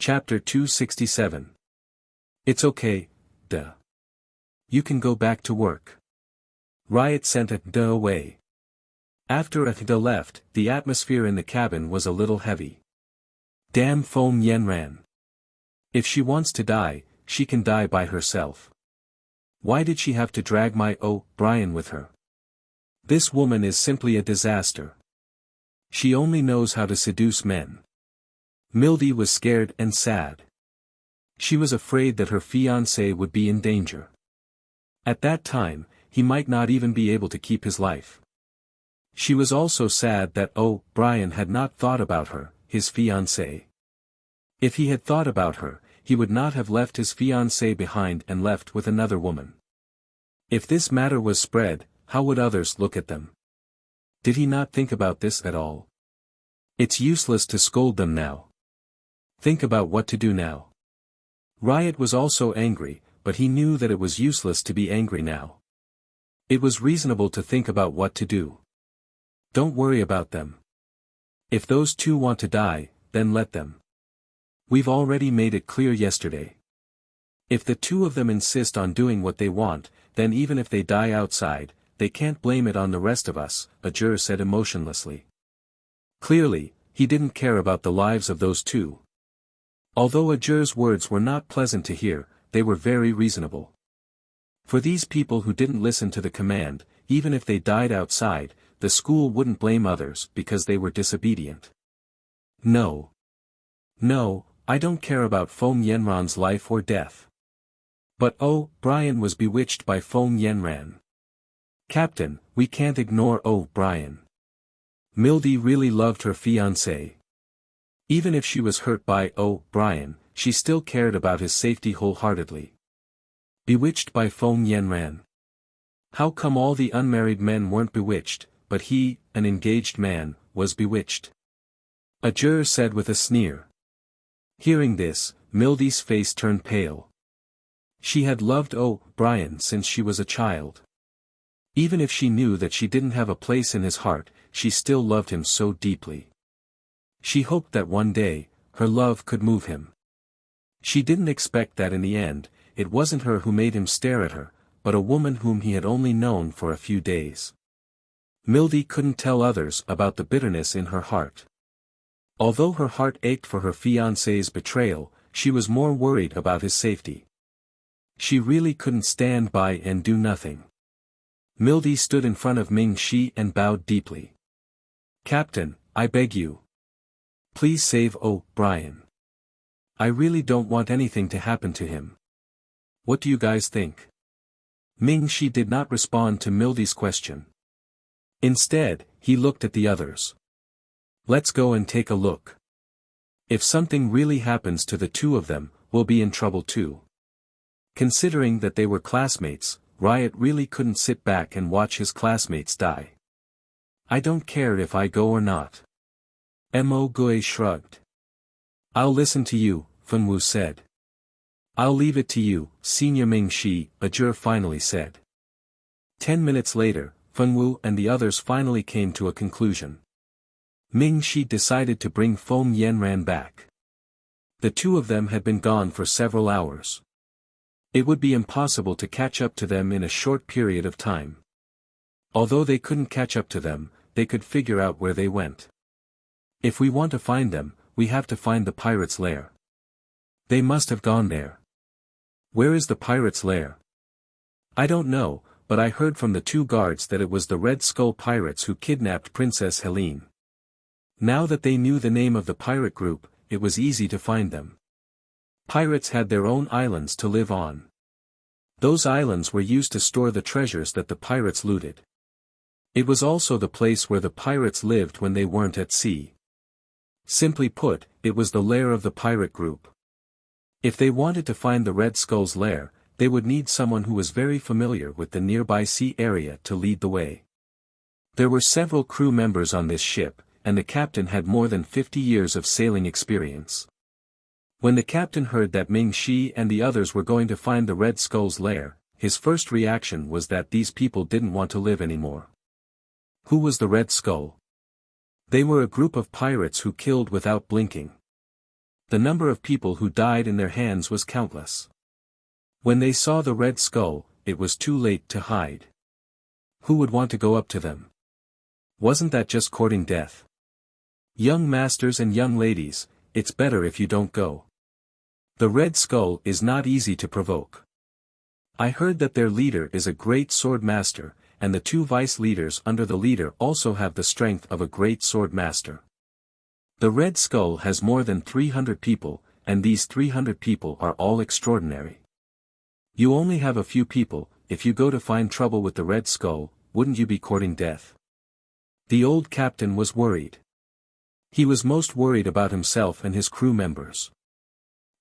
Chapter 267. It's okay, duh. You can go back to work. Riot sent a duh away. After a duh left, the atmosphere in the cabin was a little heavy. Damn Feng Yanran. If she wants to die, she can die by herself. Why did she have to drag my Brian with her? This woman is simply a disaster. She only knows how to seduce men. Mildy was scared and sad. She was afraid that her fiancé would be in danger. At that time, he might not even be able to keep his life. She was also sad that Brian had not thought about her, his fiancé. If he had thought about her, he would not have left his fiancé behind and left with another woman. If this matter was spread, how would others look at them? Did he not think about this at all? It's useless to scold them now. Think about what to do now. Riot was also angry, but he knew that it was useless to be angry now. It was reasonable to think about what to do. Don't worry about them. If those two want to die, then let them. We've already made it clear yesterday. If the two of them insist on doing what they want, then even if they die outside, they can't blame it on the rest of us, Ajur said emotionlessly. Clearly, he didn't care about the lives of those two. Although Ajur's words were not pleasant to hear, they were very reasonable. For these people who didn't listen to the command, even if they died outside, the school wouldn't blame others because they were disobedient. No. No, I don't care about Feng Yanran's life or death. But Brian was bewitched by Feng Yanran. Captain, we can't ignore Brian. Mildy really loved her fiancé. Even if she was hurt by Brian, she still cared about his safety wholeheartedly. Bewitched by Feng Yanran. How come all the unmarried men weren't bewitched, but he, an engaged man, was bewitched? Ajur said with a sneer. Hearing this, Mildy's face turned pale. She had loved Brian since she was a child. Even if she knew that she didn't have a place in his heart, she still loved him so deeply. She hoped that one day, her love could move him. She didn't expect that in the end, it wasn't her who made him stare at her, but a woman whom he had only known for a few days. Mildy couldn't tell others about the bitterness in her heart. Although her heart ached for her fiancé's betrayal, she was more worried about his safety. She really couldn't stand by and do nothing. Mildy stood in front of Ming Shi and bowed deeply. Captain, I beg you. Please save Brian. I really don't want anything to happen to him. What do you guys think? Ming Shi did not respond to Mildy's question. Instead, he looked at the others. Let's go and take a look. If something really happens to the two of them, we'll be in trouble too. Considering that they were classmates, Riot really couldn't sit back and watch his classmates die. I don't care if I go or not. Mo Gui shrugged. I'll listen to you, Fenwu said. I'll leave it to you, Senior Ming Shi, Ajur finally said. 10 minutes later, Fenwu and the others finally came to a conclusion. Ming Shi decided to bring Feng Yanran back. The two of them had been gone for several hours. It would be impossible to catch up to them in a short period of time. Although they couldn't catch up to them, they could figure out where they went. If we want to find them, we have to find the pirate's lair. They must have gone there. Where is the pirate's lair? I don't know, but I heard from the two guards that it was the Red Skull pirates who kidnapped Princess Helene. Now that they knew the name of the pirate group, it was easy to find them. Pirates had their own islands to live on. Those islands were used to store the treasures that the pirates looted. It was also the place where the pirates lived when they weren't at sea. Simply put, it was the lair of the pirate group. If they wanted to find the Red Skull's lair, they would need someone who was very familiar with the nearby sea area to lead the way. There were several crew members on this ship, and the captain had more than 50 years of sailing experience. When the captain heard that Ming Shi and the others were going to find the Red Skull's lair, his first reaction was that these people didn't want to live anymore. Who was the Red Skull? They were a group of pirates who killed without blinking. The number of people who died in their hands was countless. When they saw the Red Skull, it was too late to hide. Who would want to go up to them? Wasn't that just courting death? Young masters and young ladies, it's better if you don't go. The Red Skull is not easy to provoke. I heard that their leader is a great sword master, and the two vice leaders under the leader also have the strength of a great sword master. The Red Skull has more than 300 people, and these 300 people are all extraordinary. You only have a few people. If you go to find trouble with the Red Skull, wouldn't you be courting death? The old captain was worried. He was most worried about himself and his crew members.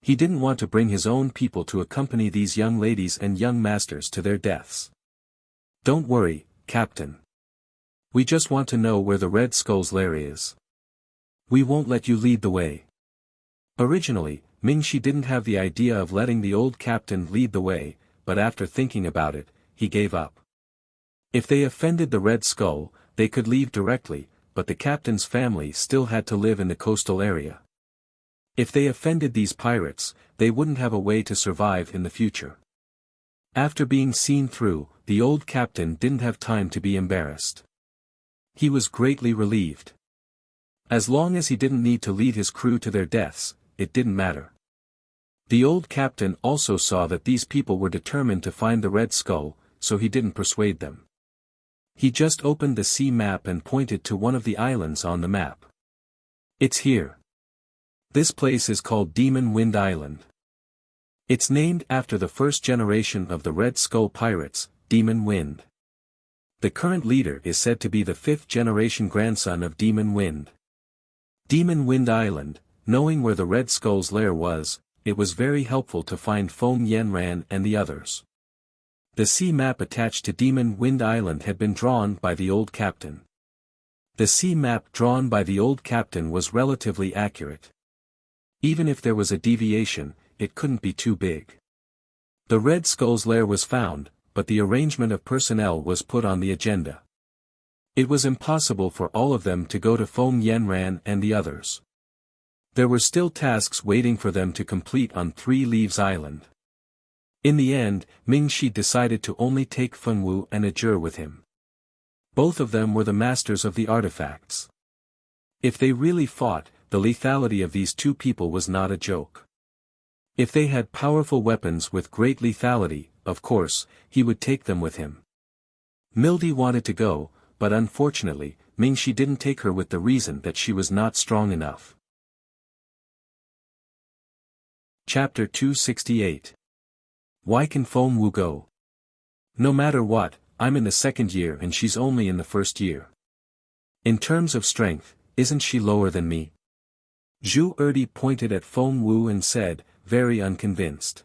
He didn't want to bring his own people to accompany these young ladies and young masters to their deaths. Don't worry, Captain. We just want to know where the Red Skull's lair is. We won't let you lead the way. Originally, Mingxi didn't have the idea of letting the old captain lead the way, but after thinking about it, he gave up. If they offended the Red Skull, they could leave directly, but the captain's family still had to live in the coastal area. If they offended these pirates, they wouldn't have a way to survive in the future. After being seen through, the old captain didn't have time to be embarrassed. He was greatly relieved. As long as he didn't need to lead his crew to their deaths, it didn't matter. The old captain also saw that these people were determined to find the Red Skull, so he didn't persuade them. He just opened the sea map and pointed to one of the islands on the map. It's here. This place is called Demon Wind Island. It's named after the first generation of the Red Skull pirates, Demon Wind. The current leader is said to be the fifth generation grandson of Demon Wind. Demon Wind Island, knowing where the Red Skull's lair was, it was very helpful to find Feng Yanran and the others. The sea map attached to Demon Wind Island had been drawn by the old captain. The sea map drawn by the old captain was relatively accurate. Even if there was a deviation, it couldn't be too big. The Red Skull's lair was found, but the arrangement of personnel was put on the agenda. It was impossible for all of them to go to Feng Yanran and the others. There were still tasks waiting for them to complete on Three Leaves Island. In the end, Mingxi decided to only take Fengwu and Ajur with him. Both of them were the masters of the artifacts. If they really fought, the lethality of these two people was not a joke. If they had powerful weapons with great lethality, of course, he would take them with him. Mildy wanted to go, but unfortunately, Mingxi didn't take her with the reason that she was not strong enough. Chapter 268. Why can Fengwu go? No matter what, I'm in the second year and she's only in the first year. In terms of strength, isn't she lower than me? Zhu Erdi pointed at Fengwu and said, very unconvinced.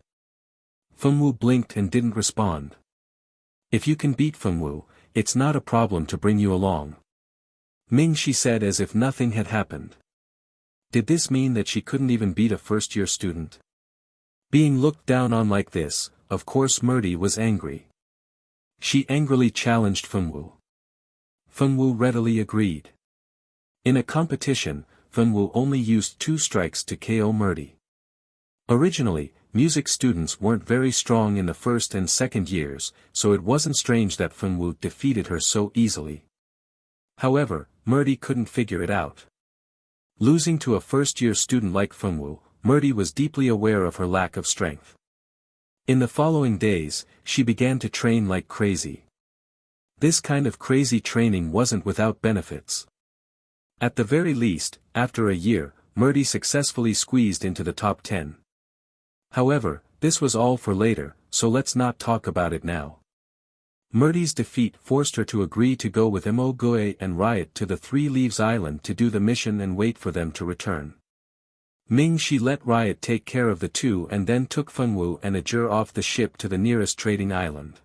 Fengwu blinked and didn't respond. If you can beat Fengwu, it's not a problem to bring you along. Mingxi said as if nothing had happened. Did this mean that she couldn't even beat a first-year student? Being looked down on like this, of course Murdy was angry. She angrily challenged Fengwu. Fengwu readily agreed. In a competition, Fengwu only used 2 strikes to KO Murdy. Originally, music students weren't very strong in the first and second years, so it wasn't strange that Fengwu defeated her so easily. However, Murdy couldn't figure it out. Losing to a first-year student like Fengwu, Murdy was deeply aware of her lack of strength. In the following days, she began to train like crazy. This kind of crazy training wasn't without benefits. At the very least, after a year, Murdy successfully squeezed into the top 10. However, this was all for later, so let's not talk about it now. Murdy's defeat forced her to agree to go with Mo Goe and Riot to the Three Leaves Island to do the mission and wait for them to return. Mingxi let Riot take care of the two and then took Fengwu and Ajur off the ship to the nearest trading island.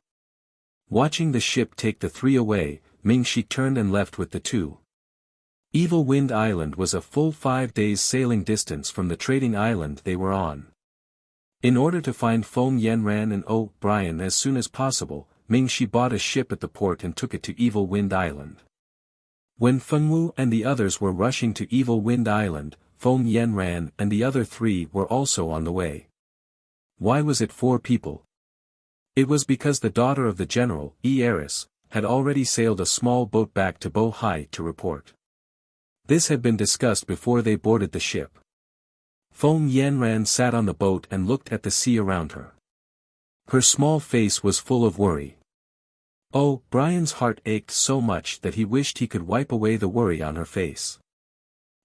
Watching the ship take the 3 away, Mingxi turned and left with the 2. Evil Wind Island was a full 5 days sailing distance from the trading island they were on. In order to find Feng Yanran and O'Brien as soon as possible, Mingxi bought a ship at the port and took it to Evil Wind Island. When Fengwu and the others were rushing to Evil Wind Island, Feng Yanran and the other 3 were also on the way. Why was it 4 people? It was because the daughter of the general, Eris, had already sailed a small boat back to Bohai to report. This had been discussed before they boarded the ship. Feng Yanran sat on the boat and looked at the sea around her. Her small face was full of worry. Oh, Brian's heart ached so much that he wished he could wipe away the worry on her face.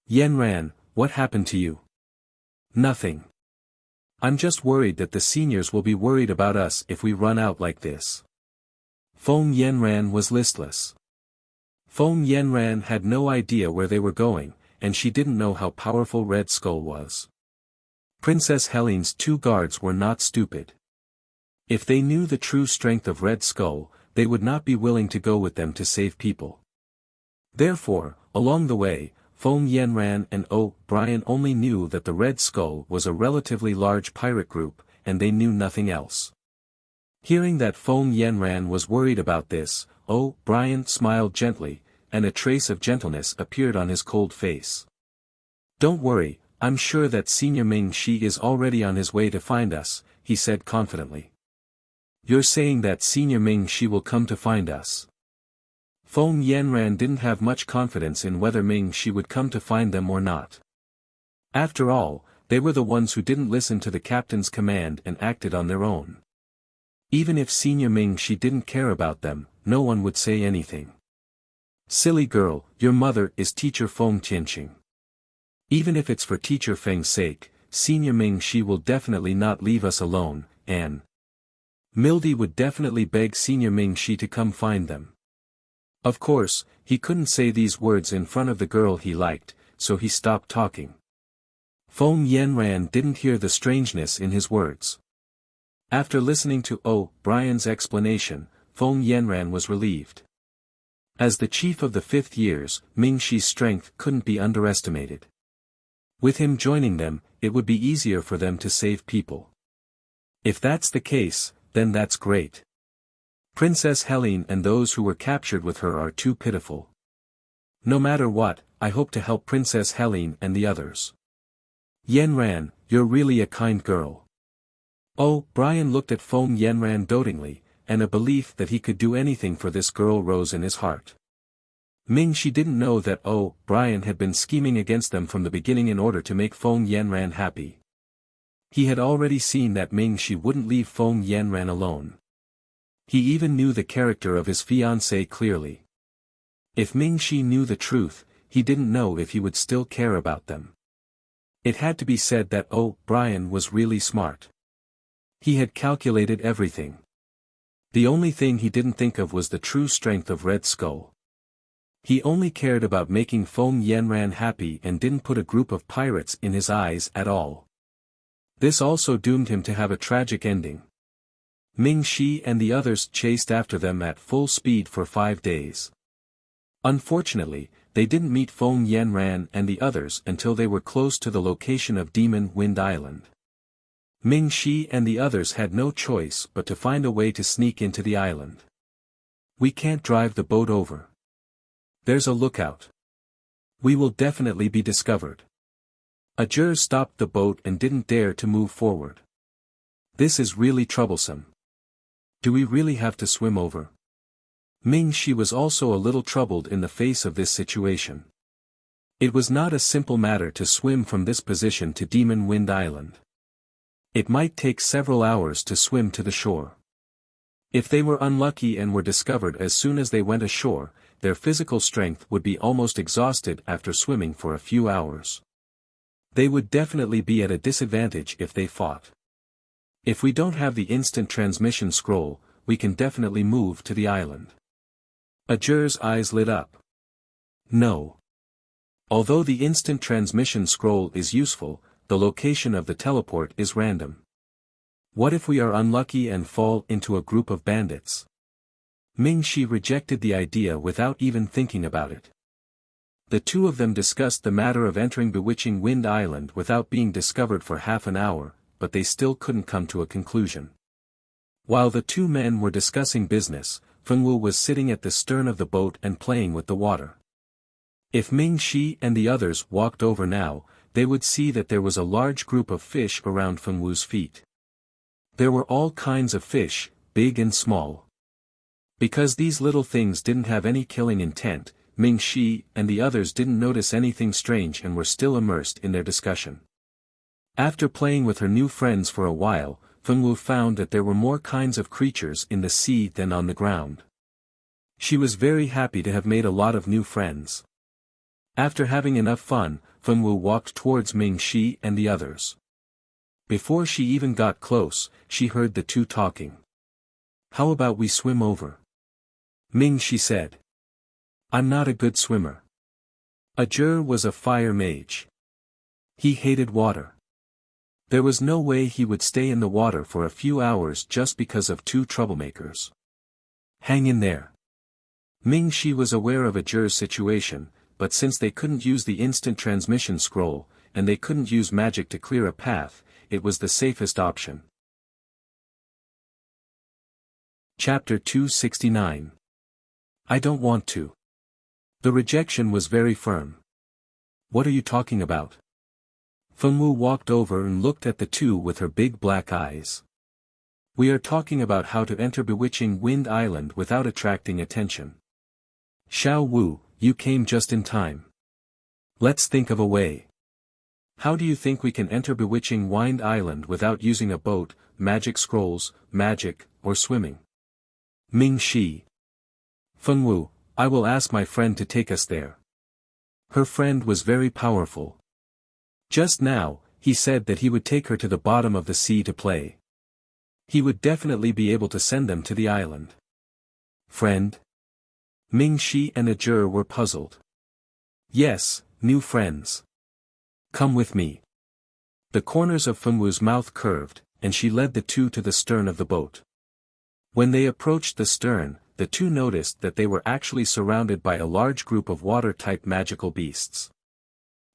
Yanran, what happened to you? Nothing. I'm just worried that the seniors will be worried about us if we run out like this. Feng Yanran was listless. Feng Yanran had no idea where they were going, and she didn't know how powerful Red Skull was. Princess Helene's 2 guards were not stupid. If they knew the true strength of Red Skull, they would not be willing to go with them to save people. Therefore, along the way, Feng Yanran and Brian only knew that the Red Skull was a relatively large pirate group, and they knew nothing else. Hearing that Feng Yanran was worried about this, Brian smiled gently, and a trace of gentleness appeared on his cold face. Don't worry, I'm sure that Senior Ming Shi is already on his way to find us, he said confidently. You're saying that Senior Ming Shi will come to find us? Feng Yanran didn't have much confidence in whether Ming Shi would come to find them or not. After all, they were the ones who didn't listen to the captain's command and acted on their own. Even if Senior Ming Shi didn't care about them, no one would say anything. Silly girl, your mother is Teacher Feng Tianqing. Even if it's for Teacher Feng's sake, Senior Ming Shi will definitely not leave us alone, and Mildy would definitely beg Senior Ming Shi to come find them. Of course, he couldn't say these words in front of the girl he liked, so he stopped talking. Feng Yanran didn't hear the strangeness in his words. After listening to Brian's explanation, Feng Yanran was relieved. As the chief of the 5th years, Ming Shi's strength couldn't be underestimated. With him joining them, it would be easier for them to save people. If that's the case, then that's great. Princess Helene and those who were captured with her are too pitiful. No matter what, I hope to help Princess Helene and the others. Yanran, you're really a kind girl. Brian looked at Feng Yanran dotingly, and a belief that he could do anything for this girl rose in his heart. Ming Shi didn't know that Brian had been scheming against them from the beginning in order to make Feng Yanran happy. He had already seen that Ming Shi wouldn't leave Feng Yanran alone. He even knew the character of his fiancée clearly. If Ming Shi knew the truth, he didn't know if he would still care about them. It had to be said that Brian was really smart. He had calculated everything. The only thing he didn't think of was the true strength of Red Skull. He only cared about making Feng Yanran happy and didn't put a group of pirates in his eyes at all. This also doomed him to have a tragic ending. Ming Shi and the others chased after them at full speed for 5 days. Unfortunately, they didn't meet Feng Yanran and the others until they were close to the location of Demon Wind Island. Ming Shi and the others had no choice but to find a way to sneak into the island. We can't drive the boat over. There's a lookout. We will definitely be discovered. Ajur stopped the boat and didn't dare to move forward. This is really troublesome. Do we really have to swim over? Ming Shi was also a little troubled in the face of this situation. It was not a simple matter to swim from this position to Demon Wind Island. It might take several hours to swim to the shore. If they were unlucky and were discovered as soon as they went ashore, their physical strength would be almost exhausted after swimming for a few hours. They would definitely be at a disadvantage if they fought. If we don't have the instant transmission scroll, we can definitely move to the island. Ajur's eyes lit up. No. Although the instant transmission scroll is useful, the location of the teleport is random. What if we are unlucky and fall into a group of bandits? Ming Shi rejected the idea without even thinking about it. The two of them discussed the matter of entering Bewitching Wind Island without being discovered for half an hour, but they still couldn't come to a conclusion. While the two men were discussing business, Fengwu was sitting at the stern of the boat and playing with the water. If Ming Shi and the others walked over now, they would see that there was a large group of fish around Fengwu's feet. There were all kinds of fish, big and small. Because these little things didn't have any killing intent, Ming-Shi and the others didn't notice anything strange and were still immersed in their discussion. After playing with her new friends for a while, Fengwu found that there were more kinds of creatures in the sea than on the ground. She was very happy to have made a lot of new friends. After having enough fun, Fengwu walked towards Ming-Shi and the others. Before she even got close, she heard the two talking. "How about we swim over?" Ming-Shi said. "I'm not a good swimmer." Ajur was a fire mage. He hated water. There was no way he would stay in the water for a few hours just because of two troublemakers. "Hang in there." Ming-Shi was aware of Ajur's situation, but since they couldn't use the instant transmission scroll, and they couldn't use magic to clear a path, it was the safest option. Chapter 269. I don't want to. The rejection was very firm. "What are you talking about?" Fengwu walked over and looked at the two with her big black eyes. "We are talking about how to enter bewitching Wind Island without attracting attention." "Xiao Wu, you came just in time. Let's think of a way. How do you think we can enter bewitching Wind Island without using a boat, magic scrolls, magic, or swimming?" Ming-Shi. "Fengwu, I will ask my friend to take us there." Her friend was very powerful. Just now, he said that he would take her to the bottom of the sea to play. He would definitely be able to send them to the island. Friend? Ming-Shi and Ajur were puzzled. "Yes, new friends. Come with me." The corners of Fengwu's mouth curved, and she led the two to the stern of the boat. When they approached the stern, the two noticed that they were actually surrounded by a large group of water-type magical beasts.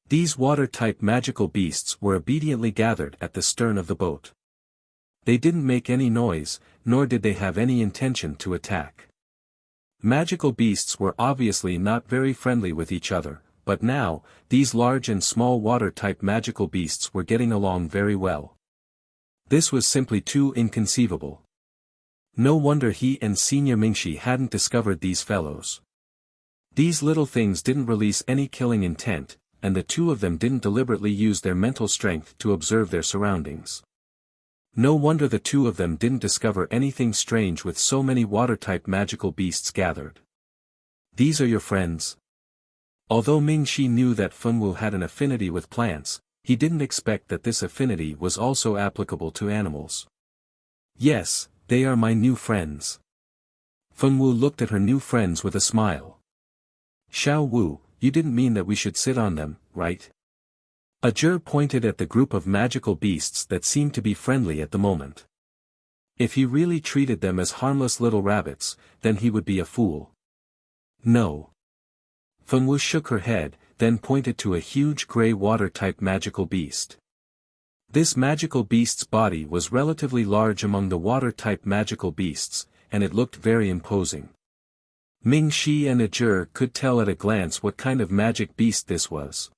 These water-type magical beasts were obediently gathered at the stern of the boat. They didn't make any noise, nor did they have any intention to attack. Magical beasts were obviously not very friendly with each other, but now, these large and small water-type magical beasts were getting along very well. This was simply too inconceivable. No wonder he and Senior Ming-Shi hadn't discovered these fellows. These little things didn't release any killing intent, and the two of them didn't deliberately use their mental strength to observe their surroundings. No wonder the two of them didn't discover anything strange with so many water-type magical beasts gathered. "These are your friends?" Although Ming-Shi knew that Fengwu had an affinity with plants, he didn't expect that this affinity was also applicable to animals. "Yes, they are my new friends." Fengwu looked at her new friends with a smile. "Xiao Wu, you didn't mean that we should sit on them, right?" Ajur pointed at the group of magical beasts that seemed to be friendly at the moment. If he really treated them as harmless little rabbits, then he would be a fool. "No." Fengwu shook her head, then pointed to a huge grey water-type magical beast. This magical beast's body was relatively large among the water-type magical beasts, and it looked very imposing. Ming-Shi and Ajur could tell at a glance what kind of magic beast this was.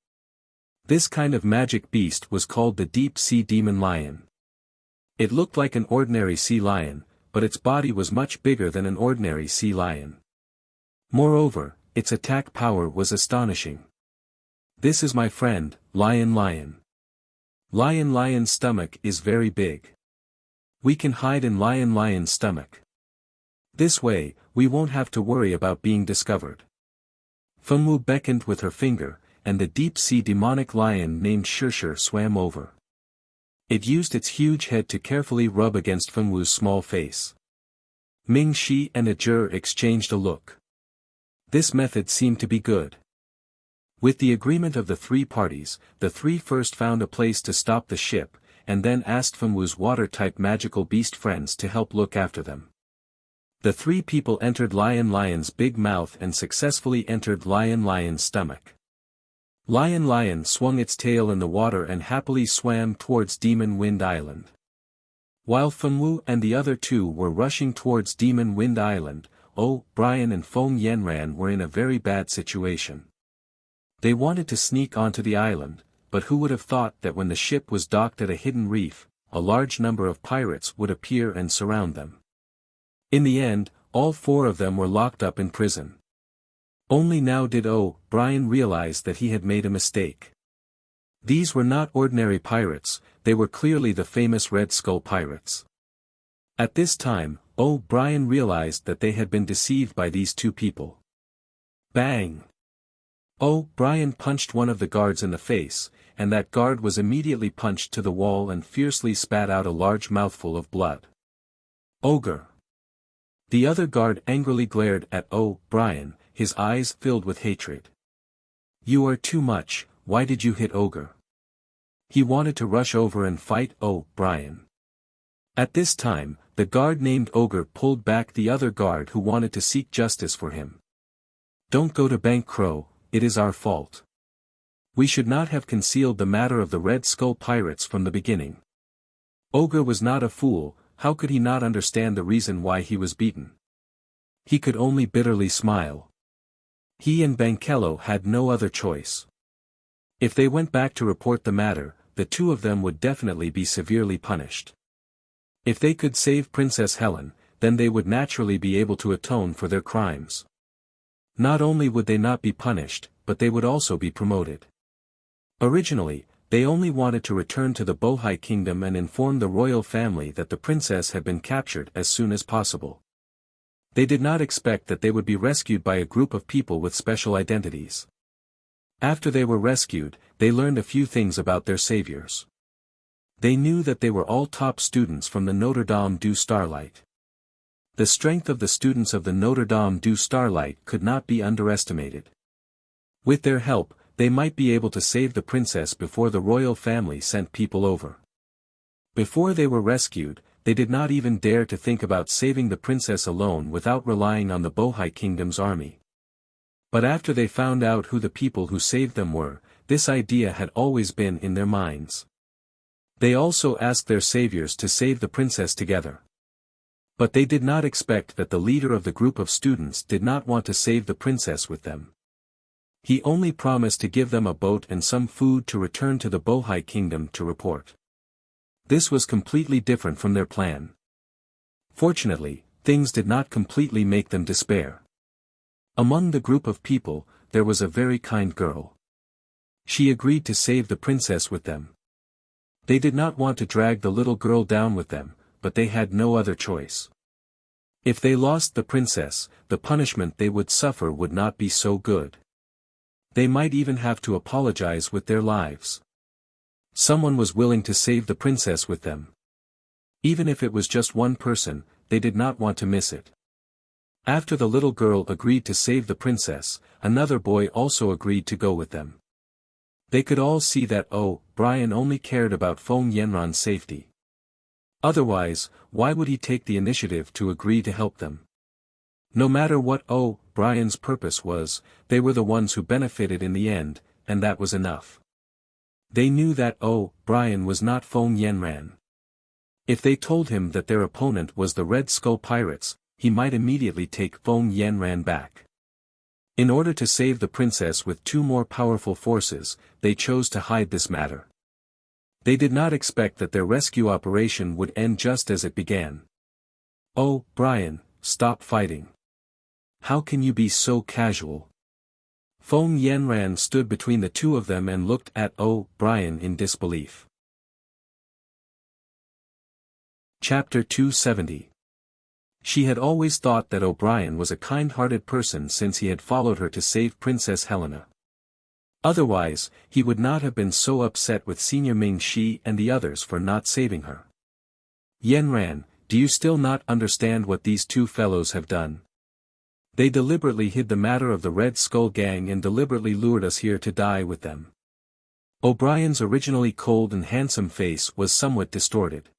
This kind of magic beast was called the deep-sea demon lion. It looked like an ordinary sea lion, but its body was much bigger than an ordinary sea lion. Moreover, its attack power was astonishing. "This is my friend, Lion Lion. Lion Lion's stomach is very big. We can hide in Lion Lion's stomach. This way, we won't have to worry about being discovered." Fengwu beckoned with her finger, and the deep-sea demonic lion named Shirshir swam over. It used its huge head to carefully rub against Fengwu's small face. Ming-Shi and Ajur exchanged a look. This method seemed to be good. With the agreement of the three parties, the three first found a place to stop the ship, and then asked Fengwu's water-type magical beast friends to help look after them. The three people entered Lion Lion's big mouth and successfully entered Lion Lion's stomach. Lion Lion swung its tail in the water and happily swam towards Demon Wind Island. While Fengwu and the other two were rushing towards Demon Wind Island, Brian and Feng Yanran were in a very bad situation. They wanted to sneak onto the island, but who would have thought that when the ship was docked at a hidden reef, a large number of pirates would appear and surround them. In the end, all 4 of them were locked up in prison. Only now did O'Brien realize that he had made a mistake. These were not ordinary pirates, they were clearly the famous Red Skull pirates. At this time, O'Brien realized that they had been deceived by these 2 people. Bang! O'Brien punched one of the guards in the face, and that guard was immediately punched to the wall and fiercely spat out a large mouthful of blood. Ogre! The other guard angrily glared at O'Brien, his eyes filled with hatred. You are too much, why did you hit Ogre? He wanted to rush over and fight O'Brien. At this time, the guard named Ogre pulled back the other guard who wanted to seek justice for him. Don't go to Bank Crow, it is our fault. We should not have concealed the matter of the Red Skull pirates from the beginning. Ogre was not a fool, how could he not understand the reason why he was beaten? He could only bitterly smile. He and Bankello had no other choice. If they went back to report the matter, the 2 of them would definitely be severely punished. If they could save Princess Helen, then they would naturally be able to atone for their crimes. Not only would they not be punished, but they would also be promoted. Originally, they only wanted to return to the Bohai Kingdom and inform the royal family that the princess had been captured as soon as possible. They did not expect that they would be rescued by a group of people with special identities. After they were rescued, they learned a few things about their saviors. They knew that they were all top students from the Notre Dame du Starlight. The strength of the students of the Notre Dame du Starlight could not be underestimated. With their help, they might be able to save the princess before the royal family sent people over. Before they were rescued, they did not even dare to think about saving the princess alone without relying on the Bohai Kingdom's army. But after they found out who the people who saved them were, this idea had always been in their minds. They also asked their saviors to save the princess together. But they did not expect that the leader of the group of students did not want to save the princess with them. He only promised to give them a boat and some food to return to the Bohai Kingdom to report. This was completely different from their plan. Fortunately, things did not completely make them despair. Among the group of people, there was a very kind girl. She agreed to save the princess with them. They did not want to drag the little girl down with them, but they had no other choice. If they lost the princess, the punishment they would suffer would not be so good. They might even have to apologize with their lives. Someone was willing to save the princess with them. Even if it was just one person, they did not want to miss it. After the little girl agreed to save the princess, another boy also agreed to go with them. They could all see that O'Brien only cared about Feng Yanran's safety. Otherwise, why would he take the initiative to agree to help them? No matter what O'Brien's purpose was, they were the ones who benefited in the end, and that was enough. They knew that O'Brien was not Feng Yanran. If they told him that their opponent was the Red Skull Pirates, he might immediately take Feng Yanran back. In order to save the princess with 2 more powerful forces, they chose to hide this matter. They did not expect that their rescue operation would end just as it began. O'Brien, stop fighting. How can you be so casual? Feng Yanran stood between the 2 of them and looked at O'Brien in disbelief. Chapter 270. She had always thought that O'Brien was a kind-hearted person since he had followed her to save Princess Helena. Otherwise, he would not have been so upset with Senior Ming Shi and the others for not saving her. Yanran, do you still not understand what these 2 fellows have done? They deliberately hid the matter of the Red Skull Gang and deliberately lured us here to die with them. O'Brien's originally cold and handsome face was somewhat distorted.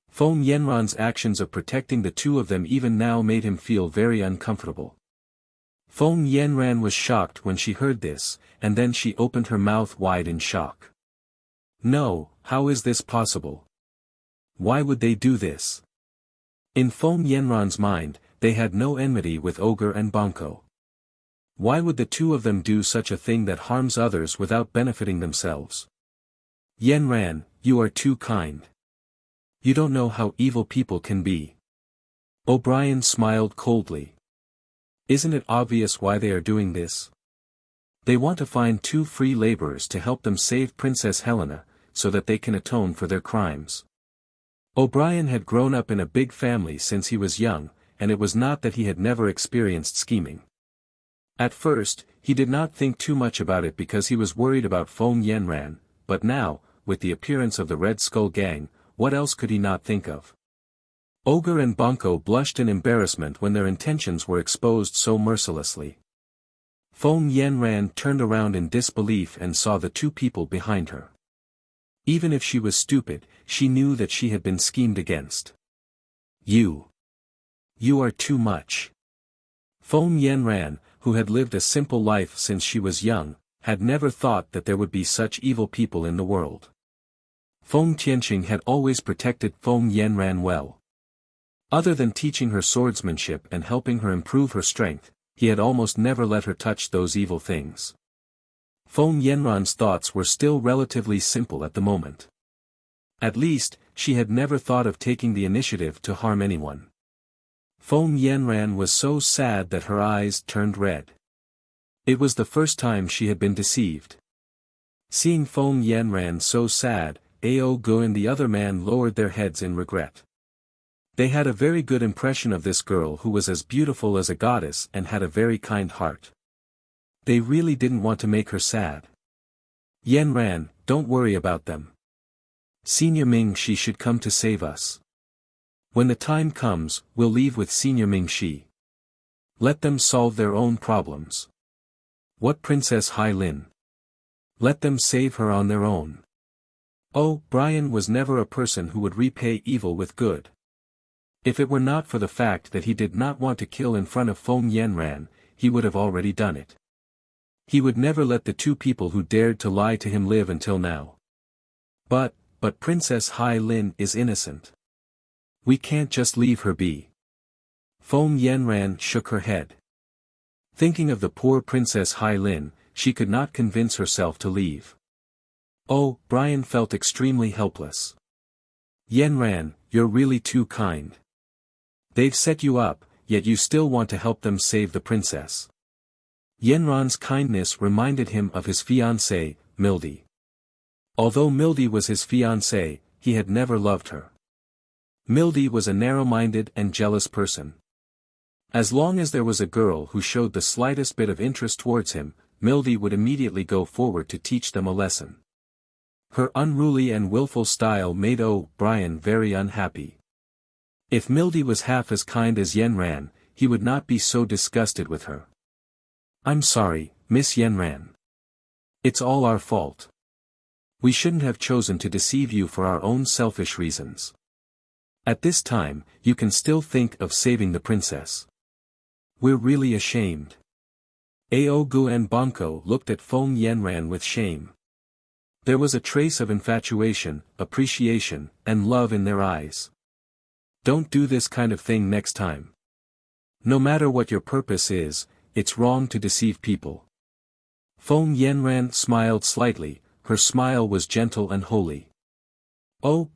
Feng Yanran's actions of protecting the 2 of them even now made him feel very uncomfortable. Feng Yanran was shocked when she heard this, and then she opened her mouth wide in shock. No, how is this possible? Why would they do this? In Feng Yanran's mind, they had no enmity with Ogre and Banco. Why would the two of them do such a thing that harms others without benefiting themselves? Yanran, you are too kind. You don't know how evil people can be. O'Brien smiled coldly. Isn't it obvious why they are doing this? They want to find two free laborers to help them save Princess Helena, so that they can atone for their crimes. O'Brien had grown up in a big family since he was young, and it was not that he had never experienced scheming. At first, he did not think too much about it because he was worried about Feng Yanran, but now, with the appearance of the Red Skull Gang, what else could he not think of? Ogre and Banco blushed in embarrassment when their intentions were exposed so mercilessly. Feng Yanran turned around in disbelief and saw the two people behind her. Even if she was stupid, she knew that she had been schemed against. You are too much. Feng Yanran, who had lived a simple life since she was young, had never thought that there would be such evil people in the world. Feng Tianqing had always protected Feng Yanran well. Other than teaching her swordsmanship and helping her improve her strength, he had almost never let her touch those evil things. Feng Yanran's thoughts were still relatively simple at the moment. At least, she had never thought of taking the initiative to harm anyone. Feng Yanran was so sad that her eyes turned red. It was the first time she had been deceived. Seeing Feng Yanran so sad, Ao Gu and the other man lowered their heads in regret. They had a very good impression of this girl who was as beautiful as a goddess and had a very kind heart. They really didn't want to make her sad. Yanran, don't worry about them. Senior Ming Shi should come to save us. When the time comes, we'll leave with Senior Ming Shi. Let them solve their own problems. What Princess Hai Lin? Let them save her on their own. Oh, Brian was never a person who would repay evil with good. If it were not for the fact that he did not want to kill in front of Feng Yanran, he would have already done it. He would never let the two people who dared to lie to him live until now. But Princess Hai Lin is innocent. We can't just leave her be. Feng Yanran shook her head. Thinking of the poor Princess Hai Lin, she could not convince herself to leave. Oh, Brian felt extremely helpless. Yanran, you're really too kind. They've set you up, yet you still want to help them save the princess. Yanran's kindness reminded him of his fiancée, Mildy. Although Mildy was his fiancée, he had never loved her. Mildy was a narrow-minded and jealous person. As long as there was a girl who showed the slightest bit of interest towards him, Mildy would immediately go forward to teach them a lesson. Her unruly and willful style made O'Brien very unhappy. If Mildy was half as kind as Yanran, he would not be so disgusted with her. I'm sorry, Miss Yanran. It's all our fault. We shouldn't have chosen to deceive you for our own selfish reasons. At this time, you can still think of saving the princess. We're really ashamed. Ao Gu and Banco looked at Feng Yanran with shame. There was a trace of infatuation, appreciation, and love in their eyes. Don't do this kind of thing next time. No matter what your purpose is, it's wrong to deceive people. Feng Yanran smiled slightly, her smile was gentle and holy.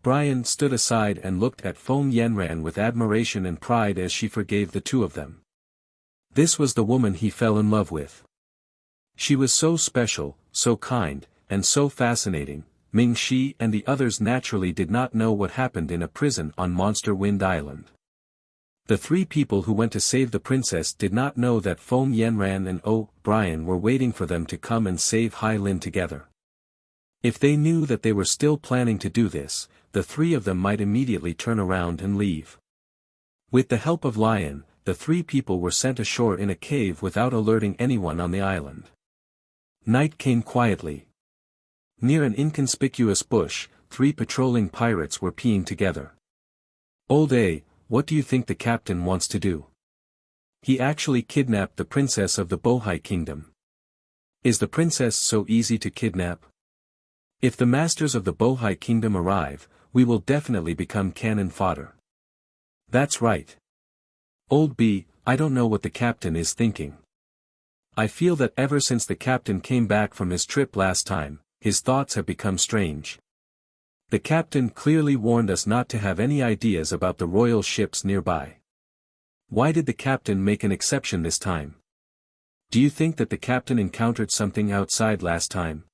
Brian stood aside and looked at Feng Yanran with admiration and pride as she forgave the two of them. This was the woman he fell in love with. She was so special, so kind, and so fascinating. Ming Shi and the others naturally did not know what happened in a prison on Monster Wind Island. The three people who went to save the princess did not know that Feng Yanran and O'Brien were waiting for them to come and save Hai Lin together. If they knew that they were still planning to do this, the three of them might immediately turn around and leave. With the help of Lion, the three people were sent ashore in a cave without alerting anyone on the island. Night came quietly. Near an inconspicuous bush, three patrolling pirates were peeing together. Old A, what do you think the captain wants to do? He actually kidnapped the princess of the Bohai kingdom. Is the princess so easy to kidnap? If the masters of the Bohai kingdom arrive, we will definitely become cannon fodder. That's right. Old B, I don't know what the captain is thinking. I feel that ever since the captain came back from his trip last time, his thoughts have become strange. The captain clearly warned us not to have any ideas about the royal ships nearby. Why did the captain make an exception this time? Do you think that the captain encountered something outside last time?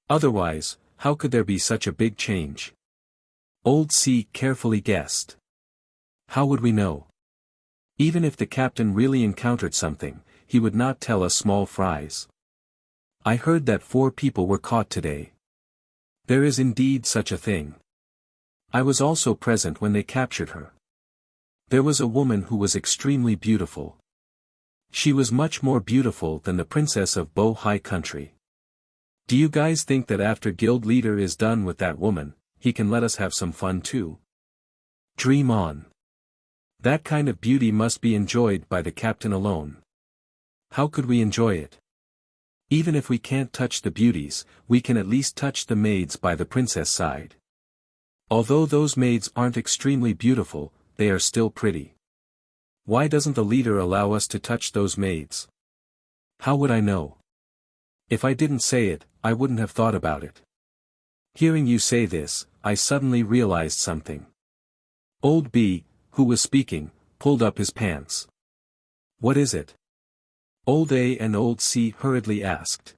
Otherwise, how could there be such a big change? Old C carefully guessed. How would we know? Even if the captain really encountered something, he would not tell us small fries. I heard that 4 people were caught today. There is indeed such a thing. I was also present when they captured her. There was a woman who was extremely beautiful. She was much more beautiful than the princess of Bo High Country. Do you guys think that after guild leader is done with that woman, he can let us have some fun too? Dream on. That kind of beauty must be enjoyed by the captain alone. How could we enjoy it? Even if we can't touch the beauties, we can at least touch the maids by the princess side. Although those maids aren't extremely beautiful, they are still pretty. Why doesn't the leader allow us to touch those maids? How would I know? If I didn't say it, I wouldn't have thought about it. Hearing you say this, I suddenly realized something. Old B, who was speaking, pulled up his pants. What is it? Old A and Old C hurriedly asked.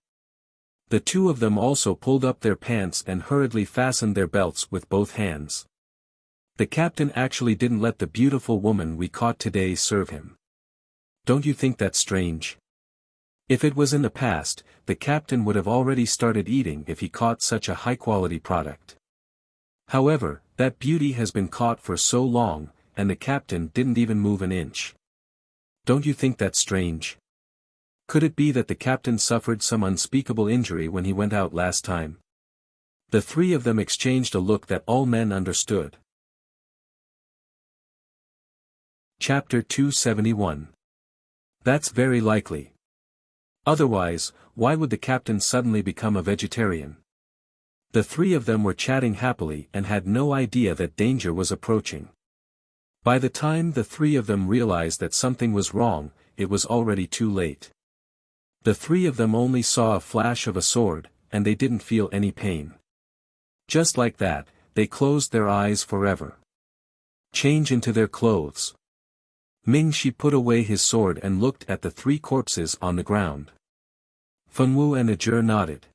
The two of them also pulled up their pants and hurriedly fastened their belts with both hands. The captain actually didn't let the beautiful woman we caught today serve him. Don't you think that's strange? If it was in the past, the captain would have already started eating if he caught such a high-quality product. However, that beauty has been caught for so long, and the captain didn't even move an inch. Don't you think that's strange? Could it be that the captain suffered some unspeakable injury when he went out last time? The 3 of them exchanged a look that all men understood. Chapter 271. That's very likely. Otherwise, why would the captain suddenly become a vegetarian? The 3 of them were chatting happily and had no idea that danger was approaching. By the time the 3 of them realized that something was wrong, it was already too late. The 3 of them only saw a flash of a sword, and they didn't feel any pain. Just like that, they closed their eyes forever. Change into their clothes. Ming Shi put away his sword and looked at the 3 corpses on the ground. Fengwu and Ajur nodded.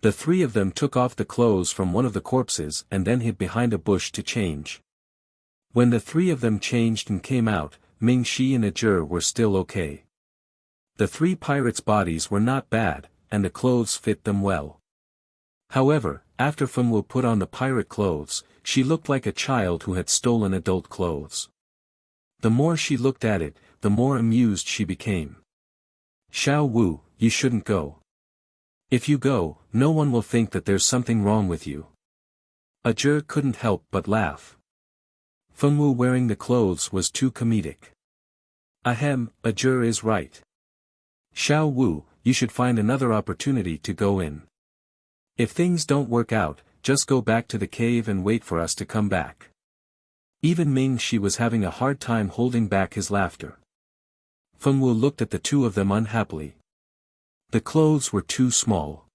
The 3 of them took off the clothes from one of the corpses and then hid behind a bush to change. When the 3 of them changed and came out, Ming Shi and Ajur were still okay. The 3 pirates' bodies were not bad, and the clothes fit them well. However, after Fengwu put on the pirate clothes, she looked like a child who had stolen adult clothes. The more she looked at it, the more amused she became. Xiao Wu, you shouldn't go. If you go, no one will think that there's something wrong with you. Ajur couldn't help but laugh. Fengwu wearing the clothes was too comedic. Ahem, Ajur is right. Xiao Wu, you should find another opportunity to go in. If things don't work out, just go back to the cave and wait for us to come back. Even Ming Shi was having a hard time holding back his laughter. Fengwu looked at the 2 of them unhappily. The clothes were too small.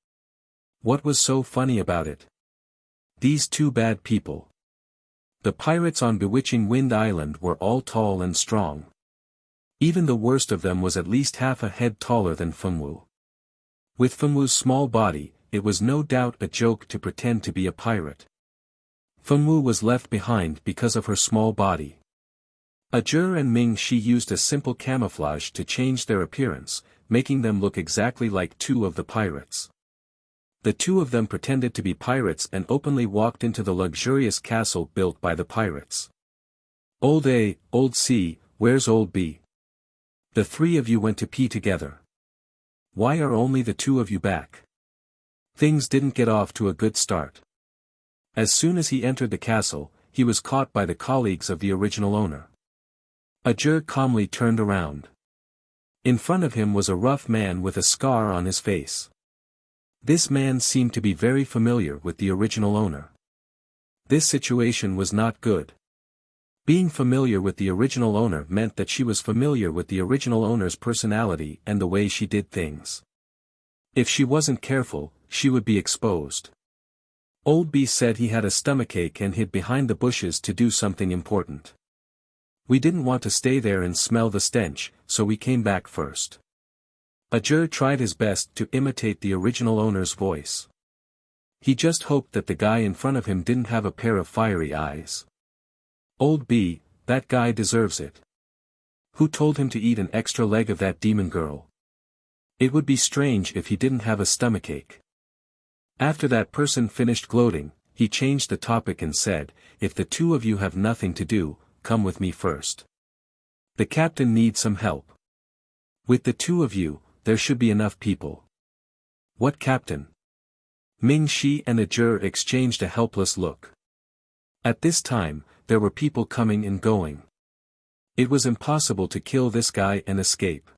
What was so funny about it? These 2 bad people. The pirates on Bewitching Wind Island were all tall and strong. Even the worst of them was at least half a head taller than Fengwu. With Fengwu's small body, it was no doubt a joke to pretend to be a pirate. Fengwu was left behind because of her small body. Ajur and Ming Shi used a simple camouflage to change their appearance, making them look exactly like 2 of the pirates. The 2 of them pretended to be pirates and openly walked into the luxurious castle built by the pirates. Old A, Old C, where's Old B? The 3 of you went to pee together. Why are only the 2 of you back? Things didn't get off to a good start. As soon as he entered the castle, he was caught by the colleagues of the original owner. Ajur calmly turned around. In front of him was a rough man with a scar on his face. This man seemed to be very familiar with the original owner. This situation was not good. Being familiar with the original owner meant that she was familiar with the original owner's personality and the way she did things. If she wasn't careful, she would be exposed. Old B said he had a stomachache and hid behind the bushes to do something important. We didn't want to stay there and smell the stench, so we came back first. Ajur tried his best to imitate the original owner's voice. He just hoped that the guy in front of him didn't have a pair of fiery eyes. Old B, that guy deserves it. Who told him to eat an extra leg of that demon girl? It would be strange if he didn't have a stomachache. After that person finished gloating, he changed the topic and said, "If the two of you have nothing to do, come with me first. The captain needs some help. With the two of you, there should be enough people." "What captain?" Ming Shi and Ajur exchanged a helpless look. At this time, there were people coming and going. It was impossible to kill this guy and escape.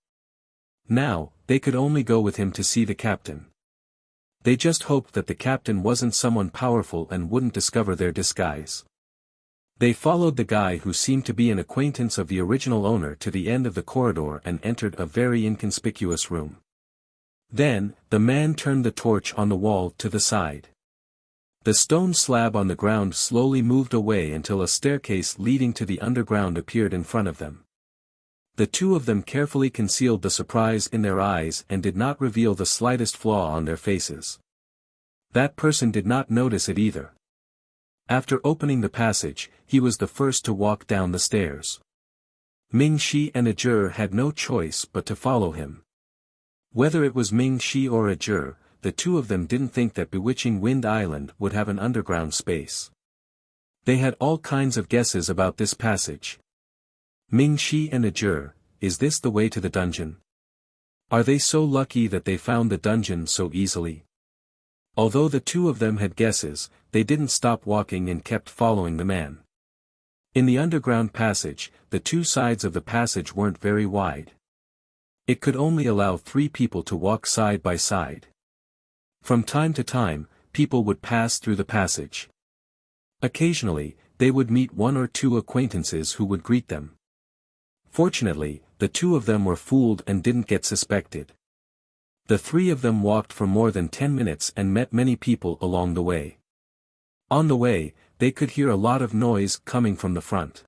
Now, they could only go with him to see the captain. They just hoped that the captain wasn't someone powerful and wouldn't discover their disguise. They followed the guy who seemed to be an acquaintance of the original owner to the end of the corridor and entered a very inconspicuous room. Then, the man turned the torch on the wall to the side. The stone slab on the ground slowly moved away until a staircase leading to the underground appeared in front of them. The two of them carefully concealed the surprise in their eyes and did not reveal the slightest flaw on their faces. That person did not notice it either. After opening the passage, he was the first to walk down the stairs. Ming Shi and Ajur had no choice but to follow him. Whether it was Ming Shi or Ajur, the two of them didn't think that Bewitching Wind Island would have an underground space. They had all kinds of guesses about this passage. Ming Shi and Ajur, is this the way to the dungeon? Are they so lucky that they found the dungeon so easily? Although the two of them had guesses, they didn't stop walking and kept following the man. In the underground passage, the two sides of the passage weren't very wide. It could only allow 3 people to walk side by side. From time to time, people would pass through the passage. Occasionally, they would meet 1 or 2 acquaintances who would greet them. Fortunately, the two of them were fooled and didn't get suspected. The 3 of them walked for more than 10 minutes and met many people along the way. On the way, they could hear a lot of noise coming from the front.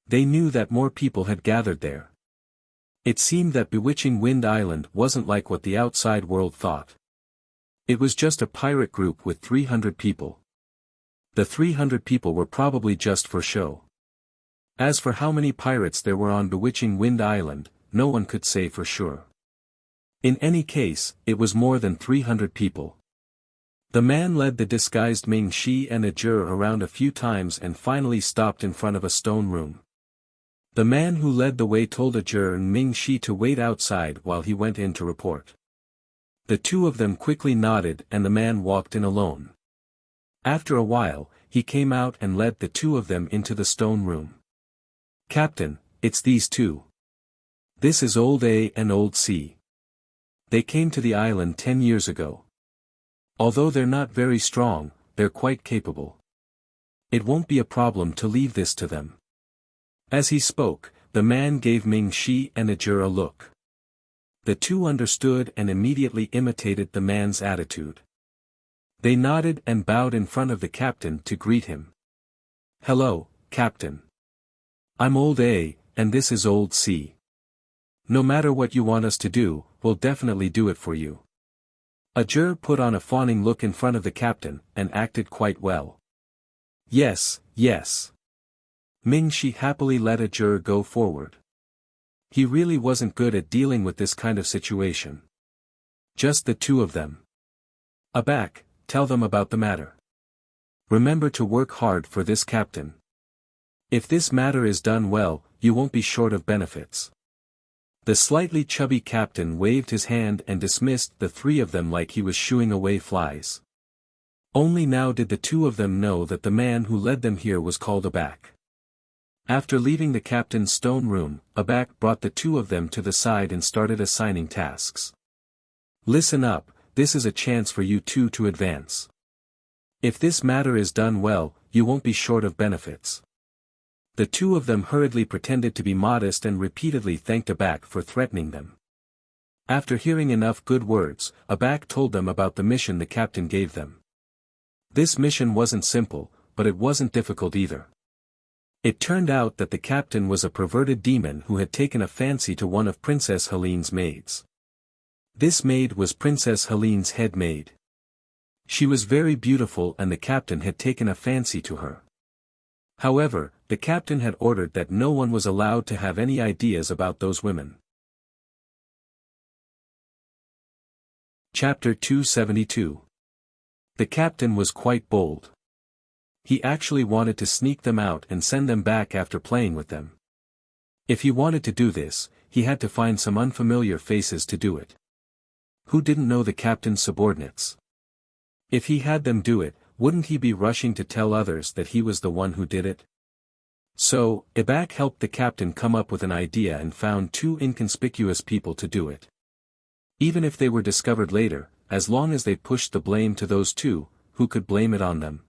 They knew that more people had gathered there. It seemed that Bewitching Wind Island wasn't like what the outside world thought. It was just a pirate group with 300 people. The 300 people were probably just for show. As for how many pirates there were on Bewitching Wind Island, no one could say for sure. In any case, it was more than 300 people. The man led the disguised Ming Shi and Ajur around a few times and finally stopped in front of a stone room. The man who led the way told Ajur and Ming Shi to wait outside while he went in to report. The two of them quickly nodded and the man walked in alone. After a while, he came out and led the two of them into the stone room. "Captain, it's these two. This is Old A and Old C. They came to the island 10 years ago. Although they're not very strong, they're quite capable. It won't be a problem to leave this to them." As he spoke, the man gave Ming Shi and Ajur a look. The two understood and immediately imitated the man's attitude. They nodded and bowed in front of the captain to greet him. "Hello, Captain. I'm Old A, and this is Old C. No matter what you want us to do, we'll definitely do it for you." Ajur put on a fawning look in front of the captain, and acted quite well. "Yes, yes." Ming Shi happily let Ajur go forward. He really wasn't good at dealing with this kind of situation. Just the two of them. Aback, tell them about the matter. Remember to work hard for this captain. If this matter is done well, you won't be short of benefits. The slightly chubby captain waved his hand and dismissed the 3 of them like he was shooing away flies. Only now did the 2 of them know that the man who led them here was called Aback. After leaving the captain's stone room, Aback brought the 2 of them to the side and started assigning tasks. "Listen up, this is a chance for you two to advance. If this matter is done well, you won't be short of benefits. The two of them hurriedly pretended to be modest and repeatedly thanked Abak for threatening them. After hearing enough good words, Abak told them about the mission the captain gave them. This mission wasn't simple, but it wasn't difficult either. It turned out that the captain was a perverted demon who had taken a fancy to one of Princess Helene's maids. This maid was Princess Helene's head maid. She was very beautiful and the captain had taken a fancy to her. However, the captain had ordered that no one was allowed to have any ideas about those women. Chapter 272. The captain was quite bold. He actually wanted to sneak them out and send them back after playing with them. If he wanted to do this, he had to find some unfamiliar faces to do it. Who didn't know the captain's subordinates? If he had them do it, wouldn't he be rushing to tell others that he was the one who did it? So, Abak helped the captain come up with an idea and found two inconspicuous people to do it. Even if they were discovered later, as long as they pushed the blame to those two, who could blame it on them?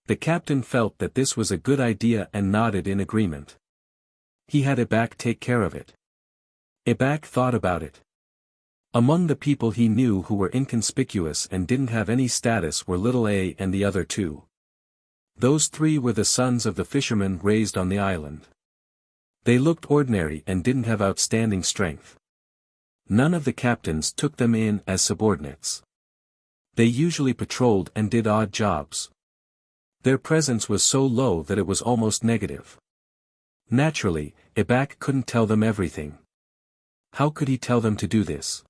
The captain felt that this was a good idea and nodded in agreement. He had Abak take care of it. Abak thought about it. Among the people he knew who were inconspicuous and didn't have any status were little A and the other two. Those three were the sons of the fishermen raised on the island. They looked ordinary and didn't have outstanding strength. None of the captains took them in as subordinates. They usually patrolled and did odd jobs. Their presence was so low that it was almost negative. Naturally, Abak couldn't tell them everything. How could he tell them to do this?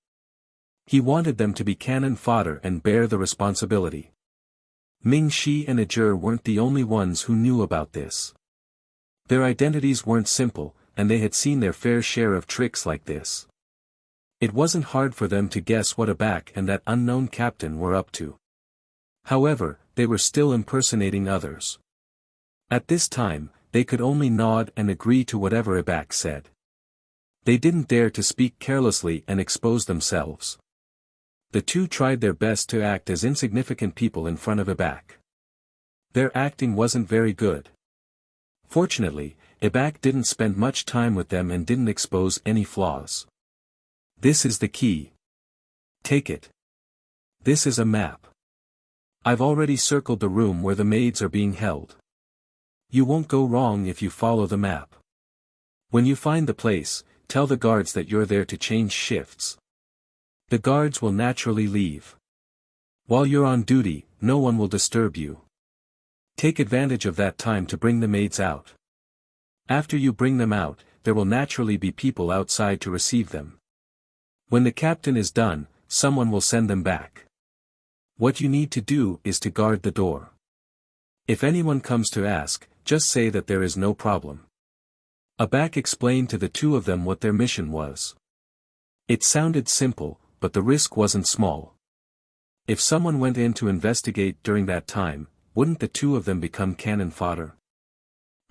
He wanted them to be cannon fodder and bear the responsibility. Ming Shi and Ajur weren't the only ones who knew about this. Their identities weren't simple, and they had seen their fair share of tricks like this. It wasn't hard for them to guess what Abak and that unknown captain were up to. However, they were still impersonating others. At this time, they could only nod and agree to whatever Abak said. They didn't dare to speak carelessly and expose themselves. The two tried their best to act as insignificant people in front of Abak. Their acting wasn't very good. Fortunately, Abak didn't spend much time with them and didn't expose any flaws. This is the key. Take it. This is a map. I've already circled the room where the maids are being held. You won't go wrong if you follow the map. When you find the place, tell the guards that you're there to change shifts. The guards will naturally leave. While you're on duty, no one will disturb you. Take advantage of that time to bring the maids out. After you bring them out, there will naturally be people outside to receive them. When the captain is done, someone will send them back. What you need to do is to guard the door. If anyone comes to ask, just say that there is no problem. Abak explained to the two of them what their mission was. It sounded simple, but the risk wasn't small. If someone went in to investigate during that time, wouldn't the two of them become cannon fodder?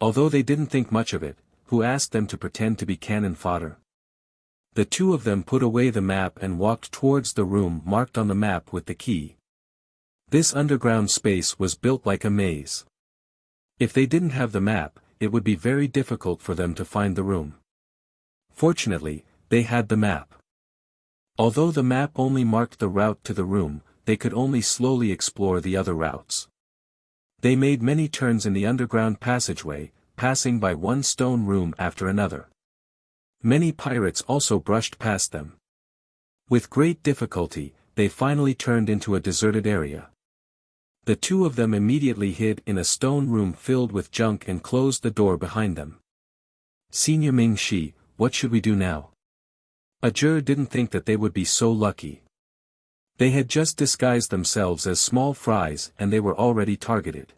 Although they didn't think much of it, who asked them to pretend to be cannon fodder? The two of them put away the map and walked towards the room marked on the map with the key. This underground space was built like a maze. If they didn't have the map, it would be very difficult for them to find the room. Fortunately, they had the map. Although the map only marked the route to the room, they could only slowly explore the other routes. They made many turns in the underground passageway, passing by one stone room after another. Many pirates also brushed past them. With great difficulty, they finally turned into a deserted area. The two of them immediately hid in a stone room filled with junk and closed the door behind them. Senior Ming Shi, what should we do now? Ajur didn't think that they would be so lucky. They had just disguised themselves as small fries and they were already targeted.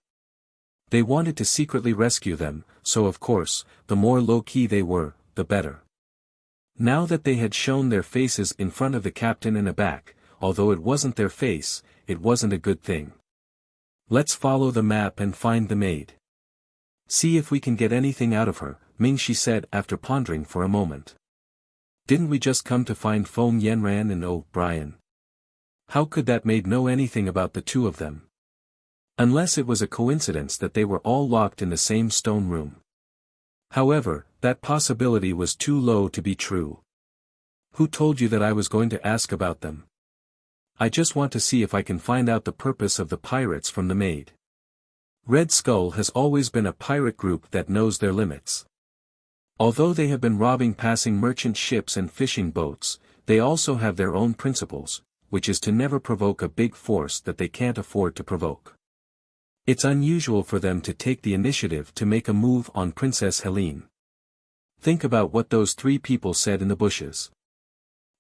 They wanted to secretly rescue them, so of course, the more low-key they were, the better. Now that they had shown their faces in front of the captain and Abak, although it wasn't their face, it wasn't a good thing. Let's follow the map and find the maid. See if we can get anything out of her, Ming Shi said after pondering for a moment. Didn't we just come to find Foam Yenran and O'Brien? How could that maid know anything about the two of them? Unless it was a coincidence that they were all locked in the same stone room. However, that possibility was too low to be true. Who told you that I was going to ask about them? I just want to see if I can find out the purpose of the pirates from the maid. Red Skull has always been a pirate group that knows their limits. Although they have been robbing passing merchant ships and fishing boats, they also have their own principles, which is to never provoke a big force that they can't afford to provoke. It's unusual for them to take the initiative to make a move on Princess Helene. Think about what those three people said in the bushes.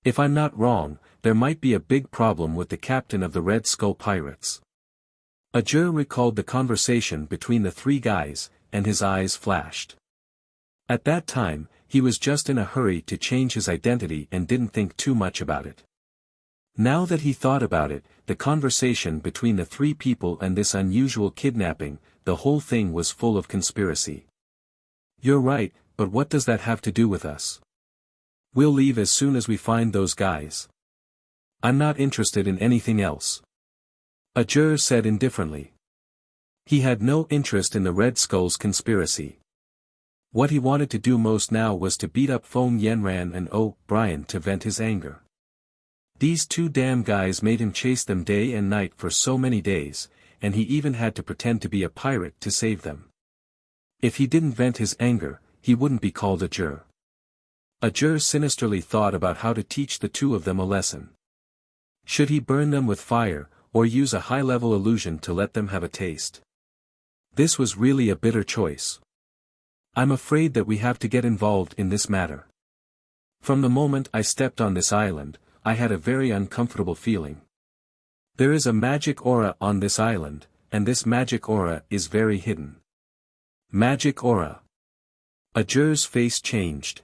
If I'm not wrong, there might be a big problem with the captain of the Red Skull Pirates. Ajur recalled the conversation between the three guys, and his eyes flashed. At that time, he was just in a hurry to change his identity and didn't think too much about it. Now that he thought about it, the conversation between the three people and this unusual kidnapping, the whole thing was full of conspiracy. You're right, but what does that have to do with us? We'll leave as soon as we find those guys. I'm not interested in anything else. Ajur said indifferently. He had no interest in the Red Skull's conspiracy. What he wanted to do most now was to beat up Foam Yenran and O'Brien to vent his anger. These two damn guys made him chase them day and night for so many days, and he even had to pretend to be a pirate to save them. If he didn't vent his anger, he wouldn't be called Ajur. Ajur sinisterly thought about how to teach the two of them a lesson. Should he burn them with fire, or use a high-level illusion to let them have a taste? This was really a bitter choice. I'm afraid that we have to get involved in this matter. From the moment I stepped on this island, I had a very uncomfortable feeling. There is a magic aura on this island, and this magic aura is very hidden. Magic aura. Ajur's face changed.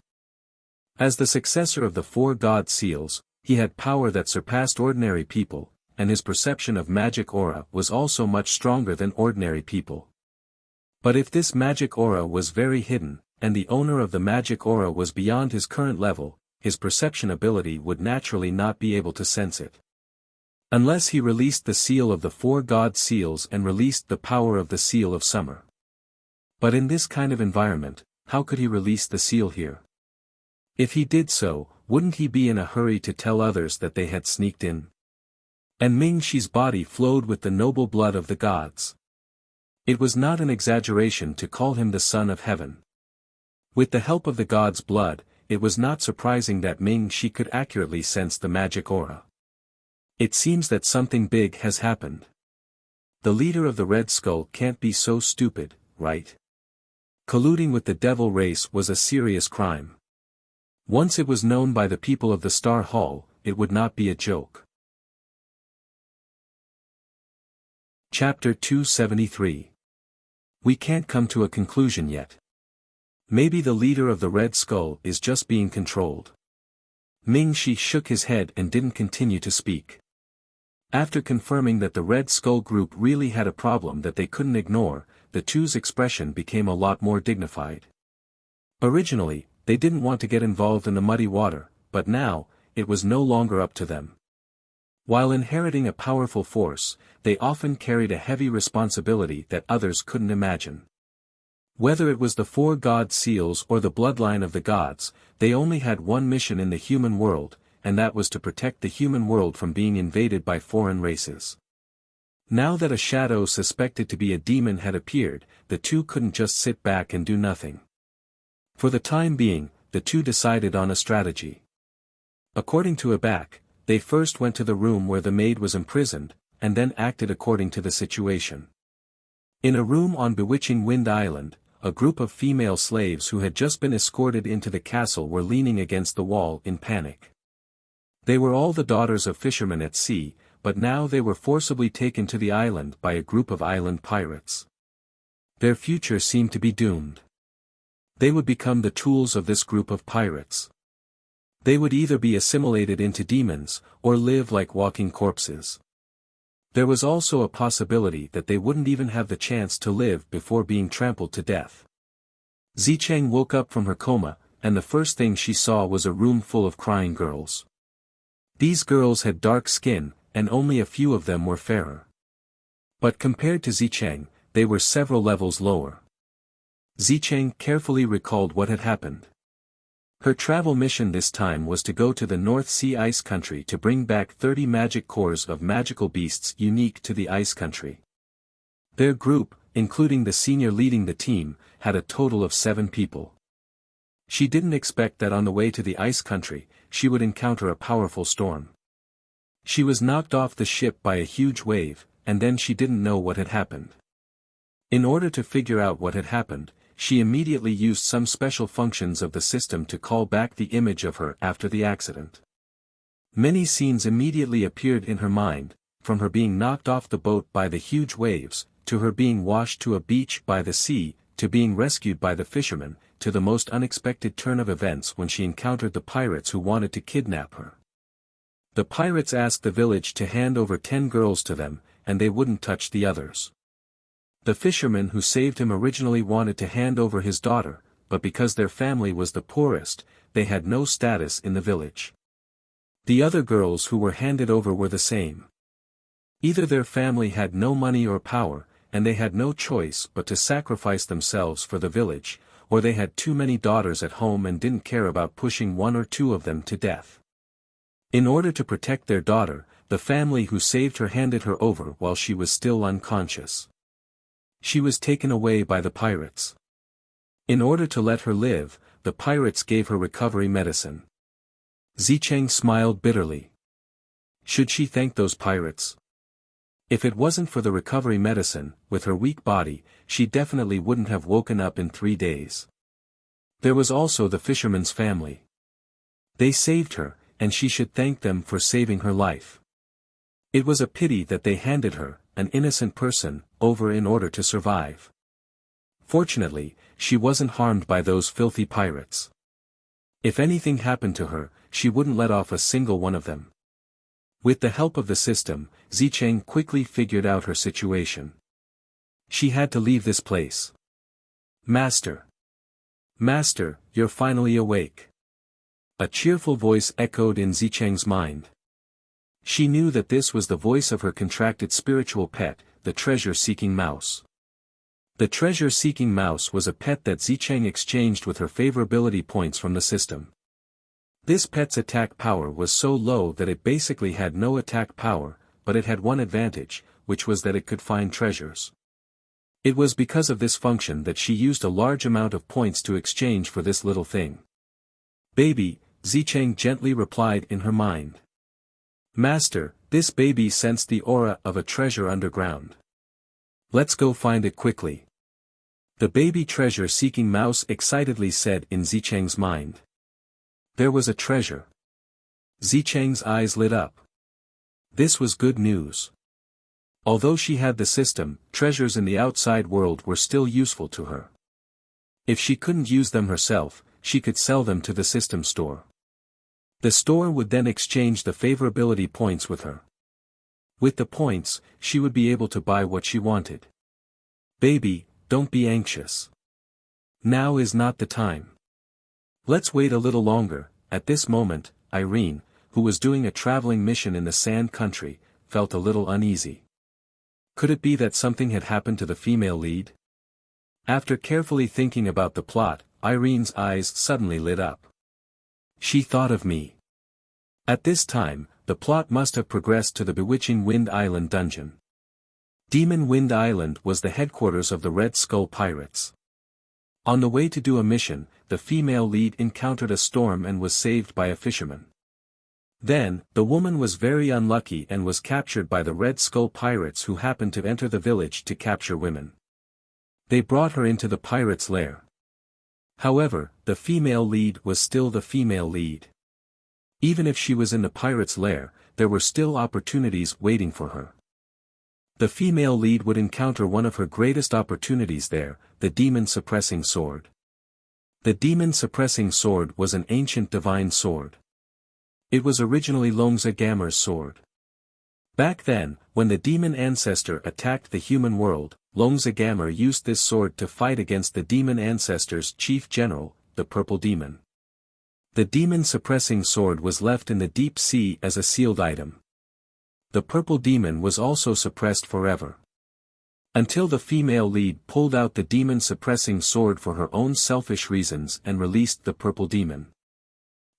As the successor of the four god seals, he had power that surpassed ordinary people, and his perception of magic aura was also much stronger than ordinary people. But if this magic aura was very hidden, and the owner of the magic aura was beyond his current level, his perception ability would naturally not be able to sense it. Unless he released the seal of the four god seals and released the power of the seal of summer. But in this kind of environment, how could he release the seal here? If he did so, wouldn't he be in a hurry to tell others that they had sneaked in? And Ming Shi's body flowed with the noble blood of the gods. It was not an exaggeration to call him the son of heaven. With the help of the gods' blood, it was not surprising that Ming Shi could accurately sense the magic aura. It seems that something big has happened. The leader of the Red Skull can't be so stupid, right? Colluding with the devil race was a serious crime. Once it was known by the people of the Star Hall, it would not be a joke. Chapter 273. We can't come to a conclusion yet. Maybe the leader of the Red Skull is just being controlled. Ming Shi shook his head and didn't continue to speak. After confirming that the Red Skull group really had a problem that they couldn't ignore, the two's expression became a lot more dignified. Originally, they didn't want to get involved in the muddy water, but now, it was no longer up to them. While inheriting a powerful force, they often carried a heavy responsibility that others couldn't imagine. Whether it was the four god seals or the bloodline of the gods, they only had one mission in the human world, and that was to protect the human world from being invaded by foreign races. Now that a shadow suspected to be a demon had appeared, the two couldn't just sit back and do nothing. For the time being, the two decided on a strategy. According to Abak, they first went to the room where the maid was imprisoned, and then acted according to the situation. In a room on Bewitching Wind Island, a group of female slaves who had just been escorted into the castle were leaning against the wall in panic. They were all the daughters of fishermen at sea, but now they were forcibly taken to the island by a group of island pirates. Their future seemed to be doomed. They would become the tools of this group of pirates. They would either be assimilated into demons, or live like walking corpses. There was also a possibility that they wouldn't even have the chance to live before being trampled to death. Zicheng woke up from her coma, and the first thing she saw was a room full of crying girls. These girls had dark skin, and only a few of them were fairer. But compared to Zicheng, they were several levels lower. Zicheng carefully recalled what had happened. Her travel mission this time was to go to the North Sea Ice Country to bring back 30 magic cores of magical beasts unique to the Ice Country. Their group, including the senior leading the team, had a total of 7 people. She didn't expect that on the way to the Ice Country, she would encounter a powerful storm. She was knocked off the ship by a huge wave, and then she didn't know what had happened. In order to figure out what had happened, she immediately used some special functions of the system to call back the image of her after the accident. Many scenes immediately appeared in her mind, from her being knocked off the boat by the huge waves, to her being washed to a beach by the sea, to being rescued by the fishermen, to the most unexpected turn of events when she encountered the pirates who wanted to kidnap her. The pirates asked the village to hand over 10 girls to them, and they wouldn't touch the others. The fisherman who saved him originally wanted to hand over his daughter, but because their family was the poorest, they had no status in the village. The other girls who were handed over were the same. Either their family had no money or power, and they had no choice but to sacrifice themselves for the village, or they had too many daughters at home and didn't care about pushing 1 or 2 of them to death. In order to protect their daughter, the family who saved her handed her over while she was still unconscious. She was taken away by the pirates. In order to let her live, the pirates gave her recovery medicine. Zicheng smiled bitterly. Should she thank those pirates? If it wasn't for the recovery medicine, with her weak body, she definitely wouldn't have woken up in 3 days. There was also the fisherman's family. They saved her, and she should thank them for saving her life. It was a pity that they handed her, an innocent person, over in order to survive. Fortunately, she wasn't harmed by those filthy pirates. If anything happened to her, she wouldn't let off a single one of them. With the help of the system, Zicheng quickly figured out her situation. She had to leave this place. Master! Master, you're finally awake. A cheerful voice echoed in Zicheng's mind. She knew that this was the voice of her contracted spiritual pet, the treasure-seeking mouse. The treasure-seeking mouse was a pet that Zicheng exchanged with her favorability points from the system. This pet's attack power was so low that it basically had no attack power, but it had one advantage, which was that it could find treasures. It was because of this function that she used a large amount of points to exchange for this little thing. Baby, Zicheng gently replied in her mind. Master, this baby sensed the aura of a treasure underground. Let's go find it quickly. The baby treasure-seeking mouse excitedly said in Zicheng's mind. There was a treasure. Zicheng's eyes lit up. This was good news. Although she had the system, treasures in the outside world were still useful to her. If she couldn't use them herself, she could sell them to the system store. The store would then exchange the favorability points with her. With the points, she would be able to buy what she wanted. Baby, don't be anxious. Now is not the time. Let's wait a little longer. At this moment, Irene, who was doing a traveling mission in the Sand Country, felt a little uneasy. Could it be that something had happened to the female lead? After carefully thinking about the plot, Irene's eyes suddenly lit up. She thought of me. At this time, the plot must have progressed to the bewitching Wind Island dungeon. Demon Wind Island was the headquarters of the Red Skull Pirates. On the way to do a mission, the female lead encountered a storm and was saved by a fisherman. Then, the woman was very unlucky and was captured by the Red Skull Pirates who happened to enter the village to capture women. They brought her into the pirates' lair. However, the female lead was still the female lead. Even if she was in the pirates' lair, there were still opportunities waiting for her. The female lead would encounter one of her greatest opportunities there, the demon-suppressing sword. The demon-suppressing sword was an ancient divine sword. It was originally Longza Gamer's sword. Back then, when the demon ancestor attacked the human world, Longza Gamer used this sword to fight against the demon ancestor's chief general, the purple demon. The demon-suppressing sword was left in the deep sea as a sealed item. The purple demon was also suppressed forever. Until the female lead pulled out the demon-suppressing sword for her own selfish reasons and released the purple demon.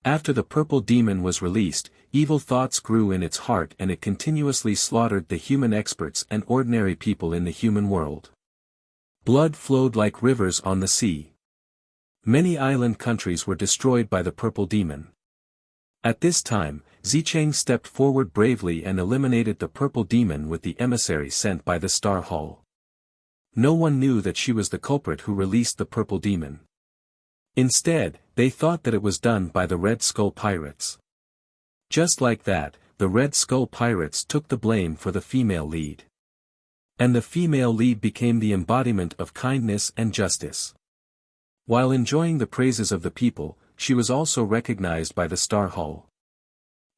After the purple demon was released, evil thoughts grew in its heart and it continuously slaughtered the human experts and ordinary people in the human world. Blood flowed like rivers on the sea. Many island countries were destroyed by the purple demon. At this time, Zicheng stepped forward bravely and eliminated the purple demon with the emissary sent by the Star Hall. No one knew that she was the culprit who released the purple demon. Instead, they thought that it was done by the Red Skull pirates. Just like that, the Red Skull pirates took the blame for the female lead. And the female lead became the embodiment of kindness and justice. While enjoying the praises of the people, she was also recognized by the Star Hall.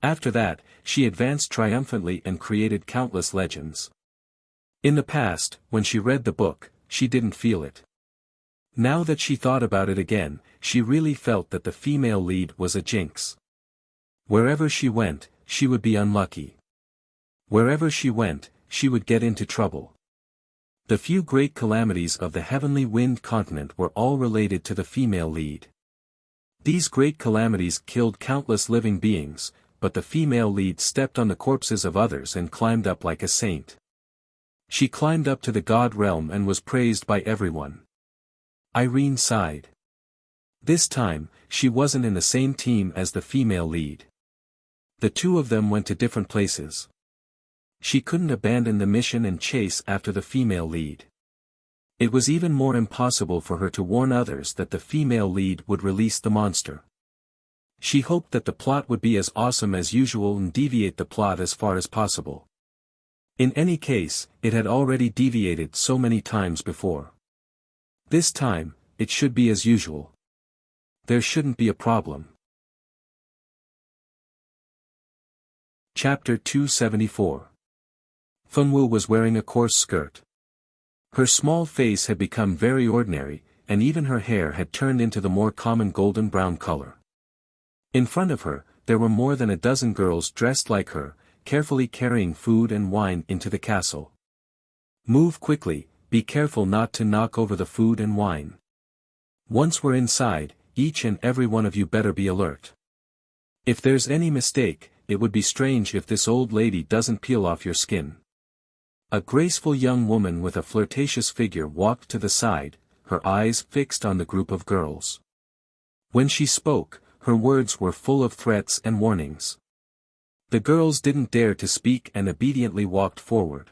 After that, she advanced triumphantly and created countless legends. In the past, when she read the book, she didn't feel it. Now that she thought about it again, she really felt that the female lead was a jinx. Wherever she went, she would be unlucky. Wherever she went, she would get into trouble. The few great calamities of the heavenly wind continent were all related to the female lead. These great calamities killed countless living beings, but the female lead stepped on the corpses of others and climbed up like a saint. She climbed up to the god realm and was praised by everyone. Irene sighed. This time, she wasn't in the same team as the female lead. The two of them went to different places. She couldn't abandon the mission and chase after the female lead. It was even more impossible for her to warn others that the female lead would release the monster. She hoped that the plot would be as awesome as usual and deviate the plot as far as possible. In any case, it had already deviated so many times before. This time, it should be as usual. There shouldn't be a problem. Chapter 274. Fengwu was wearing a coarse skirt. Her small face had become very ordinary, and even her hair had turned into the more common golden brown color. In front of her, there were more than a dozen girls dressed like her, carefully carrying food and wine into the castle. Move quickly, be careful not to knock over the food and wine. Once we're inside, each and every one of you better be alert. If there's any mistake, it would be strange if this old lady doesn't peel off your skin. A graceful young woman with a flirtatious figure walked to the side, her eyes fixed on the group of girls. When she spoke, her words were full of threats and warnings. The girls didn't dare to speak and obediently walked forward.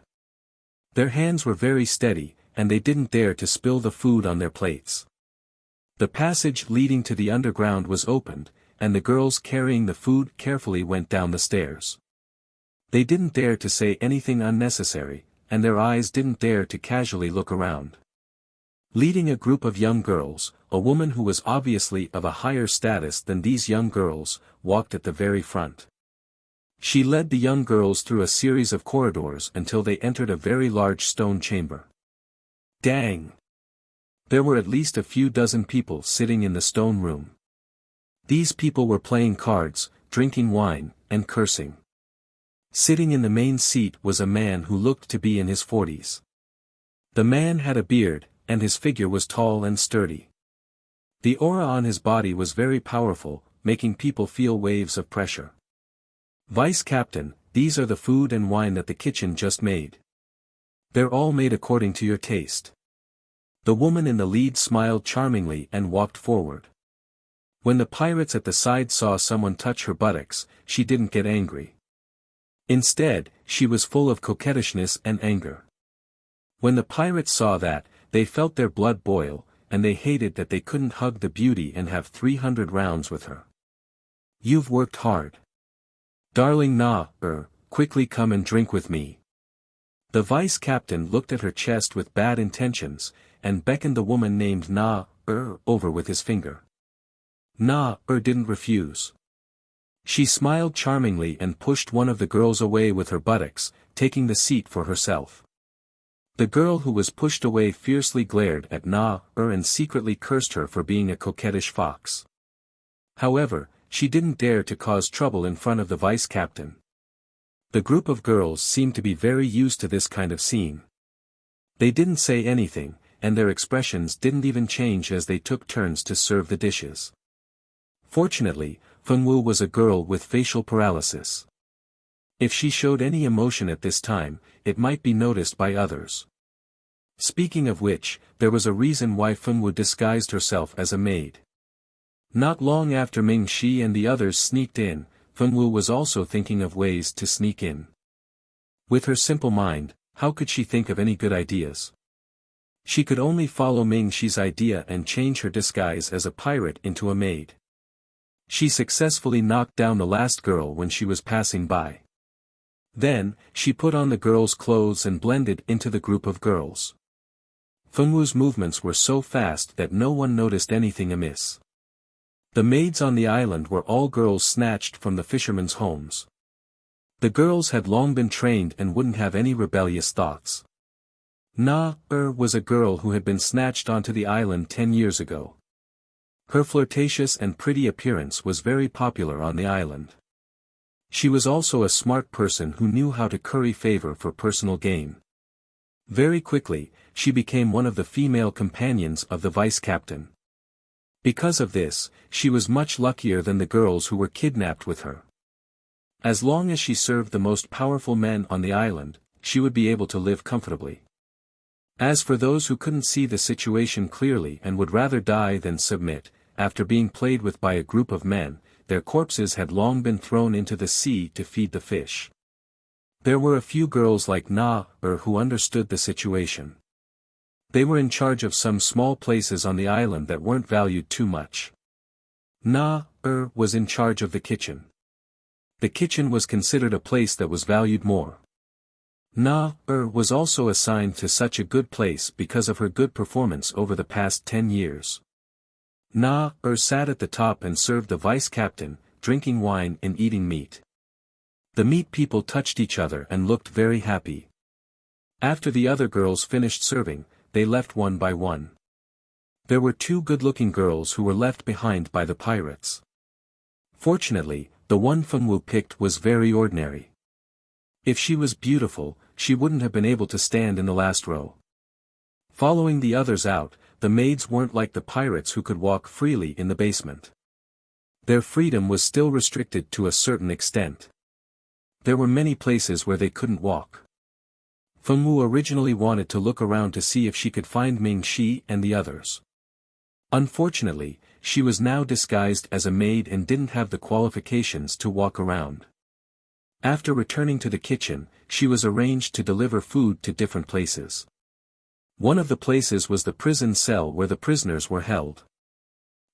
Their hands were very steady, and they didn't dare to spill the food on their plates. The passage leading to the underground was opened, and the girls carrying the food carefully went down the stairs. They didn't dare to say anything unnecessary, and their eyes didn't dare to casually look around. Leading a group of young girls, a woman who was obviously of a higher status than these young girls, walked at the very front. She led the young girls through a series of corridors until they entered a very large stone chamber. Dang! There were at least a few dozen people sitting in the stone room. These people were playing cards, drinking wine, and cursing. Sitting in the main seat was a man who looked to be in his 40s. The man had a beard, and his figure was tall and sturdy. The aura on his body was very powerful, making people feel waves of pressure. Vice Captain, these are the food and wine that the kitchen just made. They're all made according to your taste. The woman in the lead smiled charmingly and walked forward. When the pirates at the side saw someone touch her buttocks, she didn't get angry. Instead, she was full of coquettishness and anger. When the pirates saw that, they felt their blood boil, and they hated that they couldn't hug the beauty and have 300 rounds with her. You've worked hard. Darling quickly come and drink with me. The vice captain looked at her chest with bad intentions, and beckoned the woman named over with his finger. Didn't refuse. She smiled charmingly and pushed one of the girls away with her buttocks, taking the seat for herself. The girl who was pushed away fiercely glared at and secretly cursed her for being a coquettish fox. However, she didn't dare to cause trouble in front of the vice captain. The group of girls seemed to be very used to this kind of scene. They didn't say anything, and their expressions didn't even change as they took turns to serve the dishes. Fortunately, Fengwu was a girl with facial paralysis. If she showed any emotion at this time, it might be noticed by others. Speaking of which, there was a reason why Fengwu disguised herself as a maid. Not long after Ming Shi and the others sneaked in, Fengwu was also thinking of ways to sneak in. With her simple mind, how could she think of any good ideas? She could only follow Ming Shi's idea and change her disguise as a pirate into a maid. She successfully knocked down the last girl when she was passing by. Then, she put on the girl's clothes and blended into the group of girls. Fengwu's movements were so fast that no one noticed anything amiss. The maids on the island were all girls snatched from the fishermen's homes. The girls had long been trained and wouldn't have any rebellious thoughts. Na-er was a girl who had been snatched onto the island 10 years ago. Her flirtatious and pretty appearance was very popular on the island. She was also a smart person who knew how to curry favor for personal gain. Very quickly, she became one of the female companions of the vice-captain. Because of this, she was much luckier than the girls who were kidnapped with her. As long as she served the most powerful men on the island, she would be able to live comfortably. As for those who couldn't see the situation clearly and would rather die than submit, after being played with by a group of men, their corpses had long been thrown into the sea to feed the fish. There were a few girls like Na-er who understood the situation. They were in charge of some small places on the island that weren't valued too much. Na-er was in charge of the kitchen. The kitchen was considered a place that was valued more. Na-er was also assigned to such a good place because of her good performance over the past 10 years. Na-er sat at the top and served the vice-captain, drinking wine and eating meat. The meat people touched each other and looked very happy. After the other girls finished serving, they left one by one. There were 2 good-looking girls who were left behind by the pirates. Fortunately, the one Fengwu picked was very ordinary. If she was beautiful, she wouldn't have been able to stand in the last row. Following the others out, the maids weren't like the pirates who could walk freely in the basement. Their freedom was still restricted to a certain extent. There were many places where they couldn't walk. Fengwu originally wanted to look around to see if she could find Ming Shi and the others. Unfortunately, she was now disguised as a maid and didn't have the qualifications to walk around. After returning to the kitchen, she was arranged to deliver food to different places. One of the places was the prison cell where the prisoners were held.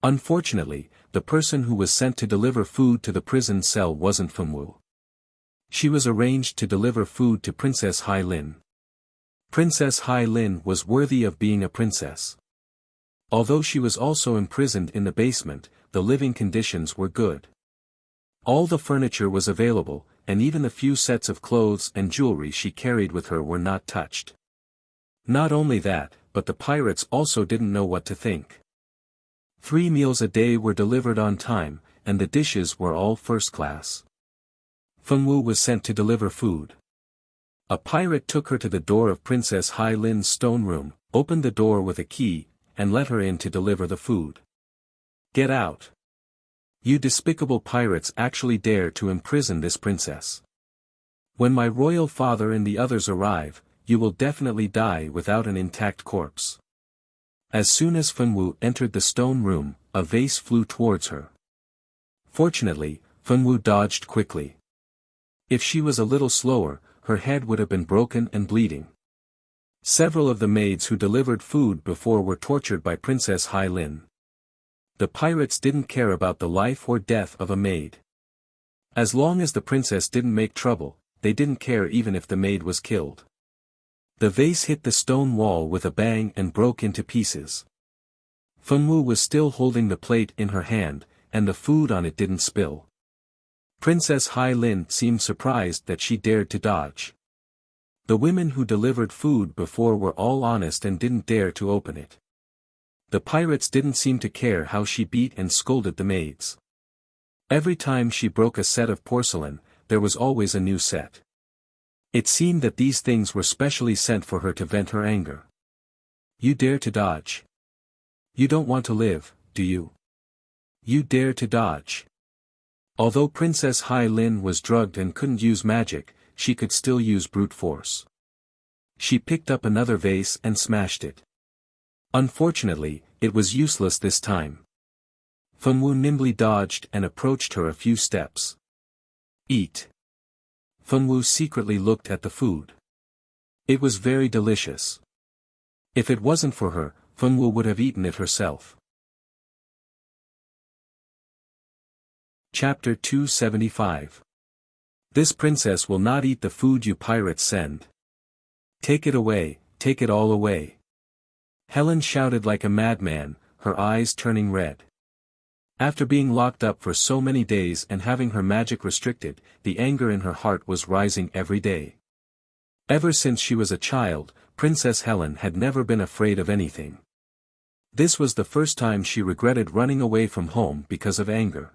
Unfortunately, the person who was sent to deliver food to the prison cell wasn't Fengwu. She was arranged to deliver food to Princess Hai Lin. Princess Hai Lin was worthy of being a princess. Although she was also imprisoned in the basement, the living conditions were good. All the furniture was available, and even the few sets of clothes and jewelry she carried with her were not touched. Not only that, but the pirates also didn't know what to think. 3 meals a day were delivered on time, and the dishes were all first class. Fengwu was sent to deliver food. A pirate took her to the door of Princess Hai Lin's stone room, opened the door with a key, and let her in to deliver the food. "Get out! You despicable pirates actually dare to imprison this princess. When my royal father and the others arrive, you will definitely die without an intact corpse." As soon as Fengwu entered the stone room, a vase flew towards her. Fortunately, Fengwu dodged quickly. If she was a little slower, her head would have been broken and bleeding. Several of the maids who delivered food before were tortured by Princess Hai Lin. The pirates didn't care about the life or death of a maid. As long as the princess didn't make trouble, they didn't care even if the maid was killed. The vase hit the stone wall with a bang and broke into pieces. Fengwu was still holding the plate in her hand, and the food on it didn't spill. Princess Hai Lin seemed surprised that she dared to dodge. The women who delivered food before were all honest and didn't dare to open it. The pirates didn't seem to care how she beat and scolded the maids. Every time she broke a set of porcelain, there was always a new set. It seemed that these things were specially sent for her to vent her anger. You dare to dodge. You don't want to live, do you? You dare to dodge. Although Princess Hai Lin was drugged and couldn't use magic, she could still use brute force. She picked up another vase and smashed it. Unfortunately, it was useless this time. Feng Wu nimbly dodged and approached her a few steps. Eat. Feng Wu secretly looked at the food. It was very delicious. If it wasn't for her, Feng Wu would have eaten it herself. Chapter 275. This princess will not eat the food you pirates send. Take it away, take it all away. Helen shouted like a madman, her eyes turning red. After being locked up for so many days and having her magic restricted, the anger in her heart was rising every day. Ever since she was a child, Princess Helen had never been afraid of anything. This was the first time she regretted running away from home because of anger.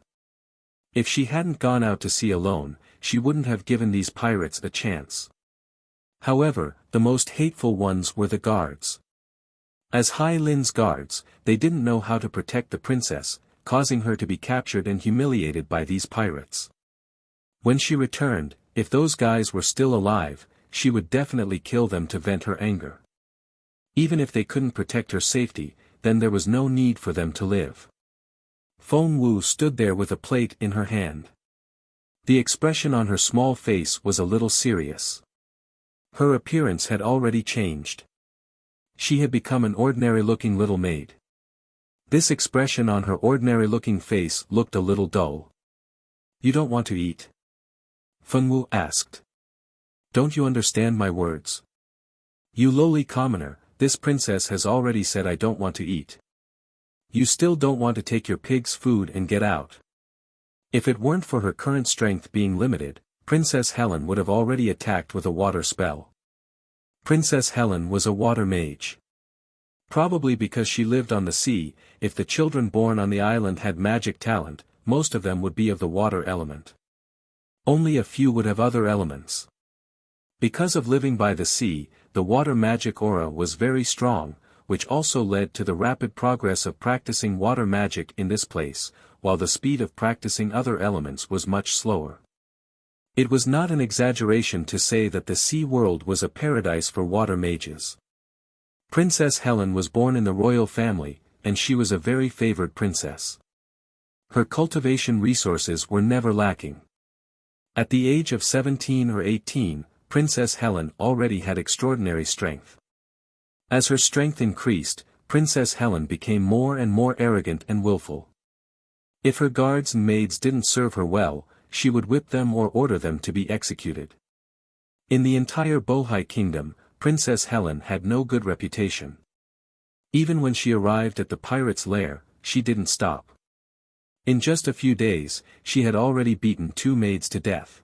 If she hadn't gone out to sea alone, she wouldn't have given these pirates a chance. However, the most hateful ones were the guards. As Hai Lin's guards, they didn't know how to protect the princess, causing her to be captured and humiliated by these pirates. When she returned, if those guys were still alive, she would definitely kill them to vent her anger. Even if they couldn't protect her safety, then there was no need for them to live. Feng Wu stood there with a plate in her hand. The expression on her small face was a little serious. Her appearance had already changed. She had become an ordinary-looking little maid. This expression on her ordinary-looking face looked a little dull. You don't want to eat? Feng Wu asked. Don't you understand my words? You lowly commoner, this princess has already said I don't want to eat. You still don't want to take your pig's food and get out. If it weren't for her current strength being limited, Princess Helen would have already attacked with a water spell. Princess Helen was a water mage. Probably because she lived on the sea, if the children born on the island had magic talent, most of them would be of the water element. Only a few would have other elements. Because of living by the sea, the water magic aura was very strong, which also led to the rapid progress of practicing water magic in this place, while the speed of practicing other elements was much slower. It was not an exaggeration to say that the sea world was a paradise for water mages. Princess Helen was born in the royal family, and she was a very favored princess. Her cultivation resources were never lacking. At the age of 17 or 18, Princess Helen already had extraordinary strength. As her strength increased, Princess Helen became more and more arrogant and willful. If her guards and maids didn't serve her well, she would whip them or order them to be executed. In the entire Bohai kingdom, Princess Helen had no good reputation. Even when she arrived at the pirate's lair, she didn't stop. In just a few days, she had already beaten 2 maids to death.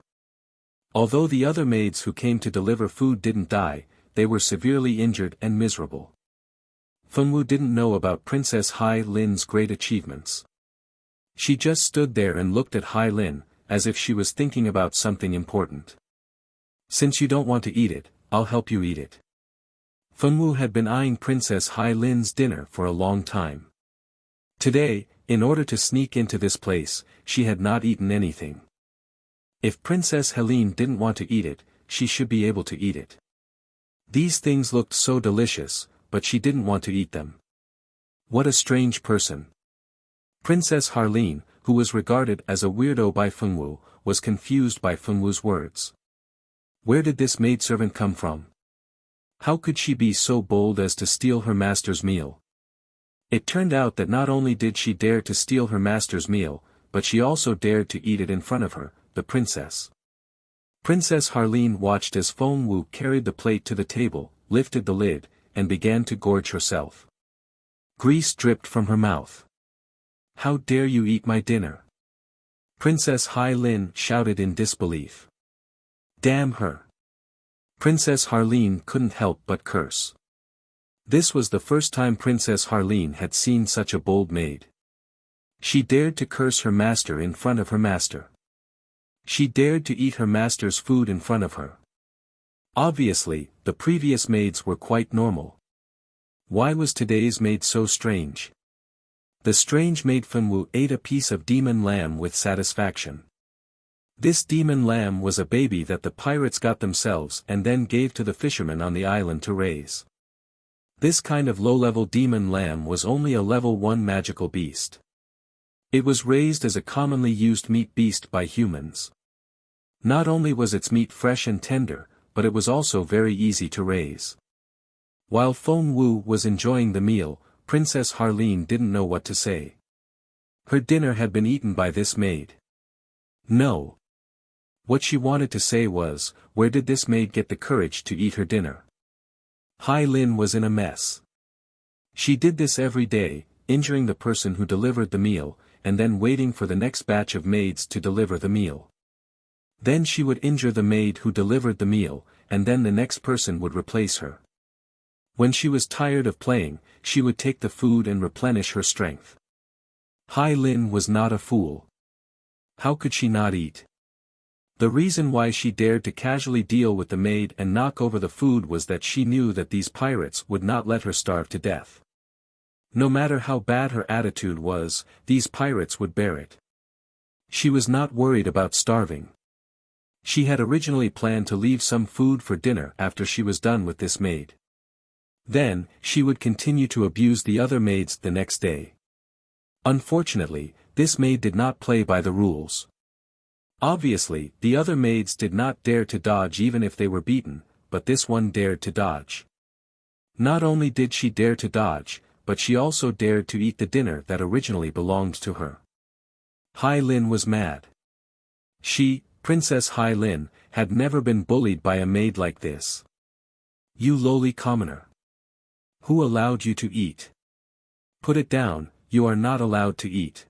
Although the other maids who came to deliver food didn't die, they were severely injured and miserable. Feng Wu didn't know about Princess Hai Lin's great achievements. She just stood there and looked at Hai Lin, as if she was thinking about something important. Since you don't want to eat it, I'll help you eat it. Feng Wu had been eyeing Princess Hai Lin's dinner for a long time. Today, in order to sneak into this place, she had not eaten anything. If Princess Helene didn't want to eat it, she should be able to eat it. These things looked so delicious, but she didn't want to eat them. What a strange person. Princess Harleen, who was regarded as a weirdo by Feng Wu, was confused by Feng Wu's words. Where did this maidservant come from? How could she be so bold as to steal her master's meal? It turned out that not only did she dare to steal her master's meal, but she also dared to eat it in front of her, the princess. Princess Harleen watched as Feng Wu carried the plate to the table, lifted the lid, and began to gorge herself. Grease dripped from her mouth. How dare you eat my dinner? Princess Hai Lin shouted in disbelief. Damn her. Princess Harleen couldn't help but curse. This was the first time Princess Harleen had seen such a bold maid. She dared to curse her master in front of her master. She dared to eat her master's food in front of her. Obviously, the previous maids were quite normal. Why was today's maid so strange? The strange maid Fengwu ate a piece of demon lamb with satisfaction. This demon lamb was a baby that the pirates got themselves and then gave to the fishermen on the island to raise. This kind of low-level demon lamb was only a level 1 magical beast. It was raised as a commonly used meat beast by humans. Not only was its meat fresh and tender, but it was also very easy to raise. While Feng Wu was enjoying the meal, Princess Harleen didn't know what to say. Her dinner had been eaten by this maid. No. What she wanted to say was, where did this maid get the courage to eat her dinner? Hai Lin was in a mess. She did this every day, injuring the person who delivered the meal, and then waiting for the next batch of maids to deliver the meal. Then she would injure the maid who delivered the meal, and then the next person would replace her. When she was tired of playing, she would take the food and replenish her strength. Hai Lin was not a fool. How could she not eat? The reason why she dared to casually deal with the maid and knock over the food was that she knew that these pirates would not let her starve to death. No matter how bad her attitude was, these pirates would bear it. She was not worried about starving. She had originally planned to leave some food for dinner after she was done with this maid. Then, she would continue to abuse the other maids the next day. Unfortunately, this maid did not play by the rules. Obviously, the other maids did not dare to dodge even if they were beaten, but this one dared to dodge. Not only did she dare to dodge, but she also dared to eat the dinner that originally belonged to her. Hai Lin was mad. She, Princess Hai Lin, had never been bullied by a maid like this. You lowly commoner. Who allowed you to eat? Put it down, you are not allowed to eat.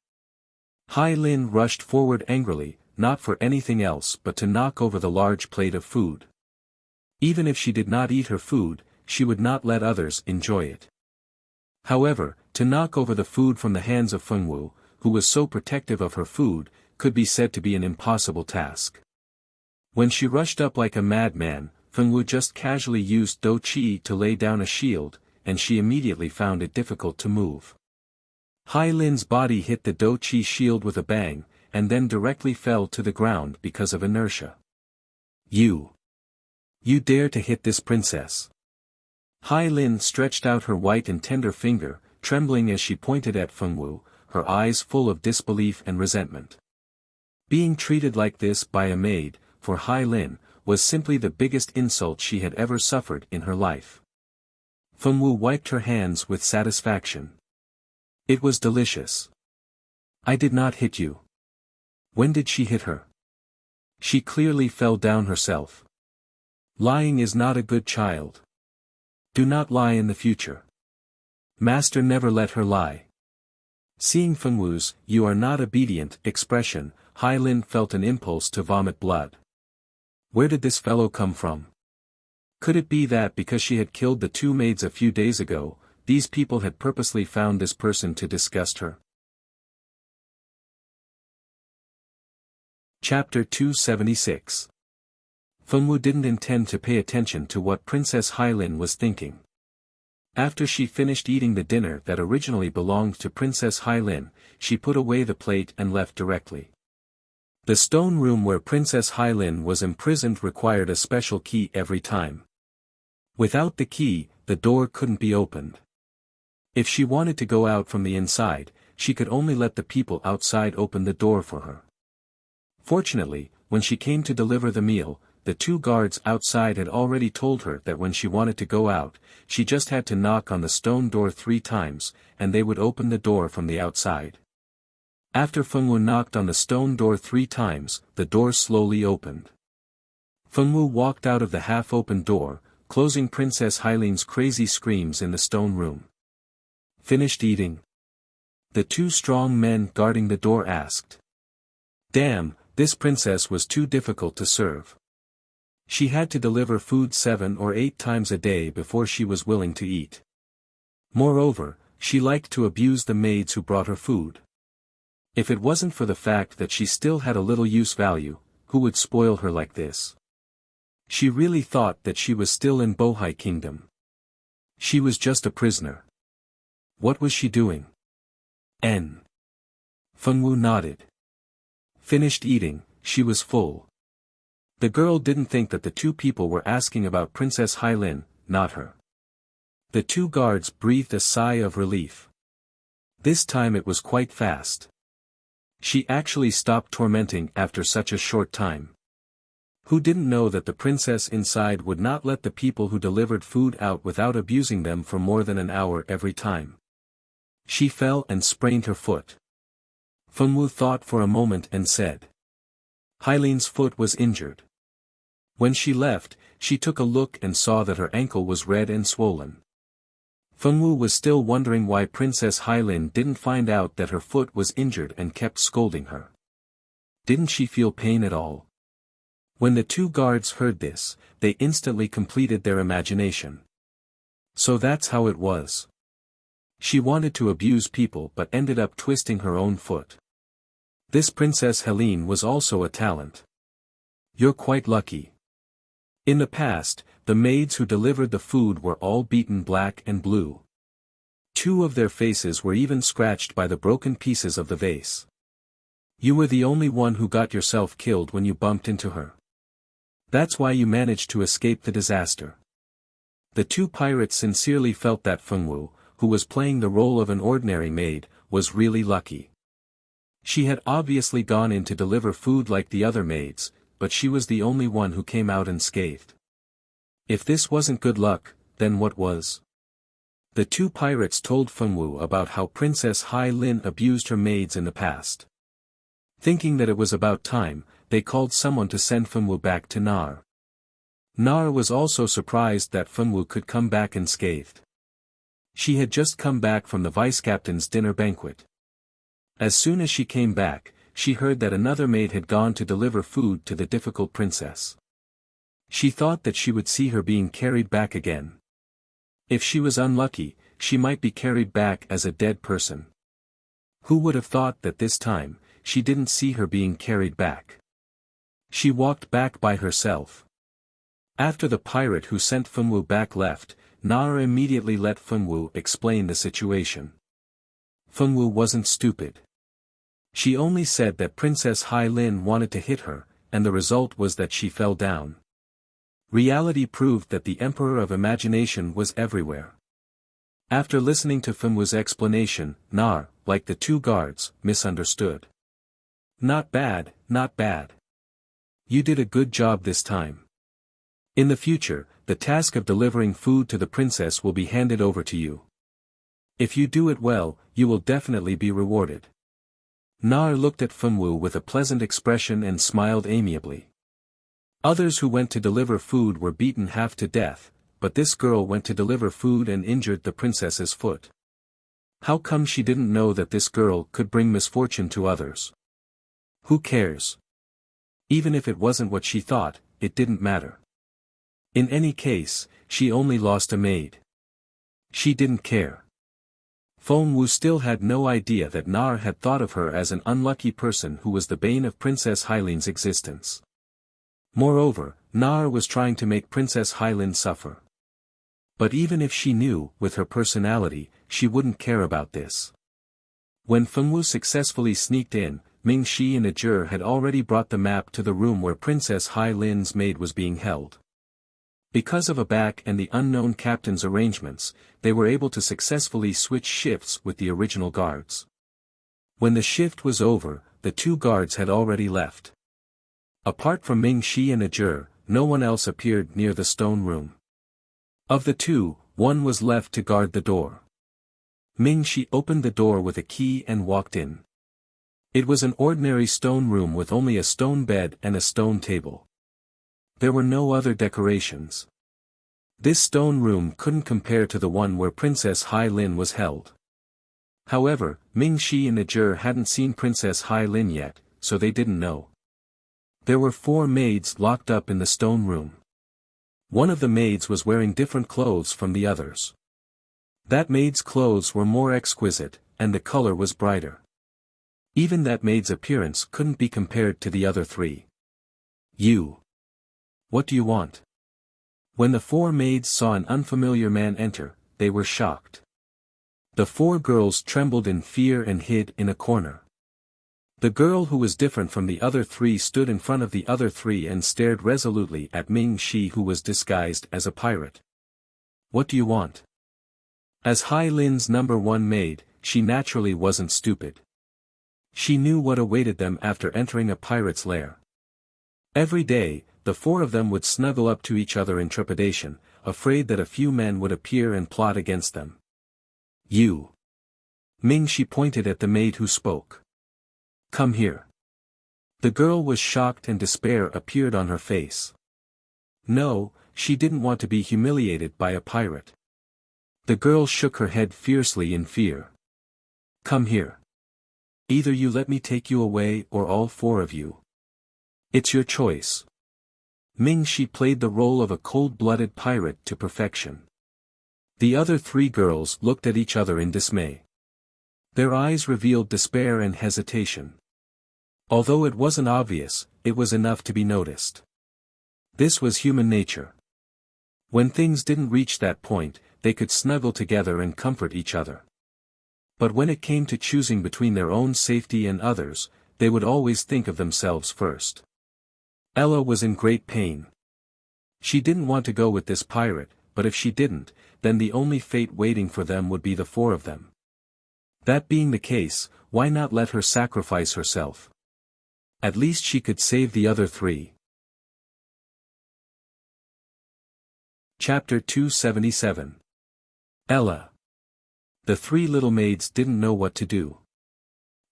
Hai Lin rushed forward angrily, not for anything else but to knock over the large plate of food. Even if she did not eat her food, she would not let others enjoy it. However, to knock over the food from the hands of Feng Wu, who was so protective of her food, could be said to be an impossible task. When she rushed up like a madman, Feng Wu just casually used Do Qi to lay down a shield, and she immediately found it difficult to move. Hai Lin's body hit the Do Qi shield with a bang, and then directly fell to the ground because of inertia. You dare to hit this princess. Hai Lin stretched out her white and tender finger, trembling as she pointed at Feng Wu, her eyes full of disbelief and resentment. Being treated like this by a maid, for Hai Lin, was simply the biggest insult she had ever suffered in her life. Feng Wu wiped her hands with satisfaction. It was delicious. I did not hit you. When did she hit her? She clearly fell down herself. Lying is not a good child. Do not lie in the future. Master never let her lie. Seeing Feng Wu's "you are not obedient" expression, Hai Lin felt an impulse to vomit blood. Where did this fellow come from? Could it be that because she had killed the two maids a few days ago, these people had purposely found this person to disgust her? Chapter 276. Feng Wu didn't intend to pay attention to what Princess Hai Lin was thinking. After she finished eating the dinner that originally belonged to Princess Hai Lin, she put away the plate and left directly. The stone room where Princess Hai Lin was imprisoned required a special key every time. Without the key, the door couldn't be opened. If she wanted to go out from the inside, she could only let the people outside open the door for her. Fortunately, when she came to deliver the meal, the two guards outside had already told her that when she wanted to go out, she just had to knock on the stone door 3 times, and they would open the door from the outside. After Feng Wu knocked on the stone door 3 times, the door slowly opened. Feng Wu walked out of the half-opened door, closing Princess Hai Lin's crazy screams in the stone room. Finished eating? The 2 strong men guarding the door asked. Damn, this princess was too difficult to serve. She had to deliver food 7 or 8 times a day before she was willing to eat. Moreover, she liked to abuse the maids who brought her food. If it wasn't for the fact that she still had a little use value, who would spoil her like this? She really thought that she was still in Bohai Kingdom. She was just a prisoner. What was she doing? Fengwu nodded. Finished eating, she was full. The girl didn't think that the two people were asking about Princess Hailin, not her. The two guards breathed a sigh of relief. This time it was quite fast. She actually stopped tormenting after such a short time. Who didn't know that the princess inside would not let the people who delivered food out without abusing them for more than an hour every time? She fell and sprained her foot. Fengwu thought for a moment and said. Hailin's foot was injured. When she left, she took a look and saw that her ankle was red and swollen. Fengwu was still wondering why Princess Hailin didn't find out that her foot was injured and kept scolding her. Didn't she feel pain at all? When the two guards heard this, they instantly completed their imagination. So that's how it was. She wanted to abuse people but ended up twisting her own foot. This Princess Hailin was also a talent. You're quite lucky. In the past, the maids who delivered the food were all beaten black and blue. Two of their faces were even scratched by the broken pieces of the vase. You were the only one who got yourself killed when you bumped into her. That's why you managed to escape the disaster. The two pirates sincerely felt that Fengwu, who was playing the role of an ordinary maid, was really lucky. She had obviously gone in to deliver food like the other maids, but she was the only one who came out unscathed. If this wasn't good luck, then what was? The two pirates told Fengwu about how Princess Hailin abused her maids in the past. Thinking that it was about time, they called someone to send Fengwu back to Nar. Nar was also surprised that Fengwu could come back unscathed. She had just come back from the vice-captain's dinner banquet. As soon as she came back, she heard that another maid had gone to deliver food to the difficult princess. She thought that she would see her being carried back again. If she was unlucky, she might be carried back as a dead person. Who would have thought that this time, she didn't see her being carried back? She walked back by herself. After the pirate who sent Fengwu back left, Nara immediately let Fengwu explain the situation. Fengwu wasn't stupid. She only said that Princess Hailin wanted to hit her, and the result was that she fell down. Reality proved that the Emperor of Imagination was everywhere. After listening to Fengwu's explanation, Nar, like the two guards, misunderstood. Not bad, not bad. You did a good job this time. In the future, the task of delivering food to the princess will be handed over to you. If you do it well, you will definitely be rewarded. Nar looked at Fengwu with a pleasant expression and smiled amiably. Others who went to deliver food were beaten half to death, but this girl went to deliver food and injured the princess's foot. How come she didn't know that this girl could bring misfortune to others? Who cares? Even if it wasn't what she thought, it didn't matter. In any case, she only lost a maid. She didn't care. Fengwu still had no idea that Nar had thought of her as an unlucky person who was the bane of Princess Hailin's existence. Moreover, Nar was trying to make Princess Hailin suffer. But even if she knew, with her personality, she wouldn't care about this. When Fengwu successfully sneaked in, Ming Shi and Ajur had already brought the map to the room where Princess Hailin's maid was being held. Because of Abak and the unknown captain's arrangements, they were able to successfully switch shifts with the original guards. When the shift was over, the two guards had already left. Apart from Ming Shi and Ajur, no one else appeared near the stone room. Of the two, one was left to guard the door. Ming Shi opened the door with a key and walked in. It was an ordinary stone room with only a stone bed and a stone table. There were no other decorations. This stone room couldn't compare to the one where Princess Hailin was held. However, Ming Shi and Ajur hadn't seen Princess Hailin yet, so they didn't know. There were 4 maids locked up in the stone room. One of the maids was wearing different clothes from the others. That maid's clothes were more exquisite, and the color was brighter. Even that maid's appearance couldn't be compared to the other 3. You. What do you want? When the four maids saw an unfamiliar man enter, they were shocked. The four girls trembled in fear and hid in a corner. The girl who was different from the other three stood in front of the other three and stared resolutely at Ming Shi, who was disguised as a pirate. "What do you want?" As Hai Lin's number one maid, she naturally wasn't stupid. She knew what awaited them after entering a pirate's lair. Every day, the four of them would snuggle up to each other in trepidation, afraid that a few men would appear and plot against them. "You." Ming Shi pointed at the maid who spoke. "Come here." The girl was shocked and despair appeared on her face. No, she didn't want to be humiliated by a pirate. The girl shook her head fiercely in fear. "Come here. Either you let me take you away or all four of you. It's your choice." Ming Shi played the role of a cold-blooded pirate to perfection. The other three girls looked at each other in dismay. Their eyes revealed despair and hesitation. Although it wasn't obvious, it was enough to be noticed. This was human nature. When things didn't reach that point, they could snuggle together and comfort each other. But when it came to choosing between their own safety and others, they would always think of themselves first. Ella was in great pain. She didn't want to go with this pirate, but if she didn't, then the only fate waiting for them would be the four of them. That being the case, why not let her sacrifice herself? At least she could save the other three. Chapter 277. Ella. The three little maids didn't know what to do.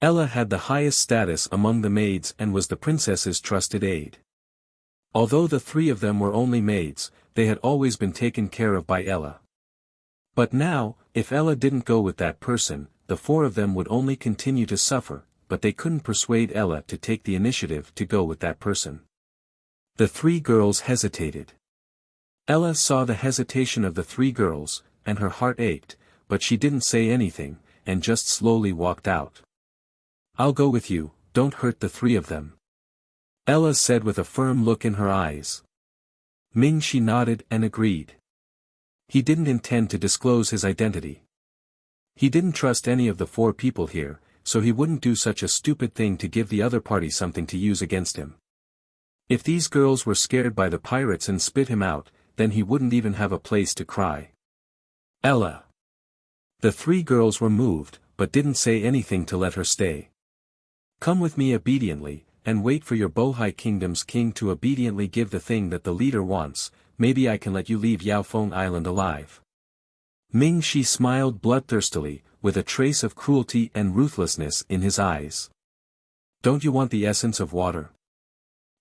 Ella had the highest status among the maids and was the princess's trusted aide. Although the three of them were only maids, they had always been taken care of by Ella. But now, if Ella didn't go with that person, the four of them would only continue to suffer, but they couldn't persuade Ella to take the initiative to go with that person. The three girls hesitated. Ella saw the hesitation of the three girls, and her heart ached, but she didn't say anything, and just slowly walked out. "I'll go with you, don't hurt the three of them," Ella said with a firm look in her eyes. Ming Shi nodded and agreed. He didn't intend to disclose his identity. He didn't trust any of the four people here, so he wouldn't do such a stupid thing to give the other party something to use against him. If these girls were scared by the pirates and spit him out, then he wouldn't even have a place to cry. "Ella." The three girls were moved, but didn't say anything to let her stay. "Come with me obediently, and wait for your Bohai Kingdom's king to obediently give the thing that the leader wants. Maybe I can let you leave Yaofeng Island alive." Ming Shi smiled bloodthirstily, with a trace of cruelty and ruthlessness in his eyes. "Don't you want the essence of water?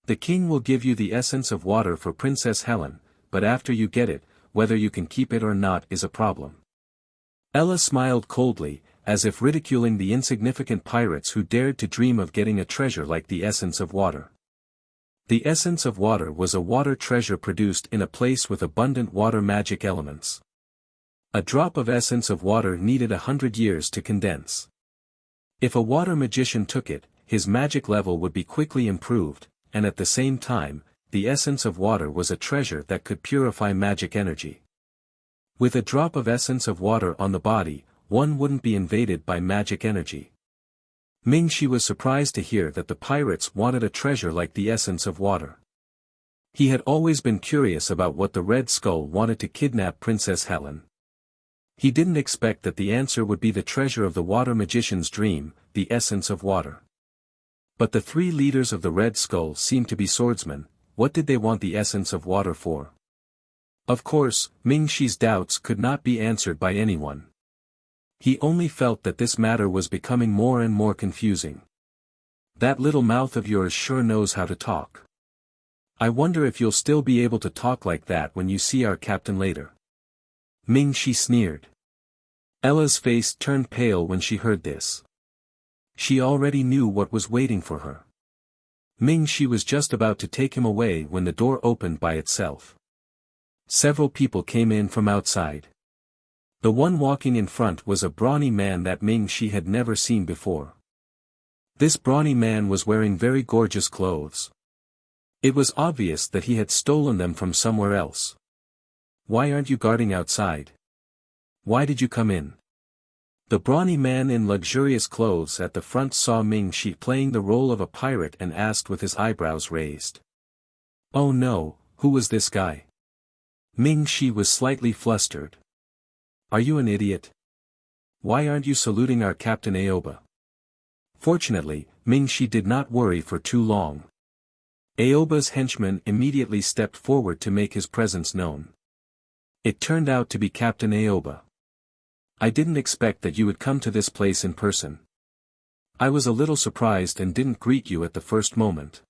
The king will give you the essence of water for Princess Helen, but after you get it, whether you can keep it or not is a problem." Ella smiled coldly, as if ridiculing the insignificant pirates who dared to dream of getting a treasure like the essence of water. The essence of water was a water treasure produced in a place with abundant water magic elements. A drop of essence of water needed 100 years to condense. If a water magician took it, his magic level would be quickly improved, and at the same time, the essence of water was a treasure that could purify magic energy. With a drop of essence of water on the body, one wouldn't be invaded by magic energy. Ming Shi was surprised to hear that the pirates wanted a treasure like the essence of water. He had always been curious about what the Red Skull wanted to kidnap Princess Helen. He didn't expect that the answer would be the treasure of the water magician's dream, the essence of water. But the three leaders of the Red Skull seemed to be swordsmen. What did they want the essence of water for? Of course, Ming Shi's doubts could not be answered by anyone. He only felt that this matter was becoming more and more confusing. "That little mouth of yours sure knows how to talk. I wonder if you'll still be able to talk like that when you see our captain later." Ming Shi sneered. Ella's face turned pale when she heard this. She already knew what was waiting for her. Ming Shi was just about to take him away when the door opened by itself. Several people came in from outside. The one walking in front was a brawny man that Ming Shi had never seen before. This brawny man was wearing very gorgeous clothes. It was obvious that he had stolen them from somewhere else. Why aren't you guarding outside? Why did you come in? The brawny man in luxurious clothes at the front saw Ming Shi playing the role of a pirate and asked with his eyebrows raised. Oh no, who was this guy? Ming Shi was slightly flustered. Are you an idiot? Why aren't you saluting our Captain Aoba? Fortunately, Ming Shi did not worry for too long. Aoba's henchman immediately stepped forward to make his presence known. It turned out to be Captain Aoba. I didn't expect that you would come to this place in person. I was a little surprised and didn't greet you at the first moment.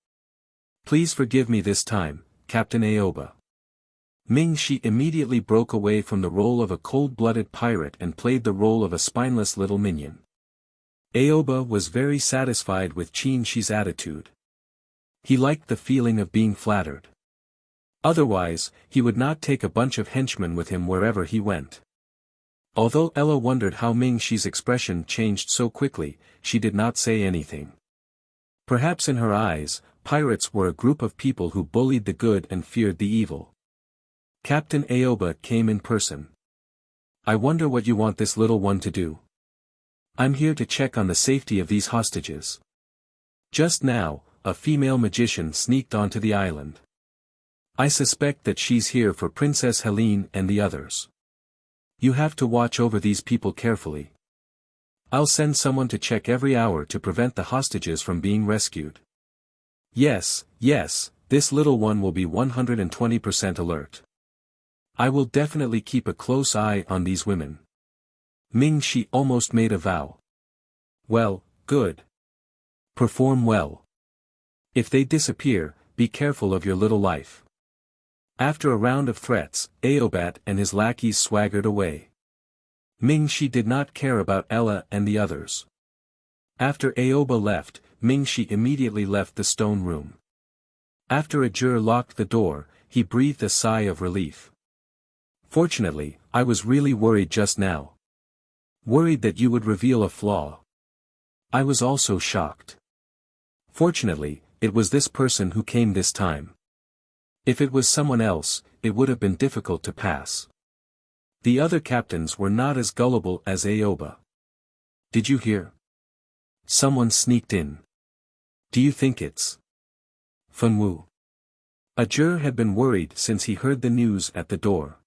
Please forgive me this time, Captain Aoba. Ming Shi immediately broke away from the role of a cold-blooded pirate and played the role of a spineless little minion. Aoba was very satisfied with Qin Shi's attitude. He liked the feeling of being flattered. Otherwise, he would not take a bunch of henchmen with him wherever he went. Although Ella wondered how Ming Shi's expression changed so quickly, she did not say anything. Perhaps in her eyes, pirates were a group of people who bullied the good and feared the evil. Captain Aoba came in person. I wonder what you want this little one to do. I'm here to check on the safety of these hostages. Just now, a female magician sneaked onto the island. I suspect that she's here for Princess Helene and the others. You have to watch over these people carefully. I'll send someone to check every hour to prevent the hostages from being rescued. Yes, this little one will be 120% alert. I will definitely keep a close eye on these women. Ming Shi almost made a vow. Well, good. Perform well. If they disappear, be careful of your little life. After a round of threats, Aobat and his lackeys swaggered away. Ming Shi did not care about Ella and the others. After Aoba left, Ming Shi immediately left the stone room. After Ajur locked the door, he breathed a sigh of relief. Fortunately, I was really worried just now. Worried that you would reveal a flaw. I was also shocked. Fortunately, it was this person who came this time. If it was someone else, it would have been difficult to pass. The other captains were not as gullible as Aoba. Did you hear? Someone sneaked in. Do you think it's Funwu? Ajur had been worried since he heard the news at the door.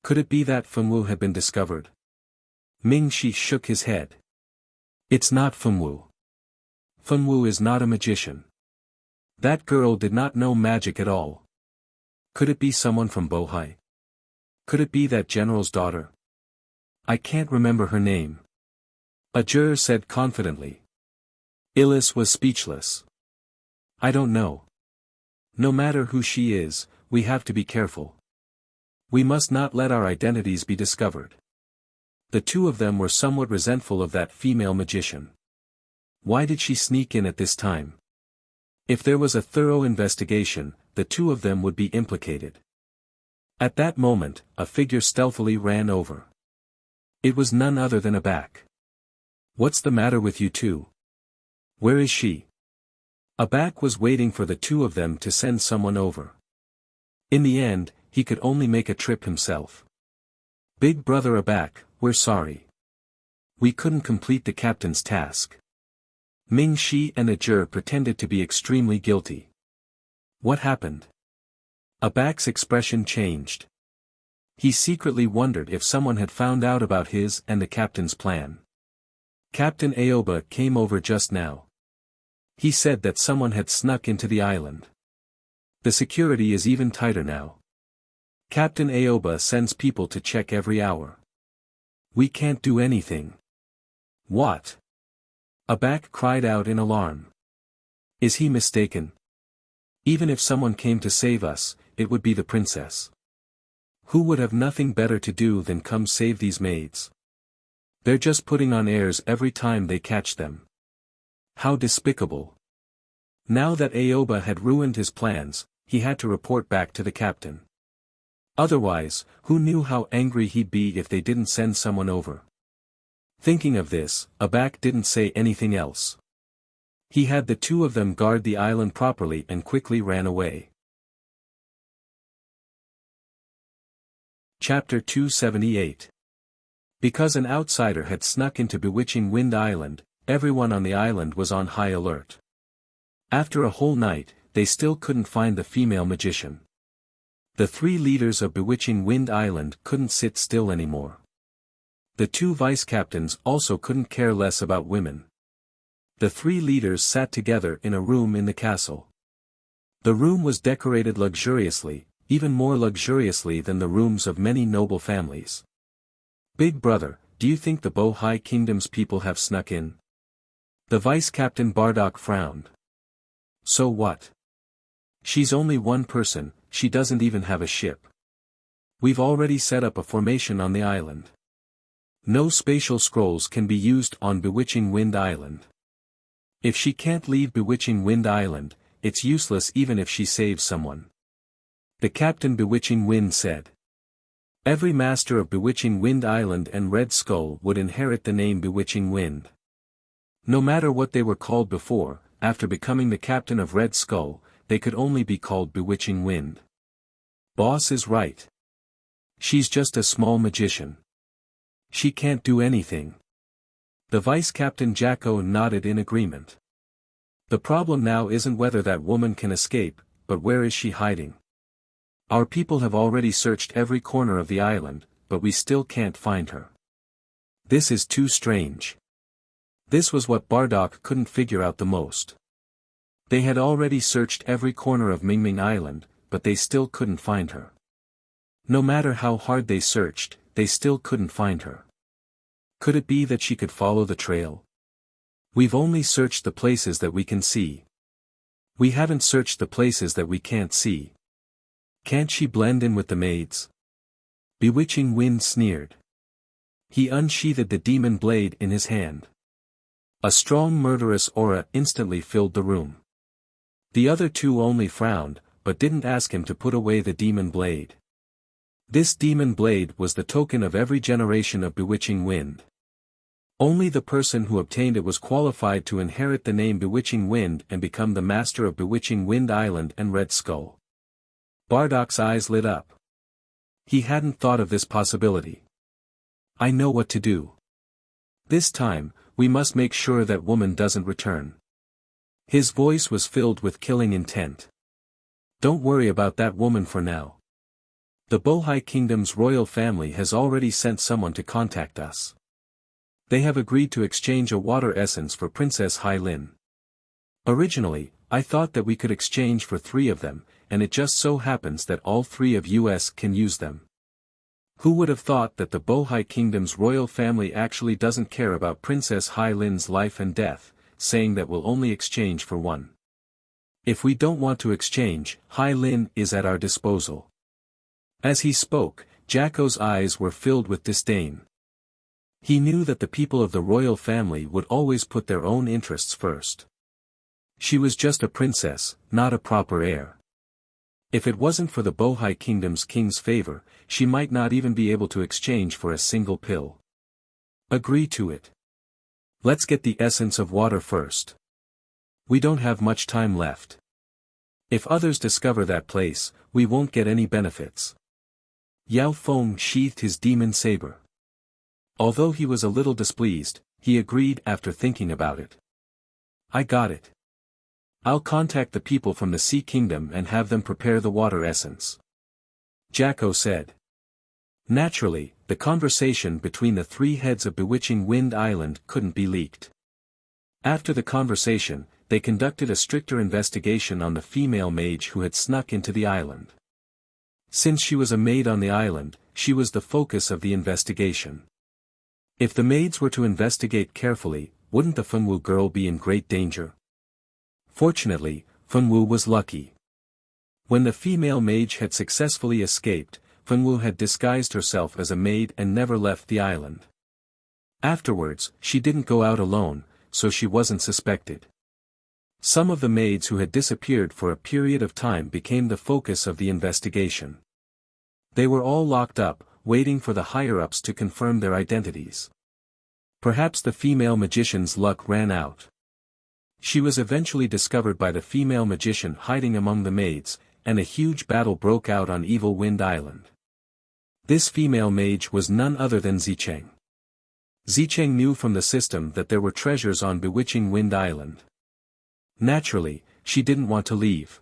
Could it be that Funwu had been discovered? Ming Shi shook his head. It's not Funwu. Funwu is not a magician. That girl did not know magic at all. Could it be someone from Bohai? Could it be that general's daughter? I can't remember her name. Ajur said confidently. Illis was speechless. I don't know. No matter who she is, we have to be careful. We must not let our identities be discovered. The two of them were somewhat resentful of that female magician. Why did she sneak in at this time? If there was a thorough investigation, the two of them would be implicated. At that moment, a figure stealthily ran over. It was none other than Abak. What's the matter with you two? Where is she? Abak was waiting for the two of them to send someone over. In the end, he could only make a trip himself. Big brother Abak, we're sorry. We couldn't complete the captain's task. Ming Shi and Ajur pretended to be extremely guilty. What happened? Abak's expression changed. He secretly wondered if someone had found out about his and the captain's plan. Captain Aoba came over just now. He said that someone had snuck into the island. The security is even tighter now. Captain Aoba sends people to check every hour. We can't do anything. What? Abak cried out in alarm. Is he mistaken? Even if someone came to save us, it would be the princess. Who would have nothing better to do than come save these maids? They're just putting on airs every time they catch them. How despicable. Now that Aoba had ruined his plans, he had to report back to the captain. Otherwise, who knew how angry he'd be if they didn't send someone over? Thinking of this, Abak didn't say anything else. He had the two of them guard the island properly and quickly ran away. Chapter 278. Because an outsider had snuck into Bewitching Wind Island, everyone on the island was on high alert. After a whole night, they still couldn't find the female magician. The 3 leaders of Bewitching Wind Island couldn't sit still anymore. The 2 vice-captains also couldn't care less about women. The 3 leaders sat together in a room in the castle. The room was decorated luxuriously, even more luxuriously than the rooms of many noble families. "Big brother, do you think the Bohai Kingdom's people have snuck in?" The vice-captain Bardock frowned. "So what? She's only one person, she doesn't even have a ship. We've already set up a formation on the island. No spatial scrolls can be used on Bewitching Wind Island. If she can't leave Bewitching Wind Island, it's useless even if she saves someone." The Captain Bewitching Wind said. Every master of Bewitching Wind Island and Red Skull would inherit the name Bewitching Wind. No matter what they were called before, after becoming the captain of Red Skull, they could only be called Bewitching Wind. "Boss is right. She's just a small magician. She can't do anything." The vice-captain Jacko nodded in agreement. "The problem now isn't whether that woman can escape, but where is she hiding? Our people have already searched every corner of the island, but we still can't find her. This is too strange." This was what Bardock couldn't figure out the most. They had already searched every corner of Mingming Island, but they still couldn't find her. No matter how hard they searched, they still couldn't find her. Could it be that she could follow the trail? "We've only searched the places that we can see. We haven't searched the places that we can't see. Can't she blend in with the maids?" Bewitching Wind sneered. He unsheathed the demon blade in his hand. A strong murderous aura instantly filled the room. The other 2 only frowned, but didn't ask him to put away the demon blade. This demon blade was the token of every generation of Bewitching Wind. Only the person who obtained it was qualified to inherit the name Bewitching Wind and become the master of Bewitching Wind Island and Red Skull. Bardock's eyes lit up. He hadn't thought of this possibility. "I know what to do. This time, we must make sure that woman doesn't return." His voice was filled with killing intent. "Don't worry about that woman for now. The Bohai Kingdom's royal family has already sent someone to contact us. They have agreed to exchange a water essence for Princess Hai Lin. Originally, I thought that we could exchange for 3 of them, and it just so happens that all 3 of us can use them. Who would have thought that the Bohai Kingdom's royal family actually doesn't care about Princess Hai Lin's life and death, saying that we'll only exchange for 1. If we don't want to exchange, Hai Lin is at our disposal." As he spoke, Jacko's eyes were filled with disdain. He knew that the people of the royal family would always put their own interests first. She was just a princess, not a proper heir. If it wasn't for the Bohai Kingdom's king's favor, she might not even be able to exchange for a single pill. "Agree to it. Let's get the essence of water first. We don't have much time left. If others discover that place, we won't get any benefits." Yao Feng sheathed his demon saber. Although he was a little displeased, he agreed after thinking about it. "I got it. I'll contact the people from the Sea Kingdom and have them prepare the water essence," Jacko said. Naturally, the conversation between the 3 heads of Bewitching Wind Island couldn't be leaked. After the conversation, they conducted a stricter investigation on the female mage who had snuck into the island. Since she was a maid on the island, she was the focus of the investigation. If the maids were to investigate carefully, wouldn't the Fenwu girl be in great danger? Fortunately, Fenwu was lucky. When the female mage had successfully escaped, Fenwu had disguised herself as a maid and never left the island. Afterwards, she didn't go out alone, so she wasn't suspected. Some of the maids who had disappeared for a period of time became the focus of the investigation. They were all locked up, waiting for the higher-ups to confirm their identities. Perhaps the female magician's luck ran out. She was eventually discovered by the female magician hiding among the maids, and a huge battle broke out on Evil Wind Island. This female mage was none other than Zicheng. Zicheng knew from the system that there were treasures on Bewitching Wind Island. Naturally, she didn't want to leave.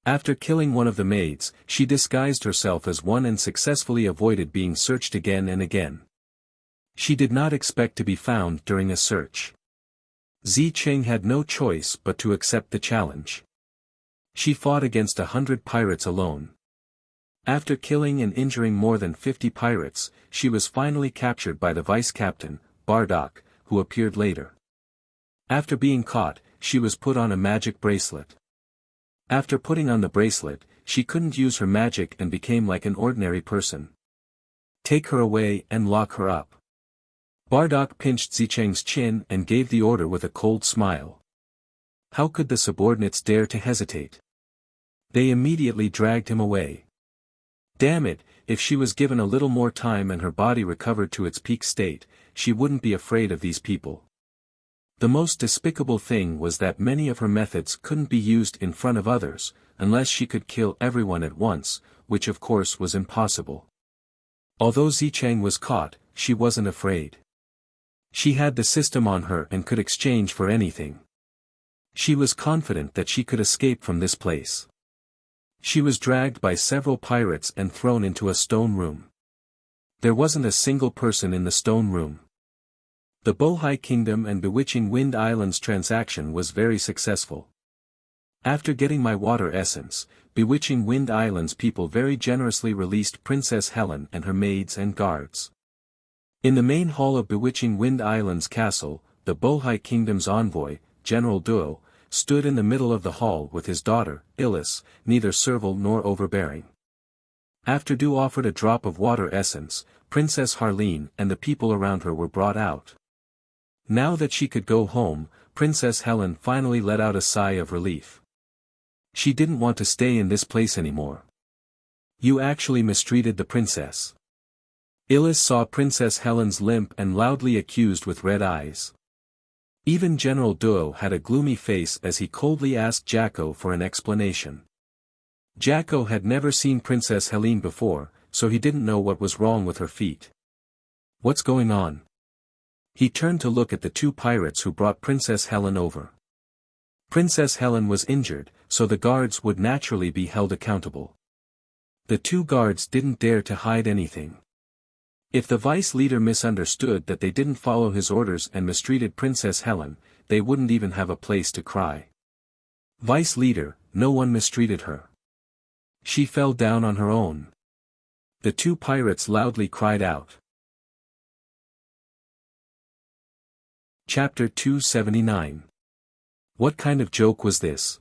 After killing one of the maids, she disguised herself as one and successfully avoided being searched again and again. She did not expect to be found during a search. Zicheng had no choice but to accept the challenge. She fought against 100 pirates alone. After killing and injuring more than 50 pirates, she was finally captured by the vice-captain, Bardock, who appeared later. After being caught, she was put on a magic bracelet. After putting on the bracelet, she couldn't use her magic and became like an ordinary person. Take her away and lock her up. Bardock pinched Zicheng's chin and gave the order with a cold smile. How could the subordinates dare to hesitate? They immediately dragged him away. Damn it, if she was given a little more time and her body recovered to its peak state, she wouldn't be afraid of these people. The most despicable thing was that many of her methods couldn't be used in front of others, unless she could kill everyone at once, which of course was impossible. Although Zicheng was caught, she wasn't afraid. She had the system on her and could exchange for anything. She was confident that she could escape from this place. She was dragged by several pirates and thrown into a stone room. There wasn't a single person in the stone room. The Bohai Kingdom and Bewitching Wind Islands transaction was very successful. After getting my water essence, Bewitching Wind Islands people very generously released Princess Helen and her maids and guards. In the main hall of Bewitching Wind Islands castle, the Bohai Kingdom's envoy, General Duo, stood in the middle of the hall with his daughter, Illis, neither servile nor overbearing. After Duo offered a drop of water essence, Princess Harleen and the people around her were brought out. Now that she could go home, Princess Helen finally let out a sigh of relief. She didn't want to stay in this place anymore. You actually mistreated the princess. Illis saw Princess Helen's limp and loudly accused with red eyes. Even General Duo had a gloomy face as he coldly asked Jacko for an explanation. Jacko had never seen Princess Helene before, so he didn't know what was wrong with her feet. What's going on? He turned to look at the two pirates who brought Princess Helen over. Princess Helen was injured, so the guards would naturally be held accountable. The two guards didn't dare to hide anything. If the vice leader misunderstood that they didn't follow his orders and mistreated Princess Helen, they wouldn't even have a place to cry. Vice leader, no one mistreated her. She fell down on her own. The two pirates loudly cried out. Chapter 279. What kind of joke was this?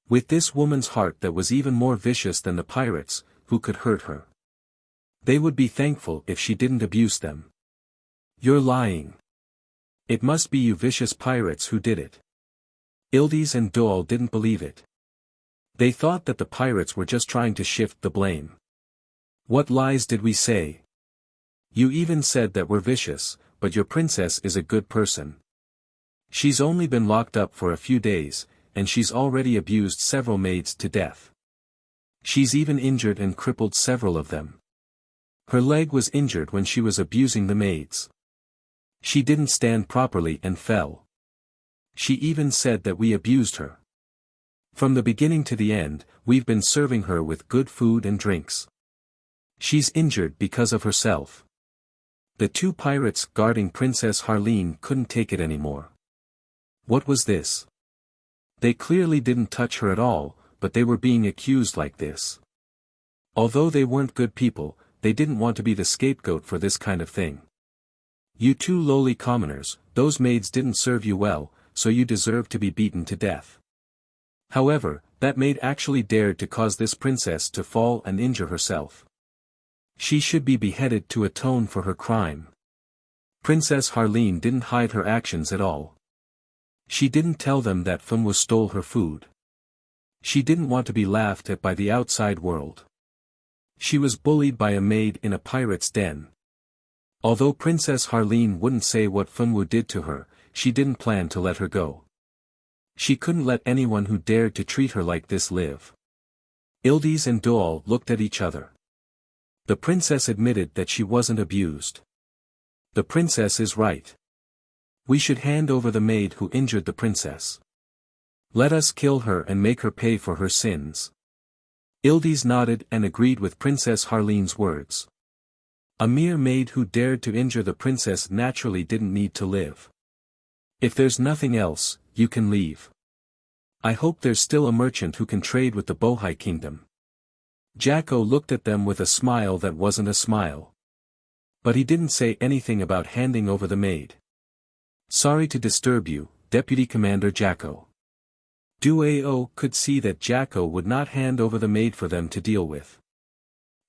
With this woman's heart that was even more vicious than the pirates, who could hurt her? They would be thankful if she didn't abuse them. You're lying. It must be you vicious pirates who did it. Ildes and Dual didn't believe it. They thought that the pirates were just trying to shift the blame. What lies did we say? You even said that we're vicious, but your princess is a good person. She's only been locked up for a few days, and she's already abused several maids to death. She's even injured and crippled several of them. Her leg was injured when she was abusing the maids. She didn't stand properly and fell. She even said that we abused her. From the beginning to the end, we've been serving her with good food and drinks. She's injured because of herself. The two pirates guarding Princess Harleen couldn't take it anymore. What was this? They clearly didn't touch her at all, but they were being accused like this. Although they weren't good people, they didn't want to be the scapegoat for this kind of thing. You two lowly commoners, those maids didn't serve you well, so you deserve to be beaten to death. However, that maid actually dared to cause this princess to fall and injure herself. She should be beheaded to atone for her crime. Princess Harleen didn't hide her actions at all. She didn't tell them that Funwu stole her food. She didn't want to be laughed at by the outside world. She was bullied by a maid in a pirate's den. Although Princess Harleen wouldn't say what Funwu did to her, she didn't plan to let her go. She couldn't let anyone who dared to treat her like this live. Ildes and Dual looked at each other. The princess admitted that she wasn't abused. The princess is right. We should hand over the maid who injured the princess. Let us kill her and make her pay for her sins. Yildiz nodded and agreed with Princess Harleen's words. A mere maid who dared to injure the princess naturally didn't need to live. If there's nothing else, you can leave. I hope there's still a merchant who can trade with the Bohai kingdom. Jacko looked at them with a smile that wasn't a smile. But he didn't say anything about handing over the maid. Sorry to disturb you, Deputy Commander Jacko. Duao could see that Jacko would not hand over the maid for them to deal with.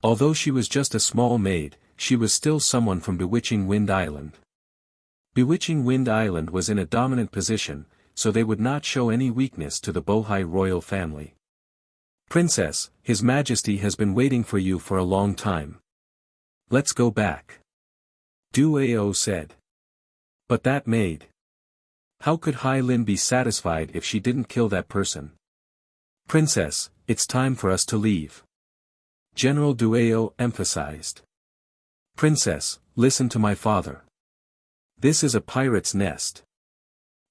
Although she was just a small maid, she was still someone from Bewitching Wind Island. Bewitching Wind Island was in a dominant position, so they would not show any weakness to the Bohai royal family. Princess, His Majesty has been waiting for you for a long time. Let's go back. Duao said. But that maid. How could Hai Lin be satisfied if she didn't kill that person? Princess, it's time for us to leave. General Duao emphasized. Princess, listen to my father. This is a pirate's nest.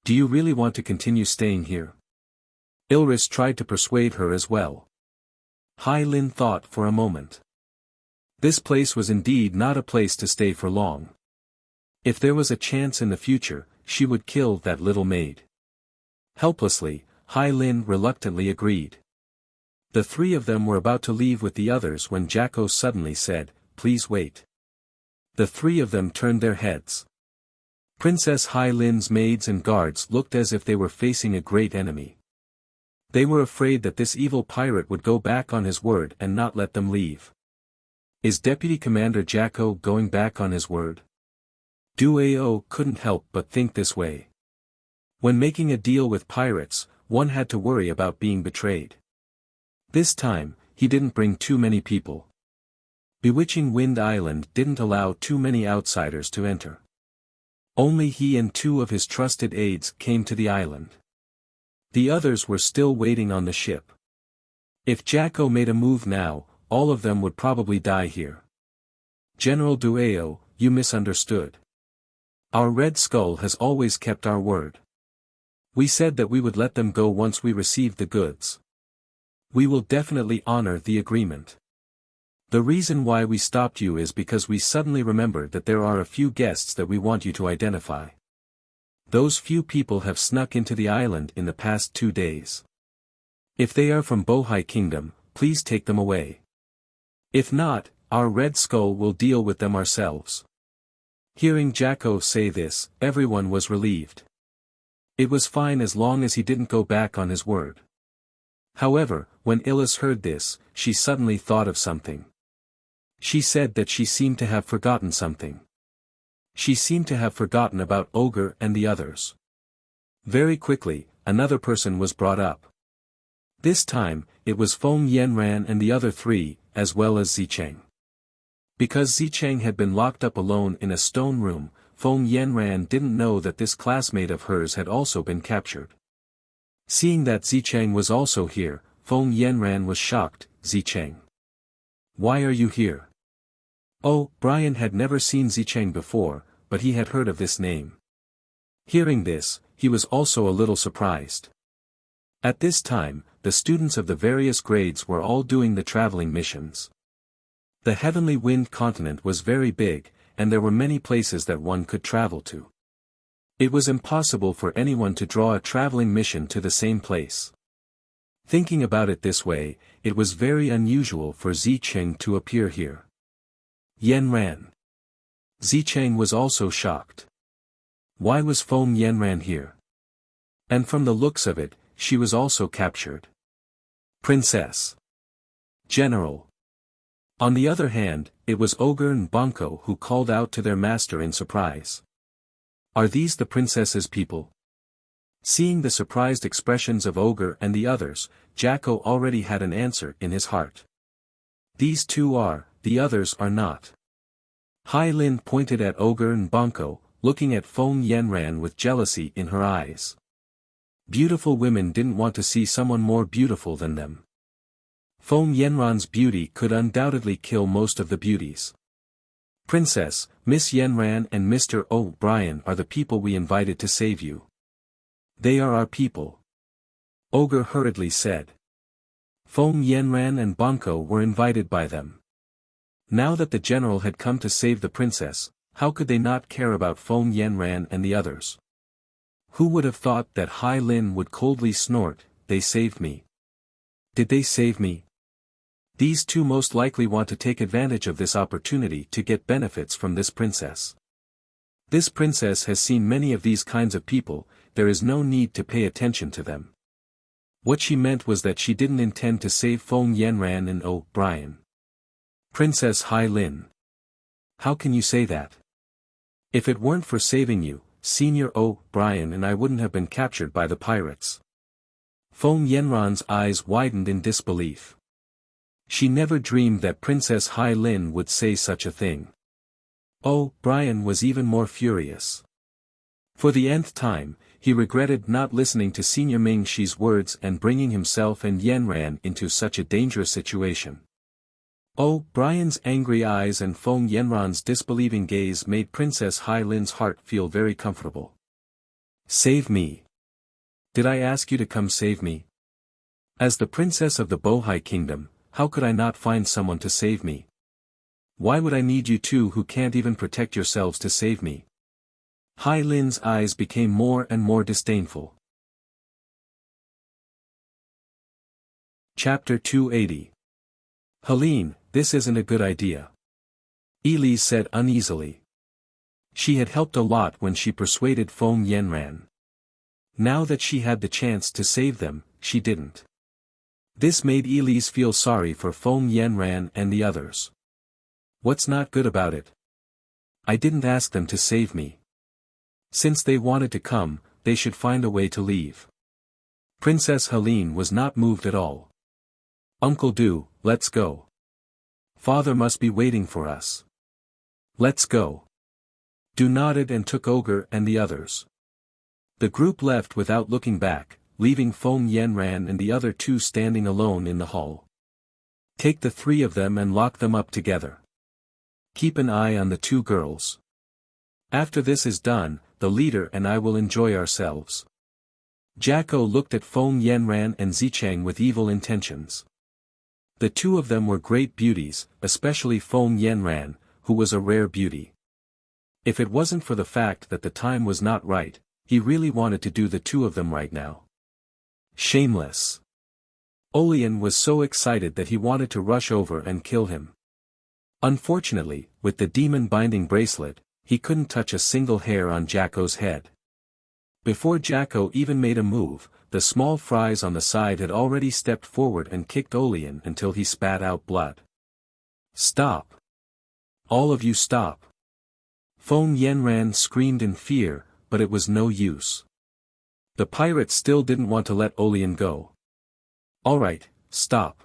Do you really want to continue staying here? Ilris tried to persuade her as well. Hai Lin thought for a moment. This place was indeed not a place to stay for long. If there was a chance in the future, she would kill that little maid. Helplessly, Hai Lin reluctantly agreed. The three of them were about to leave with the others when Jacko suddenly said, "Please wait." The three of them turned their heads. Princess Hai Lin's maids and guards looked as if they were facing a great enemy. They were afraid that this evil pirate would go back on his word and not let them leave. Is Deputy Commander Jacko going back on his word? Duao couldn't help but think this way. When making a deal with pirates, one had to worry about being betrayed. This time, he didn't bring too many people. Bewitching Wind Island didn't allow too many outsiders to enter. Only he and two of his trusted aides came to the island. The others were still waiting on the ship. If Jacko made a move now, all of them would probably die here. General Duao, you misunderstood. Our Red Skull has always kept our word. We said that we would let them go once we received the goods. We will definitely honor the agreement. The reason why we stopped you is because we suddenly remembered that there are a few guests that we want you to identify. Those few people have snuck into the island in the past 2 days. If they are from Bohai Kingdom, please take them away. If not, our Red Skull will deal with them ourselves. Hearing Jacko say this, everyone was relieved. It was fine as long as he didn't go back on his word. However, when Illis heard this, she suddenly thought of something. She said that she seemed to have forgotten something. She seemed to have forgotten about Ogre and the others. Very quickly, another person was brought up. This time, it was Feng Yanran and the other three, as well as Zicheng. Because Zicheng had been locked up alone in a stone room, Feng Yanran didn't know that this classmate of hers had also been captured. Seeing that Zicheng was also here, Feng Yanran was shocked. Zicheng. Why are you here? Oh, Brian had never seen Zicheng before, but he had heard of this name. Hearing this, he was also a little surprised. At this time, the students of the various grades were all doing the traveling missions. The Heavenly Wind continent was very big, and there were many places that one could travel to. It was impossible for anyone to draw a traveling mission to the same place. Thinking about it this way, it was very unusual for Zicheng to appear here. Yanran. Zicheng was also shocked. Why was Feng Yanran here? And from the looks of it, she was also captured. Princess. General. On the other hand, it was Ogre and Bonko who called out to their master in surprise. Are these the princess's people? Seeing the surprised expressions of Ogre and the others, Jacko already had an answer in his heart. These two are, the others are not. Hai Lin pointed at Ogre and Bonko, looking at Feng Yanran with jealousy in her eyes. Beautiful women didn't want to see someone more beautiful than them. Feng Yanran's beauty could undoubtedly kill most of the beauties. Princess, Miss Yanran and Mr. O'Brien are the people we invited to save you. They are our people. Ogre hurriedly said. Feng Yanran and Banco were invited by them. Now that the general had come to save the princess, how could they not care about Feng Yanran and the others? Who would have thought that Hai Lin would coldly snort, "They saved me." Did they save me? These two most likely want to take advantage of this opportunity to get benefits from this princess. This princess has seen many of these kinds of people, there is no need to pay attention to them. What she meant was that she didn't intend to save Feng Yanran and O'Brien. Princess Hai Lin. How can you say that? If it weren't for saving you, Senior O'Brien and I wouldn't have been captured by the pirates. Feng Yanran's eyes widened in disbelief. She never dreamed that Princess Hai Lin would say such a thing. O'Brien was even more furious. For the nth time, he regretted not listening to Senior Ming Shi's words and bringing himself and Yanran into such a dangerous situation. O'Brien's angry eyes and Feng Yanran's disbelieving gaze made Princess Hai Lin's heart feel very comfortable. Save me. Did I ask you to come save me? As the princess of the Bohai Kingdom, how could I not find someone to save me? Why would I need you two who can't even protect yourselves to save me? Hai Lin's eyes became more and more disdainful. Chapter 280. Helene, this isn't a good idea. Elise said uneasily. She had helped a lot when she persuaded Feng Yanran. Now that she had the chance to save them, she didn't. This made Elise feel sorry for Feng Yanran and the others. What's not good about it? I didn't ask them to save me. Since they wanted to come, they should find a way to leave. Princess Helene was not moved at all. Uncle Du, let's go. Father must be waiting for us. Let's go. Du nodded and took Ogre and the others. The group left without looking back, leaving Feng Yanran and the other two standing alone in the hall. Take the three of them and lock them up together. Keep an eye on the two girls. After this is done, the leader and I will enjoy ourselves. Jacko looked at Feng Yanran and Zicheng with evil intentions. The two of them were great beauties, especially Feng Yanran, who was a rare beauty. If it wasn't for the fact that the time was not right, he really wanted to do the two of them right now. Shameless. Olian was so excited that he wanted to rush over and kill him. Unfortunately, with the demon binding bracelet, he couldn't touch a single hair on Jacko's head. Before Jacko even made a move, the small fries on the side had already stepped forward and kicked Olian until he spat out blood. Stop! All of you stop! Feng Yanran screamed in fear, but it was no use. The pirates still didn't want to let Olian go. Alright, stop.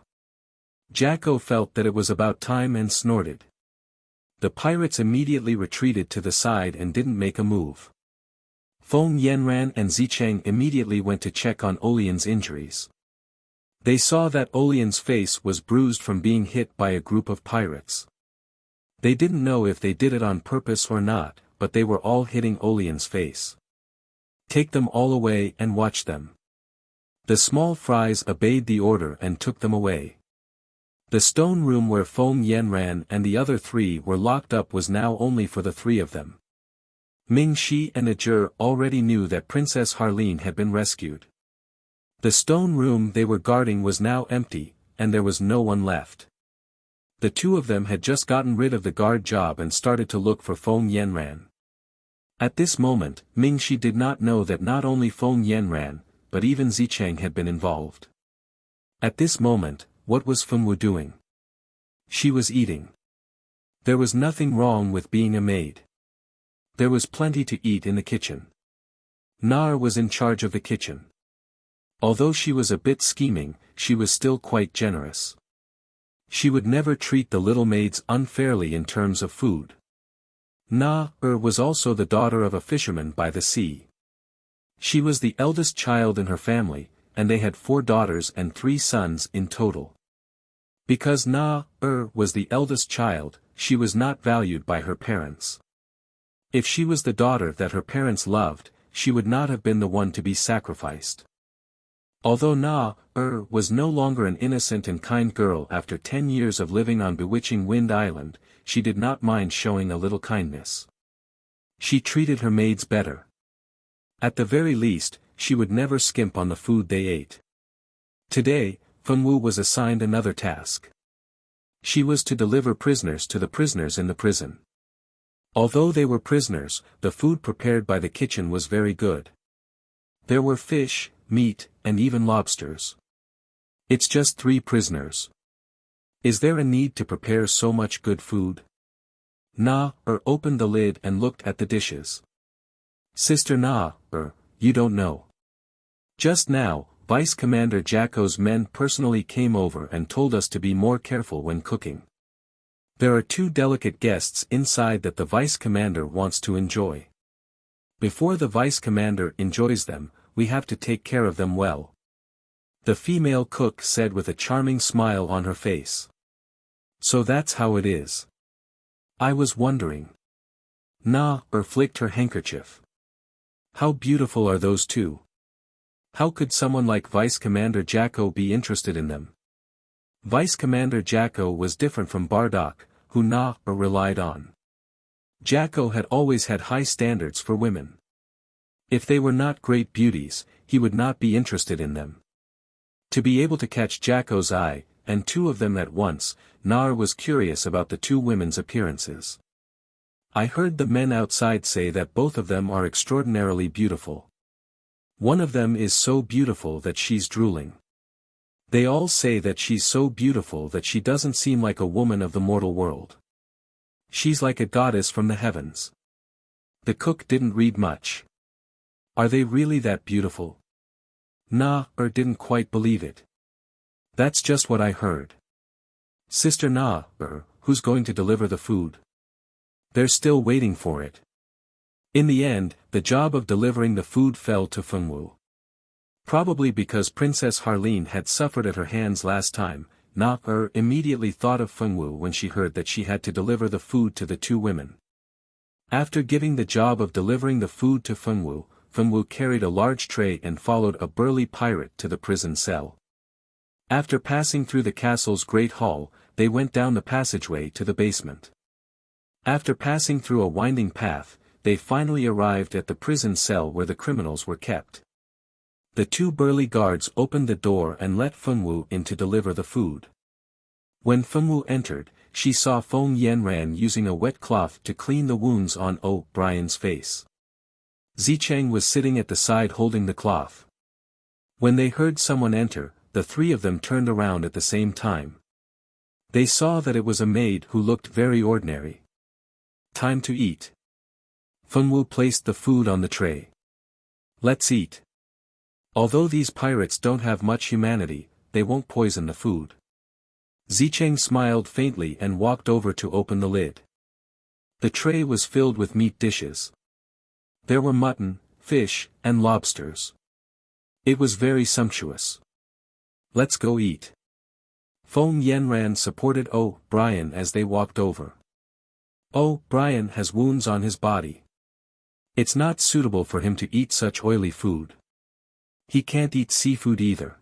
Jacko felt that it was about time and snorted. The pirates immediately retreated to the side and didn't make a move. Feng Yanran and Zicheng immediately went to check on Olian's injuries. They saw that Olian's face was bruised from being hit by a group of pirates. They didn't know if they did it on purpose or not, but they were all hitting Olian's face. Take them all away and watch them. The small fries obeyed the order and took them away. The stone room where Feng Yanran and the other three were locked up was now only for the three of them. Ming Shi and Ajur already knew that Princess Harleen had been rescued. The stone room they were guarding was now empty, and there was no one left. The two of them had just gotten rid of the guard job and started to look for Feng Yanran. At this moment, Ming Shi did not know that not only Feng Yanran, but even Zicheng had been involved. At this moment, what was Feng Wu doing? She was eating. There was nothing wrong with being a maid. There was plenty to eat in the kitchen. Nar was in charge of the kitchen. Although she was a bit scheming, she was still quite generous. She would never treat the little maids unfairly in terms of food. Na-er was also the daughter of a fisherman by the sea. She was the eldest child in her family, and they had 4 daughters and 3 sons in total. Because Na-er was the eldest child, she was not valued by her parents. If she was the daughter that her parents loved, she would not have been the one to be sacrificed. Although Na-er was no longer an innocent and kind girl after 10 years of living on bewitching Wind Island, she did not mind showing a little kindness. She treated her maids better. At the very least, she would never skimp on the food they ate. Today, Fengwu was assigned another task. She was to deliver prisoners to the prisoners in the prison. Although they were prisoners, the food prepared by the kitchen was very good. There were fish, meat, and even lobsters. It's just 3 prisoners. Is there a need to prepare so much good food? Na-er opened the lid and looked at the dishes. Sister Na-er, you don't know. Just now, Vice Commander Jacko's men personally came over and told us to be more careful when cooking. There are 2 delicate guests inside that the Vice Commander wants to enjoy. Before the Vice Commander enjoys them, we have to take care of them well. The female cook said with a charming smile on her face. So that's how it is. I was wondering. Na-er flicked her handkerchief. How beautiful are those 2? How could someone like Vice Commander Jacko be interested in them? Vice Commander Jacko was different from Bardock, who Na-er relied on. Jacko had always had high standards for women. If they were not great beauties, he would not be interested in them. To be able to catch Jacko's eye, and 2 of them at once, Na-er was curious about the 2 women's appearances. I heard the men outside say that both of them are extraordinarily beautiful. One of them is so beautiful that she's drooling. They all say that she's so beautiful that she doesn't seem like a woman of the mortal world. She's like a goddess from the heavens. The cook didn't read much. Are they really that beautiful? Na-er didn't quite believe it. That's just what I heard. Sister Na-er, who's going to deliver the food? They're still waiting for it. In the end, the job of delivering the food fell to Fengwu. Probably because Princess Harleen had suffered at her hands last time, Na-er immediately thought of Fengwu when she heard that she had to deliver the food to the 2 women. After giving the job of delivering the food to Fengwu, Fengwu carried a large tray and followed a burly pirate to the prison cell. After passing through the castle's great hall, they went down the passageway to the basement. After passing through a winding path, they finally arrived at the prison cell where the criminals were kept. The 2 burly guards opened the door and let Fengwu in to deliver the food. When Fengwu entered, she saw Feng Yanran using a wet cloth to clean the wounds on O'Brien's face. Zicheng was sitting at the side holding the cloth. When they heard someone enter, the 3 of them turned around at the same time. They saw that it was a maid who looked very ordinary. Time to eat. Fengwu placed the food on the tray. Let's eat. Although these pirates don't have much humanity, they won't poison the food. Zicheng smiled faintly and walked over to open the lid. The tray was filled with meat dishes. There were mutton, fish, and lobsters. It was very sumptuous. Let's go eat. Feng Yanran supported O'Brien as they walked over. O'Brien has wounds on his body. It's not suitable for him to eat such oily food. He can't eat seafood either.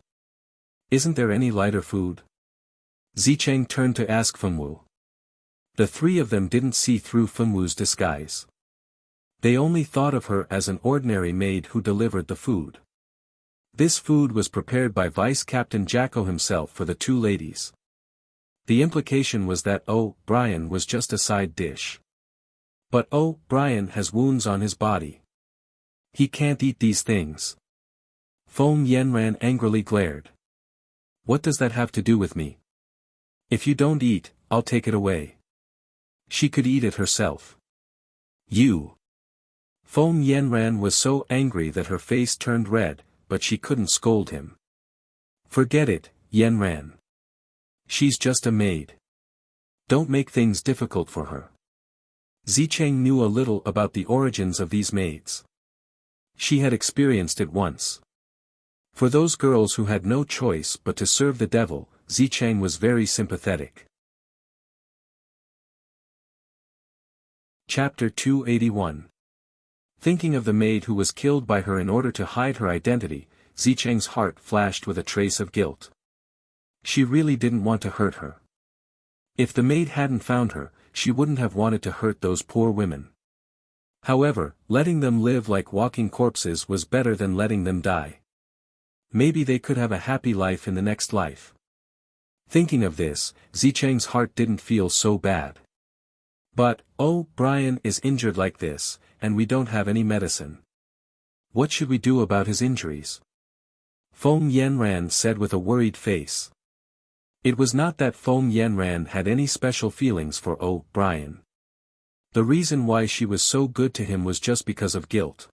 Isn't there any lighter food? Zicheng turned to ask Fengwu. The 3 of them didn't see through Fengwu's disguise. They only thought of her as an ordinary maid who delivered the food. This food was prepared by Vice Captain Jacko himself for the 2 ladies. The implication was that O'Brien was just a side dish. But O'Brien has wounds on his body. He can't eat these things. Feng Yanran angrily glared. What does that have to do with me? If you don't eat, I'll take it away. She could eat it herself. You. Feng Yanran was so angry that her face turned red, but she couldn't scold him. Forget it, Yanran. She's just a maid. Don't make things difficult for her. Zicheng knew a little about the origins of these maids. She had experienced it once. For those girls who had no choice but to serve the devil, Zicheng was very sympathetic. Chapter 281. Thinking of the maid who was killed by her in order to hide her identity, Zicheng's heart flashed with a trace of guilt. She really didn't want to hurt her. If the maid hadn't found her, she wouldn't have wanted to hurt those poor women. However, letting them live like walking corpses was better than letting them die. Maybe they could have a happy life in the next life. Thinking of this, Zicheng's heart didn't feel so bad. But, oh, Brian is injured like this, and we don't have any medicine. What should we do about his injuries? Feng Yanran said with a worried face. It was not that Feng Yanran had any special feelings for oh, Brian. The reason why she was so good to him was just because of guilt.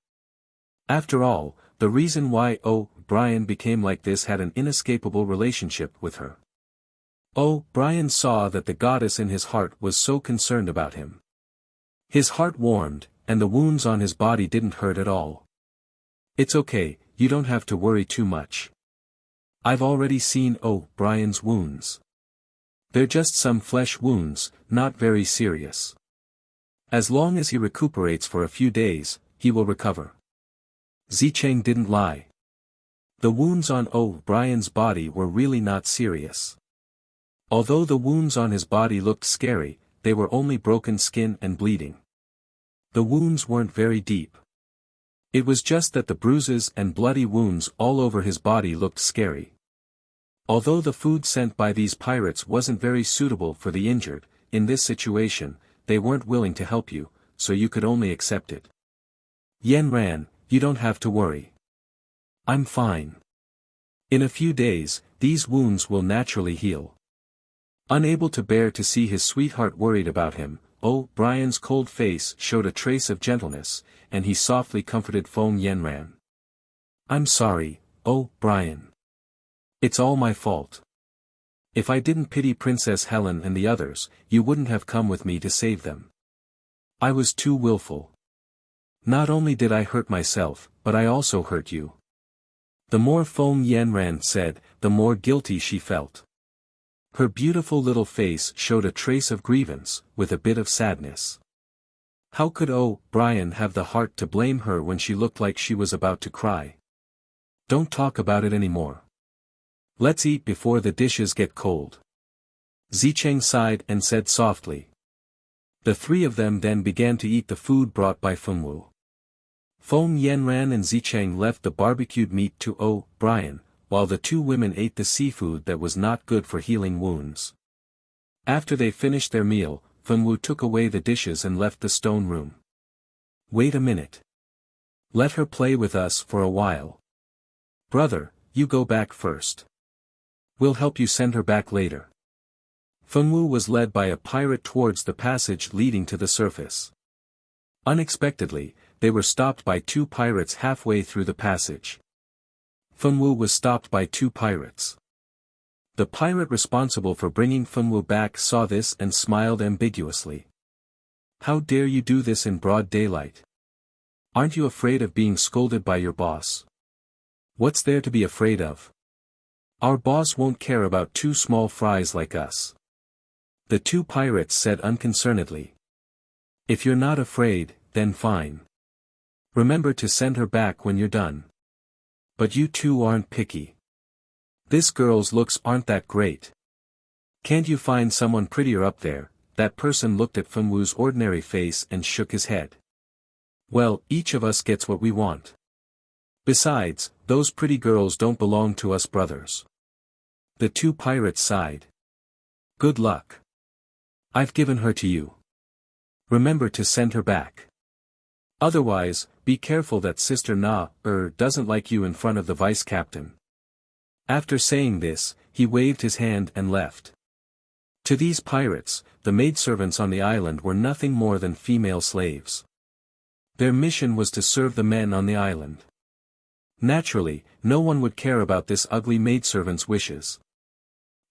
After all, the reason why oh, Brian became like this had an inescapable relationship with her. Oh, Brian saw that the goddess in his heart was so concerned about him. His heart warmed, and the wounds on his body didn't hurt at all. It's okay, you don't have to worry too much. I've already seen oh, Brian's wounds. They're just some flesh wounds, not very serious. As long as he recuperates for a few days, he will recover. Zicheng didn't lie. The wounds on oh, Brian's body were really not serious. Although the wounds on his body looked scary, they were only broken skin and bleeding. The wounds weren't very deep. It was just that the bruises and bloody wounds all over his body looked scary. Although the food sent by these pirates wasn't very suitable for the injured, in this situation, they weren't willing to help you, so you could only accept it. Yanran, you don't have to worry. I'm fine. In a few days, these wounds will naturally heal. Unable to bear to see his sweetheart worried about him, oh, Brian's cold face showed a trace of gentleness, and he softly comforted Feng Yanran. I'm sorry, oh, Brian. It's all my fault. If I didn't pity Princess Helen and the others, you wouldn't have come with me to save them. I was too willful. Not only did I hurt myself, but I also hurt you. The more Feng Yanran said, the more guilty she felt. Her beautiful little face showed a trace of grievance, with a bit of sadness. How could oh, Brian have the heart to blame her when she looked like she was about to cry? Don't talk about it anymore. Let's eat before the dishes get cold. Zicheng sighed and said softly. The three of them then began to eat the food brought by Fengwu. Feng Yanran and Zicheng left the barbecued meat to oh, Brian, while the two women ate the seafood that was not good for healing wounds. After they finished their meal, Fengwu took away the dishes and left the stone room. Wait a minute. Let her play with us for a while. Brother, you go back first. We'll help you send her back later. Fengwu was led by a pirate towards the passage leading to the surface. Unexpectedly, they were stopped by two pirates halfway through the passage. Fengwu was stopped by two pirates. The pirate responsible for bringing Fengwu back saw this and smiled ambiguously. How dare you do this in broad daylight? Aren't you afraid of being scolded by your boss? What's there to be afraid of? Our boss won't care about two small fries like us. The two pirates said unconcernedly. If you're not afraid, then fine. Remember to send her back when you're done. But you two aren't picky. This girl's looks aren't that great. Can't you find someone prettier up there? That person looked at Fengwu's ordinary face and shook his head. Well, each of us gets what we want. Besides, those pretty girls don't belong to us brothers. The two pirates sighed. Good luck. I've given her to you. Remember to send her back. Otherwise, be careful that Sister doesn't like you in front of the vice-captain. After saying this, he waved his hand and left. To these pirates, the maidservants on the island were nothing more than female slaves. Their mission was to serve the men on the island. Naturally, no one would care about this ugly maidservant's wishes.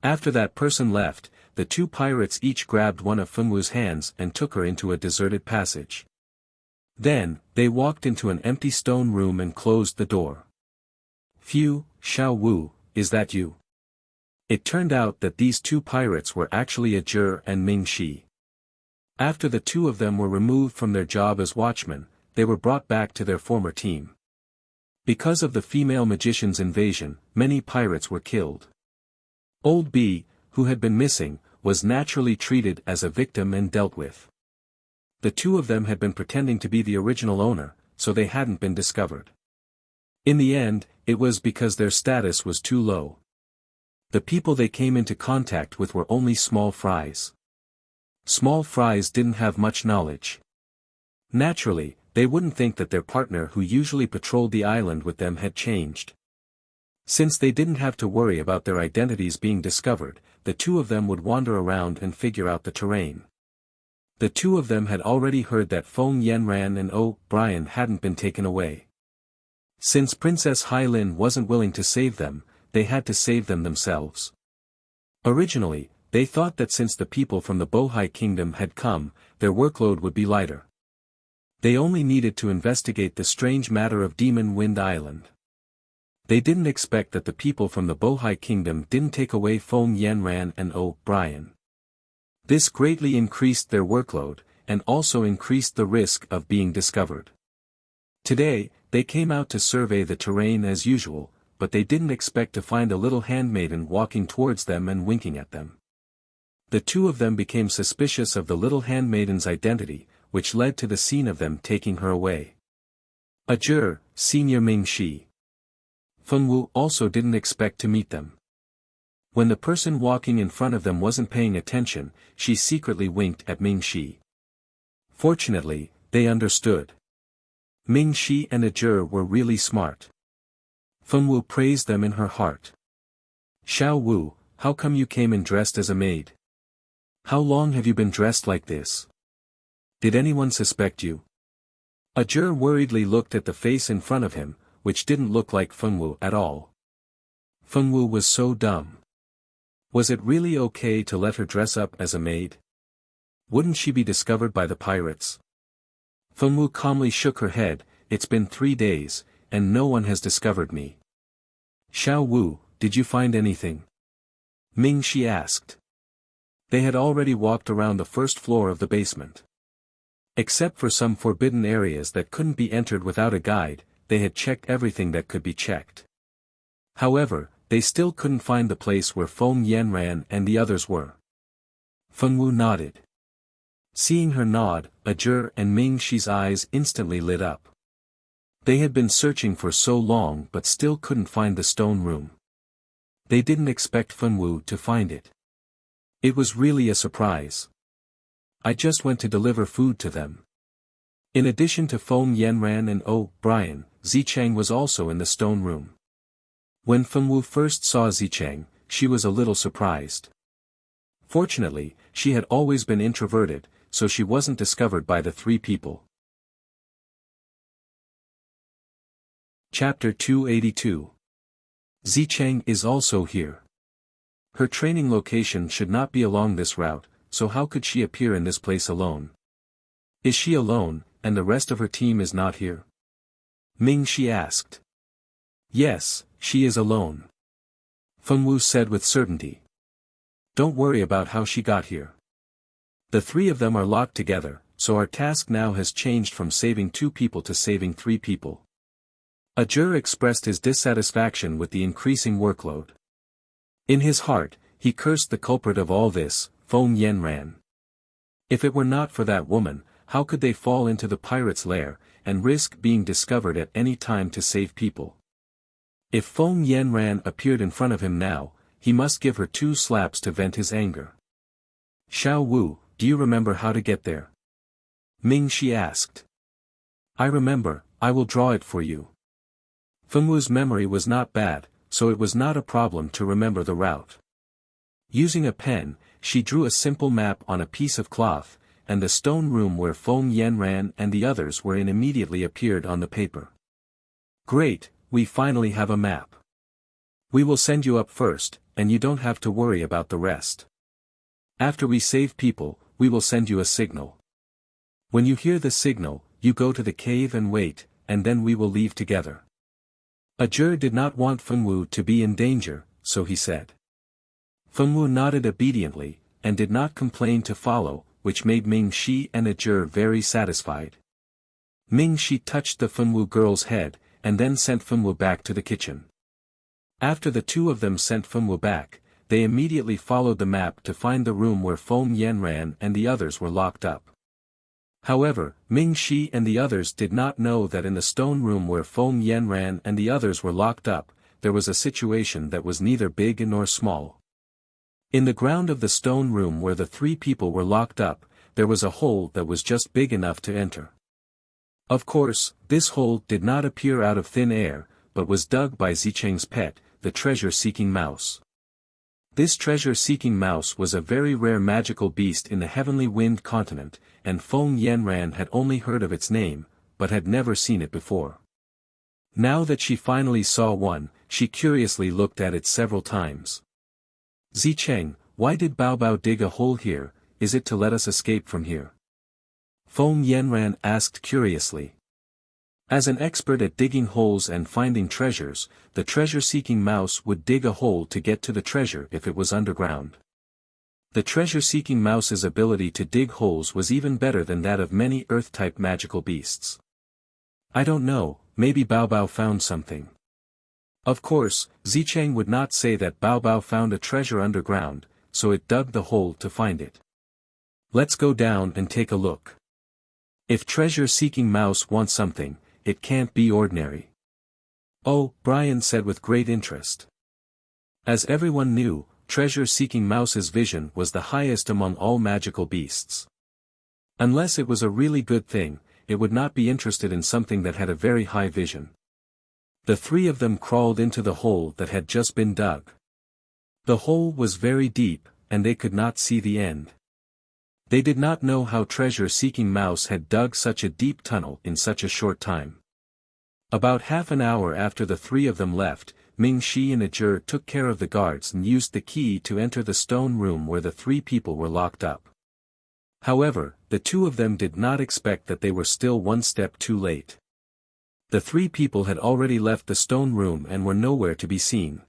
After that person left, the two pirates each grabbed one of Fengwu's hands and took her into a deserted passage. Then, they walked into an empty stone room and closed the door. Phew, Xiao Wu, is that you? It turned out that these two pirates were actually Ajur and Ming Shi. After the two of them were removed from their job as watchmen, they were brought back to their former team. Because of the female magician's invasion, many pirates were killed. Old B, who had been missing, was naturally treated as a victim and dealt with. The two of them had been pretending to be the original owner, so they hadn't been discovered. In the end, it was because their status was too low. The people they came into contact with were only small fries. Small fries didn't have much knowledge. Naturally, they wouldn't think that their partner who usually patrolled the island with them had changed. Since they didn't have to worry about their identities being discovered, the two of them would wander around and figure out the terrain. The two of them had already heard that Feng Yanran and O'Brien hadn't been taken away. Since Princess Hailin wasn't willing to save them, they had to save them themselves. Originally, they thought that since the people from the Bohai Kingdom had come, their workload would be lighter. They only needed to investigate the strange matter of Demon Wind Island. They didn't expect that the people from the Bohai Kingdom didn't take away Feng Yanran and O'Brien. This greatly increased their workload, and also increased the risk of being discovered. Today, they came out to survey the terrain as usual, but they didn't expect to find a little handmaiden walking towards them and winking at them. The two of them became suspicious of the little handmaiden's identity, which led to the scene of them taking her away. Ajur, Senior Ming Shi. Feng Wu also didn't expect to meet them. When the person walking in front of them wasn't paying attention, she secretly winked at Ming Shi. Fortunately, they understood. Ming Shi and Ajur were really smart. Feng Wu praised them in her heart. Xiao Wu, how come you came in dressed as a maid? How long have you been dressed like this? Did anyone suspect you? Ajur worriedly looked at the face in front of him, which didn't look like Feng Wu at all. Feng Wu was so dumb. Was it really okay to let her dress up as a maid? Wouldn't she be discovered by the pirates? Feng Wu calmly shook her head. It's been 3 days, and no one has discovered me. Xiao Wu, did you find anything? Ming Shi asked. They had already walked around the first floor of the basement. Except for some forbidden areas that couldn't be entered without a guide, they had checked everything that could be checked. However, they still couldn't find the place where Feng Yanran and the others were. Feng Wu nodded. Seeing her nod, Ajur and Ming Shi's eyes instantly lit up. They had been searching for so long but still couldn't find the stone room. They didn't expect Feng Wu to find it. It was really a surprise. I just went to deliver food to them. In addition to Feng Yanran and O'Brien, Zicheng was also in the stone room. When Feng Wu first saw Zicheng, she was a little surprised. Fortunately, she had always been introverted, so she wasn't discovered by the three people. Chapter 282. Zicheng is also here. Her training location should not be along this route, so how could she appear in this place alone? Is she alone, and the rest of her team is not here? Ming Shi asked. Yes, she is alone. Feng Wu said with certainty. Don't worry about how she got here. The three of them are locked together, so our task now has changed from saving 2 people to saving 3 people. Ajur expressed his dissatisfaction with the increasing workload. In his heart, he cursed the culprit of all this, Feng Yanran. If it were not for that woman, how could they fall into the pirate's lair, and risk being discovered at any time to save people? If Feng Yanran appeared in front of him now, he must give her 2 slaps to vent his anger. Xiao Wu, do you remember how to get there? Ming Shi asked. I remember, I will draw it for you. Feng Wu's memory was not bad, so it was not a problem to remember the route. Using a pen, she drew a simple map on a piece of cloth, and the stone room where Feng Yanran and the others were in immediately appeared on the paper. Great, we finally have a map. We will send you up first, and you don't have to worry about the rest. After we save people, we will send you a signal. When you hear the signal, you go to the cave and wait, and then we will leave together. Ajur did not want Feng Wu to be in danger, so he said. Fengwu nodded obediently, and did not complain to follow, which made Ming Shi and Ajur very satisfied. Ming Shi touched the Fengwu girl's head, and then sent Fengwu back to the kitchen. After the two of them sent Fengwu back, they immediately followed the map to find the room where Feng Yanran and the others were locked up. However, Ming Shi and the others did not know that in the stone room where Feng Yanran and the others were locked up, there was a situation that was neither big nor small. In the ground of the stone room where the three people were locked up, there was a hole that was just big enough to enter. Of course, this hole did not appear out of thin air, but was dug by Zicheng's pet, the treasure-seeking mouse. This treasure-seeking mouse was a very rare magical beast in the Heavenly Wind continent, and Feng Yanran had only heard of its name, but had never seen it before. Now that she finally saw one, she curiously looked at it several times. Zicheng, why did Bao Bao dig a hole here? Is it to let us escape from here? Feng Yanran asked curiously. As an expert at digging holes and finding treasures, the treasure-seeking mouse would dig a hole to get to the treasure if it was underground. The treasure-seeking mouse's ability to dig holes was even better than that of many Earth-type magical beasts. I don't know, maybe Bao Bao found something. Of course, Zicheng would not say that Bao Bao found a treasure underground, so it dug the hole to find it. Let's go down and take a look. If treasure-seeking mouse wants something, it can't be ordinary. Oh, Brian said with great interest. As everyone knew, treasure-seeking mouse's vision was the highest among all magical beasts. Unless it was a really good thing, it would not be interested in something that had a very high vision. The three of them crawled into the hole that had just been dug. The hole was very deep, and they could not see the end. They did not know how treasure-seeking mouse had dug such a deep tunnel in such a short time. About half an hour after the three of them left, Ming Shi and Ajur took care of the guards and used the key to enter the stone room where the three people were locked up. However, the two of them did not expect that they were still one step too late. The three people had already left the stone room and were nowhere to be seen.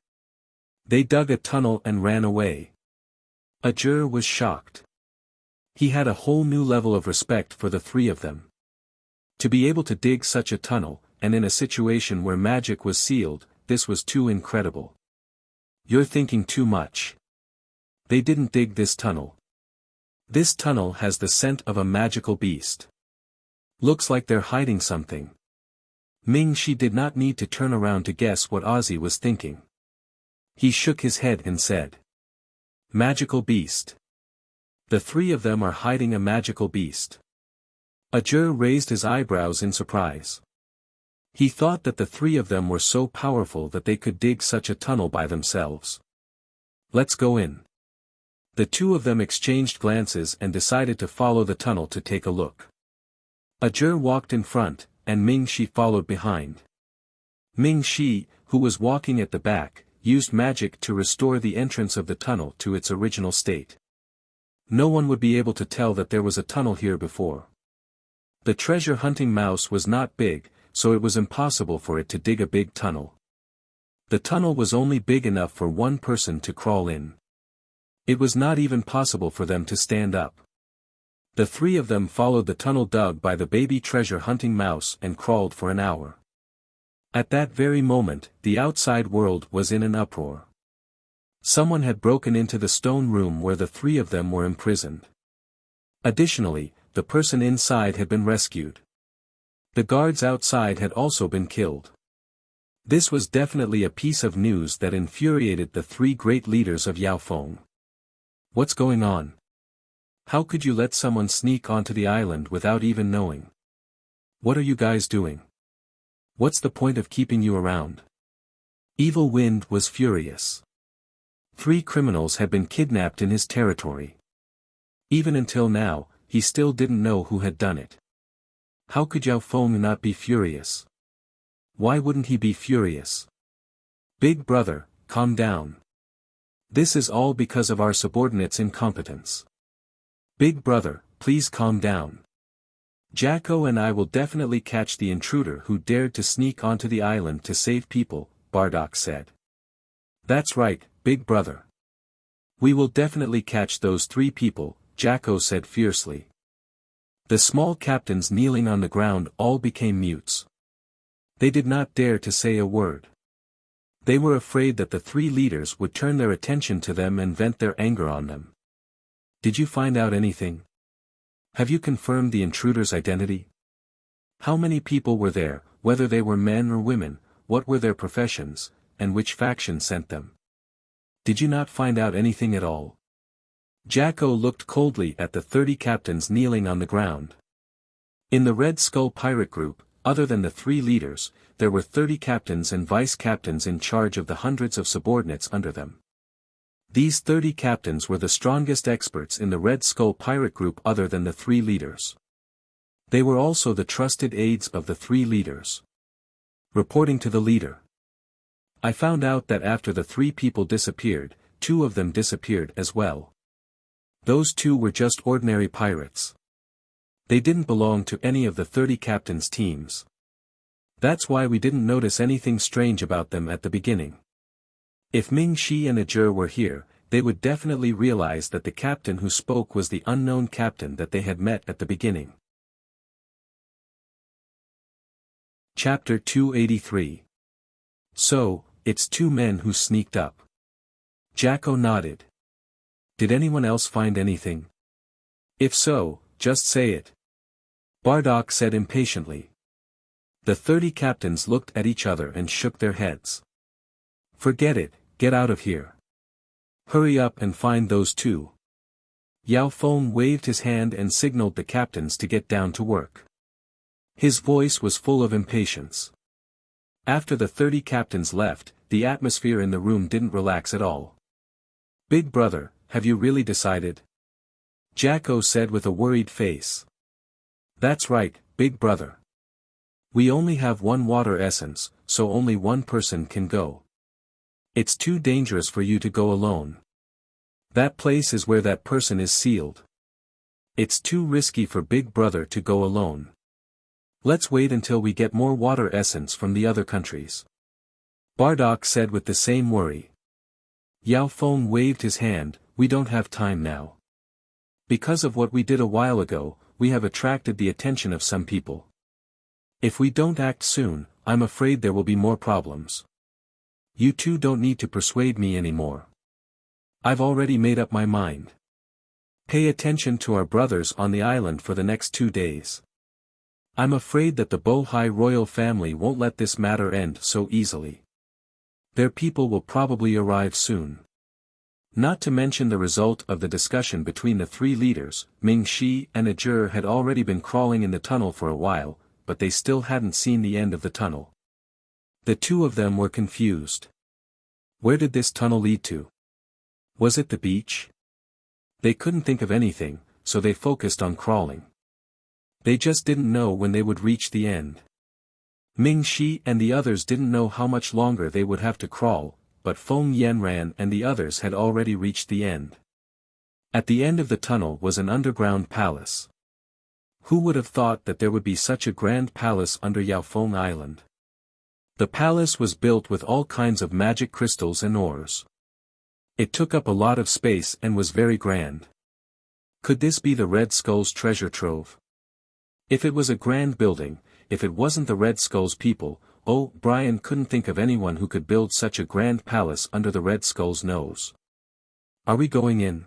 They dug a tunnel and ran away. Ajur was shocked. He had a whole new level of respect for the three of them. To be able to dig such a tunnel, and in a situation where magic was sealed, this was too incredible. You're thinking too much. They didn't dig this tunnel. This tunnel has the scent of a magical beast. Looks like they're hiding something. Ming Shi did not need to turn around to guess what Ozzy was thinking. He shook his head and said, "Magical beast. The three of them are hiding a magical beast." Ajur raised his eyebrows in surprise. He thought that the three of them were so powerful that they could dig such a tunnel by themselves. Let's go in. The two of them exchanged glances and decided to follow the tunnel to take a look. Ajur walked in front, and Ming Shi followed behind. Ming Shi, who was walking at the back, used magic to restore the entrance of the tunnel to its original state. No one would be able to tell that there was a tunnel here before. The treasure-hunting mouse was not big, so it was impossible for it to dig a big tunnel. The tunnel was only big enough for one person to crawl in. It was not even possible for them to stand up. The three of them followed the tunnel dug by the baby treasure-hunting mouse and crawled for an hour. At that very moment, the outside world was in an uproar. Someone had broken into the stone room where the three of them were imprisoned. Additionally, the person inside had been rescued. The guards outside had also been killed. This was definitely a piece of news that infuriated the three great leaders of Yaofeng. What's going on? How could you let someone sneak onto the island without even knowing? What are you guys doing? What's the point of keeping you around? Evil Wind was furious. 3 criminals had been kidnapped in his territory. Even until now, he still didn't know who had done it. How could Yaofeng not be furious? Why wouldn't he be furious? Big brother, calm down. This is all because of our subordinates' incompetence. Big brother, please calm down. Jacko and I will definitely catch the intruder who dared to sneak onto the island to save people, Bardock said. That's right, big brother. We will definitely catch those 3 people, Jacko said fiercely. The small captains kneeling on the ground all became mutes. They did not dare to say a word. They were afraid that the 3 leaders would turn their attention to them and vent their anger on them. Did you find out anything? Have you confirmed the intruder's identity? How many people were there, whether they were men or women, what were their professions, and which faction sent them? Did you not find out anything at all? Jacko looked coldly at the 30 captains kneeling on the ground. In the Red Skull pirate group, other than the 3 leaders, there were 30 captains and vice-captains in charge of the hundreds of subordinates under them. These 30 captains were the strongest experts in the Red Skull pirate group other than the 3 leaders. They were also the trusted aides of the 3 leaders. Reporting to the leader. I found out that after the 3 people disappeared, 2 of them disappeared as well. Those 2 were just ordinary pirates. They didn't belong to any of the 30 captains' teams. That's why we didn't notice anything strange about them at the beginning. If Ming Shi and Ajur were here, they would definitely realize that the captain who spoke was the unknown captain that they had met at the beginning. Chapter 283. So, it's 2 men who sneaked up. Jacko nodded. Did anyone else find anything? If so, just say it. Bardock said impatiently. The 30 captains looked at each other and shook their heads. Forget it, get out of here. Hurry up and find those 2. Yao Feng waved his hand and signaled the captains to get down to work. His voice was full of impatience. After the 30 captains left, the atmosphere in the room didn't relax at all. Big brother, have you really decided? Jacko said with a worried face. That's right, big brother. We only have 1 water essence, so only 1 person can go. It's too dangerous for you to go alone. That place is where that person is sealed. It's too risky for big brother to go alone. Let's wait until we get more water essence from the other countries. Bardock said with the same worry. Yao Feng waved his hand, we don't have time now. Because of what we did a while ago, we have attracted the attention of some people. If we don't act soon, I'm afraid there will be more problems. You 2 don't need to persuade me anymore. I've already made up my mind. Pay attention to our brothers on the island for the next 2 days. I'm afraid that the Bohai royal family won't let this matter end so easily. Their people will probably arrive soon. Not to mention the result of the discussion between the 3 leaders, Ming Shi and Ajur had already been crawling in the tunnel for a while, but they still hadn't seen the end of the tunnel. The 2 of them were confused. Where did this tunnel lead to? Was it the beach? They couldn't think of anything, so they focused on crawling. They just didn't know when they would reach the end. Ming Shi and the others didn't know how much longer they would have to crawl, but Feng Yanran and the others had already reached the end. At the end of the tunnel was an underground palace. Who would have thought that there would be such a grand palace under Yaofeng Island? The palace was built with all kinds of magic crystals and ores. It took up a lot of space and was very grand. Could this be the Red Skull's treasure trove? If it was a grand building, if it wasn't the Red Skull's people, Brian couldn't think of anyone who could build such a grand palace under the Red Skull's nose. Are we going in?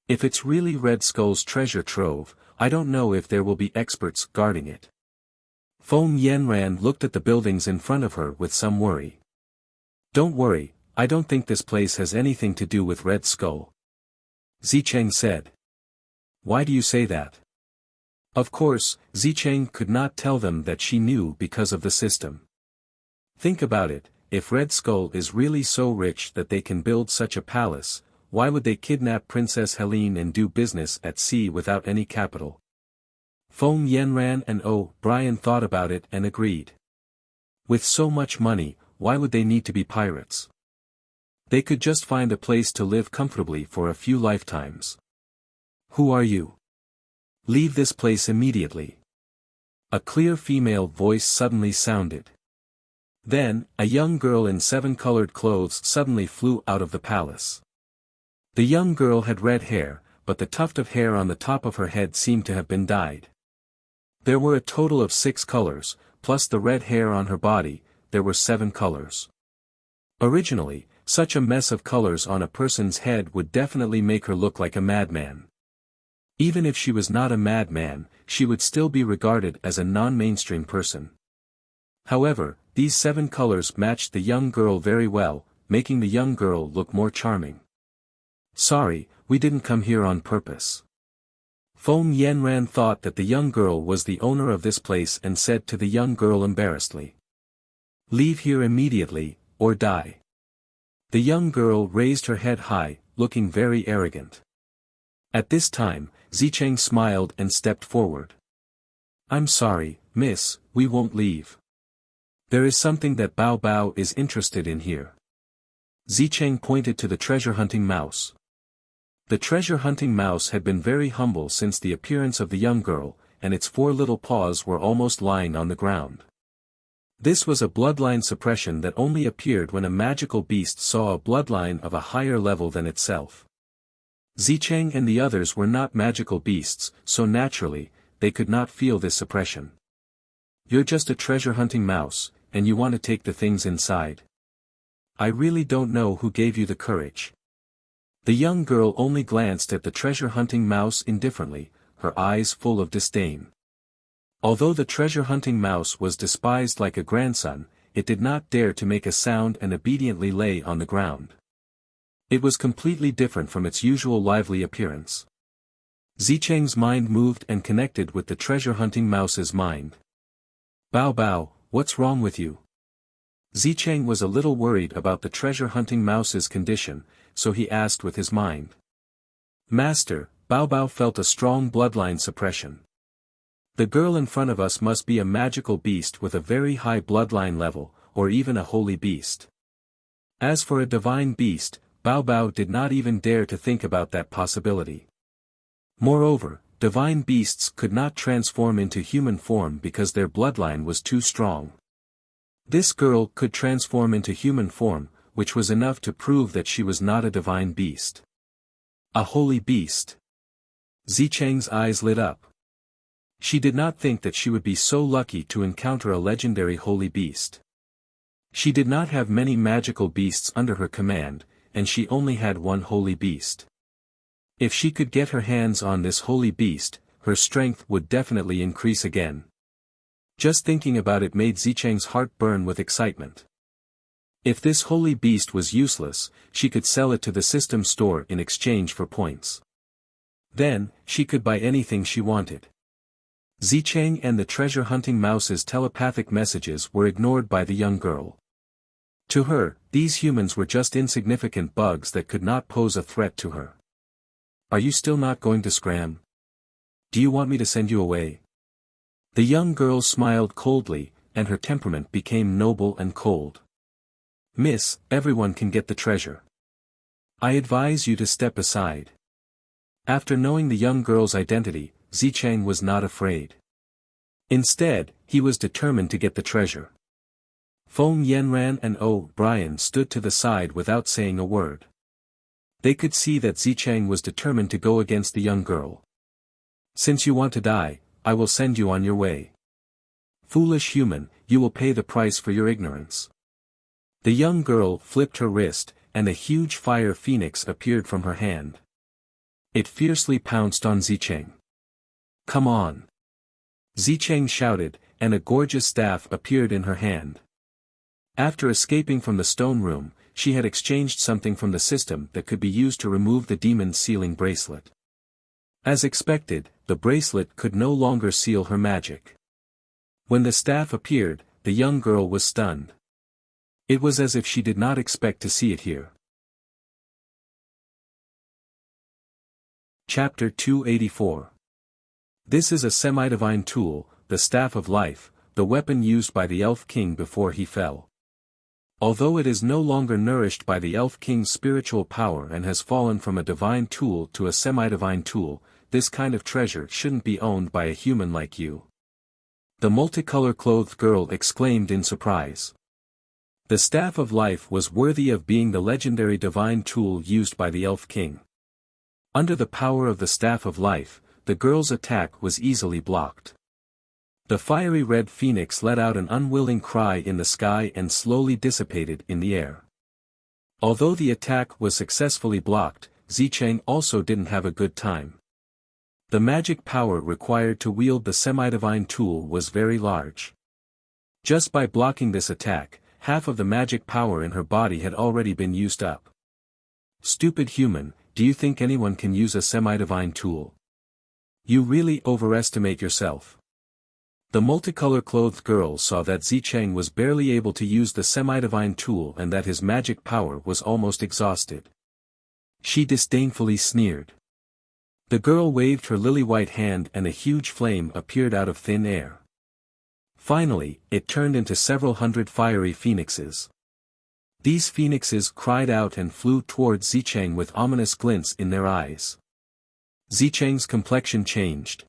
If it's really Red Skull's treasure trove, I don't know if there will be experts guarding it. Feng Yanran looked at the buildings in front of her with some worry. Don't worry, I don't think this place has anything to do with Red Skull. Zicheng said. Why do you say that? Of course, Zicheng could not tell them that she knew because of the system. Think about it, if Red Skull is really so rich that they can build such a palace, why would they kidnap Princess Helene and do business at sea without any capital? Feng Yanran and Brian thought about it and agreed. With so much money, why would they need to be pirates? They could just find a place to live comfortably for a few lifetimes. Who are you? Leave this place immediately. A clear female voice suddenly sounded. Then, a young girl in 7-colored clothes suddenly flew out of the palace. The young girl had red hair, but the tuft of hair on the top of her head seemed to have been dyed. There were a total of 6 colors, plus the red hair on her body, there were 7 colors. Originally, such a mess of colors on a person's head would definitely make her look like a madman. Even if she was not a madman, she would still be regarded as a non-mainstream person. However, these 7 colors matched the young girl very well, making the young girl look more charming. "Sorry, we didn't come here on purpose." Feng Yanran thought that the young girl was the owner of this place and said to the young girl embarrassedly, "Leave here immediately, or die." The young girl raised her head high, looking very arrogant. At this time, Zicheng smiled and stepped forward. "I'm sorry, miss, we won't leave. There is something that Bao Bao is interested in here." Zicheng pointed to the treasure-hunting mouse. The treasure-hunting mouse had been very humble since the appearance of the young girl, and its 4 little paws were almost lying on the ground. This was a bloodline suppression that only appeared when a magical beast saw a bloodline of a higher level than itself. Zicheng and the others were not magical beasts, so naturally, they could not feel this suppression. "You're just a treasure-hunting mouse, and you want to take the things inside. I really don't know who gave you the courage." The young girl only glanced at the treasure-hunting mouse indifferently, her eyes full of disdain. Although the treasure-hunting mouse was despised like a grandson, it did not dare to make a sound and obediently lay on the ground. It was completely different from its usual lively appearance. Zicheng's mind moved and connected with the treasure-hunting mouse's mind. "Bao Bao, what's wrong with you?" Zicheng was a little worried about the treasure-hunting mouse's condition, so he asked with his mind. "Master," Bao Bao felt a strong bloodline suppression. "The girl in front of us must be a magical beast with a very high bloodline level, or even a holy beast." As for a divine beast, Bao Bao did not even dare to think about that possibility. Moreover, divine beasts could not transform into human form because their bloodline was too strong. This girl could transform into human form, which was enough to prove that she was not a divine beast. A holy beast. Zicheng's eyes lit up. She did not think that she would be so lucky to encounter a legendary holy beast. She did not have many magical beasts under her command, and she only had one holy beast. If she could get her hands on this holy beast, her strength would definitely increase again. Just thinking about it made Zicheng's heart burn with excitement. If this holy beast was useless, she could sell it to the system store in exchange for points. Then, she could buy anything she wanted. Zicheng and the treasure-hunting mouse's telepathic messages were ignored by the young girl. To her, these humans were just insignificant bugs that could not pose a threat to her. "Are you still not going to scram? Do you want me to send you away?" The young girl smiled coldly, and her temperament became noble and cold. "Miss, everyone can get the treasure. I advise you to step aside." After knowing the young girl's identity, Zicheng was not afraid. Instead, he was determined to get the treasure. Feng Yanran and O'Brien stood to the side without saying a word. They could see that Zicheng was determined to go against the young girl. "Since you want to die, I will send you on your way. Foolish human, you will pay the price for your ignorance." The young girl flipped her wrist, and a huge fire phoenix appeared from her hand. It fiercely pounced on Zicheng. "Come on!" Zicheng shouted, and a gorgeous staff appeared in her hand. After escaping from the stone room, she had exchanged something from the system that could be used to remove the demon's sealing bracelet. As expected, the bracelet could no longer seal her magic. When the staff appeared, the young girl was stunned. It was as if she did not expect to see it here. Chapter 284. This is a semi-divine tool, the Staff of Life, the weapon used by the Elf King before he fell. Although it is no longer nourished by the Elf King's spiritual power and has fallen from a divine tool to a semi-divine tool, this kind of treasure shouldn't be owned by a human like you. The multicolor-clothed girl exclaimed in surprise. The Staff of Life was worthy of being the legendary divine tool used by the Elf King. Under the power of the Staff of Life, the girl's attack was easily blocked. The fiery red phoenix let out an unwilling cry in the sky and slowly dissipated in the air. Although the attack was successfully blocked, Zicheng also didn't have a good time. The magic power required to wield the semi-divine tool was very large. Just by blocking this attack, half of the magic power in her body had already been used up. Stupid human, do you think anyone can use a semi-divine tool? You really overestimate yourself. The multicolor-clothed girl saw that Zicheng was barely able to use the semi-divine tool and that his magic power was almost exhausted. She disdainfully sneered. The girl waved her lily-white hand and a huge flame appeared out of thin air. Finally, it turned into several hundred fiery phoenixes. These phoenixes cried out and flew towards Zicheng with ominous glints in their eyes. Zicheng's complexion changed.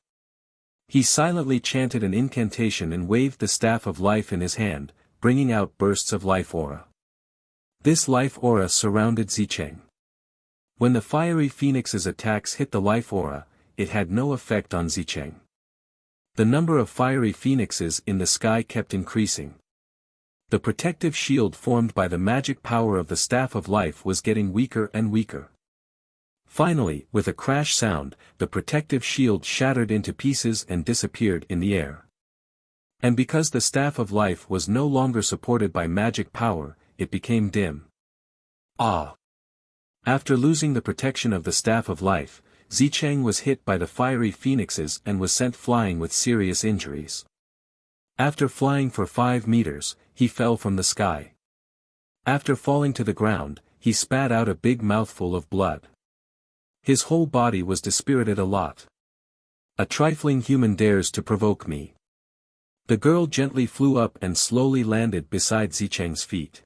He silently chanted an incantation and waved the Staff of Life in his hand, bringing out bursts of life aura. This life aura surrounded Zicheng. When the fiery phoenix's attacks hit the life aura, it had no effect on Zicheng. The number of fiery phoenixes in the sky kept increasing. The protective shield formed by the magic power of the Staff of Life was getting weaker and weaker. Finally, with a crash sound, the protective shield shattered into pieces and disappeared in the air. And because the Staff of Life was no longer supported by magic power, it became dim. Ah! After losing the protection of the Staff of Life, Zicheng was hit by the fiery phoenixes and was sent flying with serious injuries. After flying for 5 meters, he fell from the sky. After falling to the ground, he spat out a big mouthful of blood. His whole body was dispirited a lot. A trifling human dares to provoke me. The girl gently flew up and slowly landed beside Zicheng's feet.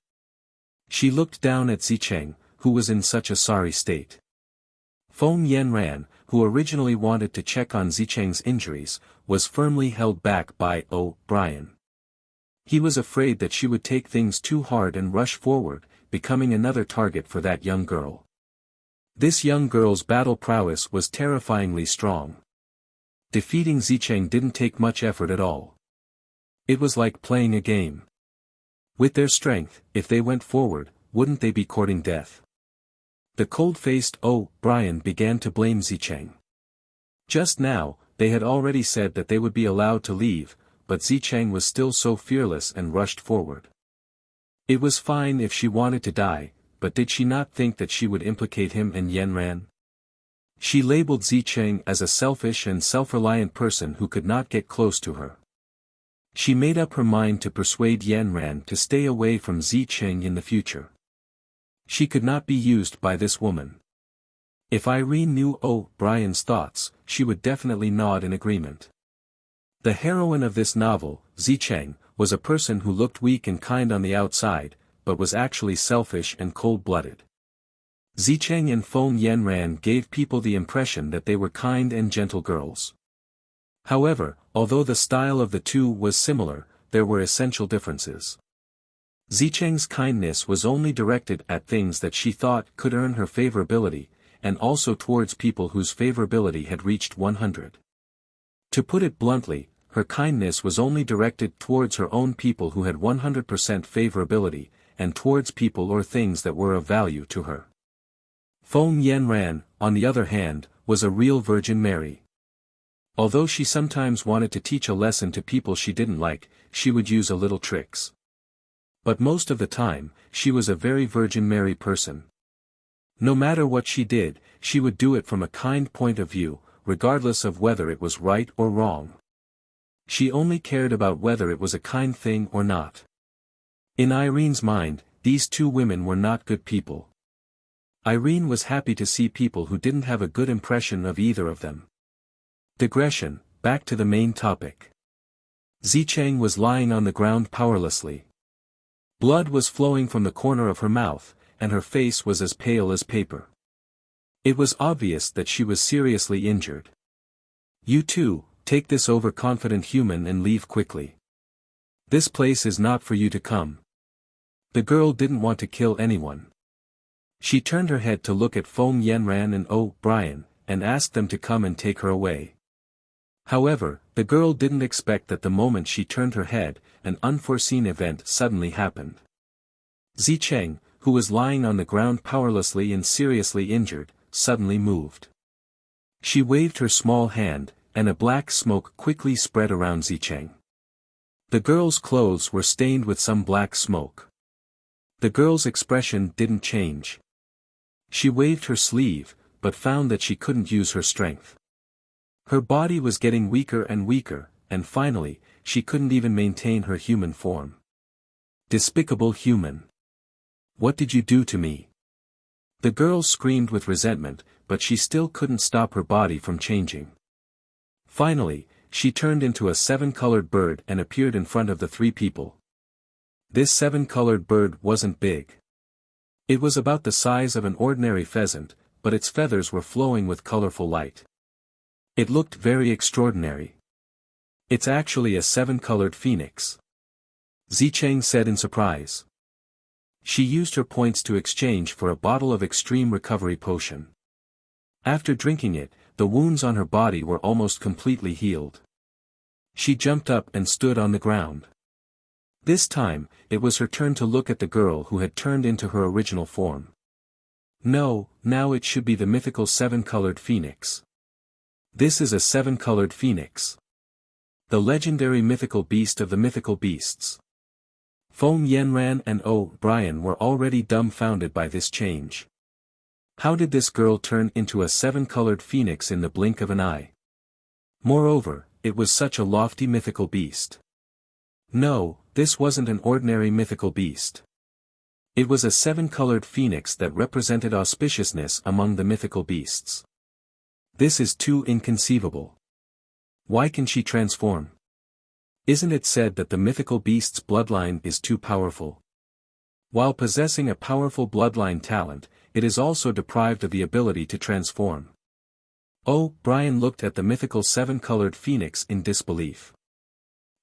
She looked down at Zicheng, who was in such a sorry state. Feng Yanran, who originally wanted to check on Zicheng's injuries, was firmly held back by O'Brien. He was afraid that she would take things too hard and rush forward, becoming another target for that young girl. This young girl's battle prowess was terrifyingly strong. Defeating Zicheng didn't take much effort at all. It was like playing a game. With their strength, if they went forward, wouldn't they be courting death? The cold-faced O'Brien began to blame Zicheng. Just now, they had already said that they would be allowed to leave, but Zicheng was still so fearless and rushed forward. It was fine if she wanted to die, but did she not think that she would implicate him and Yanran? She labeled Zicheng as a selfish and self-reliant person who could not get close to her. She made up her mind to persuade Yanran to stay away from Zicheng in the future. She could not be used by this woman. If Irene knew O'Brien's thoughts, she would definitely nod in agreement. The heroine of this novel, Zicheng, was a person who looked weak and kind on the outside, but was actually selfish and cold-blooded. Zicheng and Feng Yanran gave people the impression that they were kind and gentle girls. However, although the style of the two was similar, there were essential differences. Zicheng's kindness was only directed at things that she thought could earn her favorability, and also towards people whose favorability had reached 100. To put it bluntly, her kindness was only directed towards her own people who had 100% favorability, and towards people or things that were of value to her. Feng Yanran, on the other hand, was a real Virgin Mary. Although she sometimes wanted to teach a lesson to people she didn't like, she would use a little tricks. But most of the time, she was a very Virgin Mary person. No matter what she did, she would do it from a kind point of view, regardless of whether it was right or wrong. She only cared about whether it was a kind thing or not. In Irene's mind, these two women were not good people. Irene was happy to see people who didn't have a good impression of either of them. Digression, back to the main topic. Zicheng was lying on the ground powerlessly. Blood was flowing from the corner of her mouth, and her face was as pale as paper. It was obvious that she was seriously injured. You too, take this overconfident human and leave quickly. This place is not for you to come. The girl didn't want to kill anyone. She turned her head to look at Feng Yanran and O'Brien, and asked them to come and take her away. However, the girl didn't expect that the moment she turned her head, an unforeseen event suddenly happened. Zicheng, who was lying on the ground powerlessly and seriously injured, suddenly moved. She waved her small hand, and a black smoke quickly spread around Zicheng. The girl's clothes were stained with some black smoke. The girl's expression didn't change. She waved her sleeve, but found that she couldn't use her strength. Her body was getting weaker, and finally, she couldn't even maintain her human form. Despicable human! What did you do to me? The girl screamed with resentment, but she still couldn't stop her body from changing. Finally, she turned into a seven-colored bird and appeared in front of the three people. This seven-colored bird wasn't big. It was about the size of an ordinary pheasant, but its feathers were flowing with colorful light. It looked very extraordinary. It's actually a seven-colored phoenix. Zicheng said in surprise. She used her points to exchange for a bottle of extreme recovery potion. After drinking it, the wounds on her body were almost completely healed. She jumped up and stood on the ground. This time, it was her turn to look at the girl who had turned into her original form. No, now it should be the mythical seven-colored phoenix. This is a seven-colored phoenix. The mythical beast of the mythical beasts. Feng Yanran and Brian were already dumbfounded by this change. How did this girl turn into a seven-colored phoenix in the blink of an eye? Moreover, it was such a lofty mythical beast. No, this wasn't an ordinary mythical beast. It was a seven-colored phoenix that represented auspiciousness among the mythical beasts. This is too inconceivable. Why can she transform? Isn't it said that the mythical beast's bloodline is too powerful? While possessing a powerful bloodline talent, it is also deprived of the ability to transform. Brian looked at the mythical seven-colored phoenix in disbelief.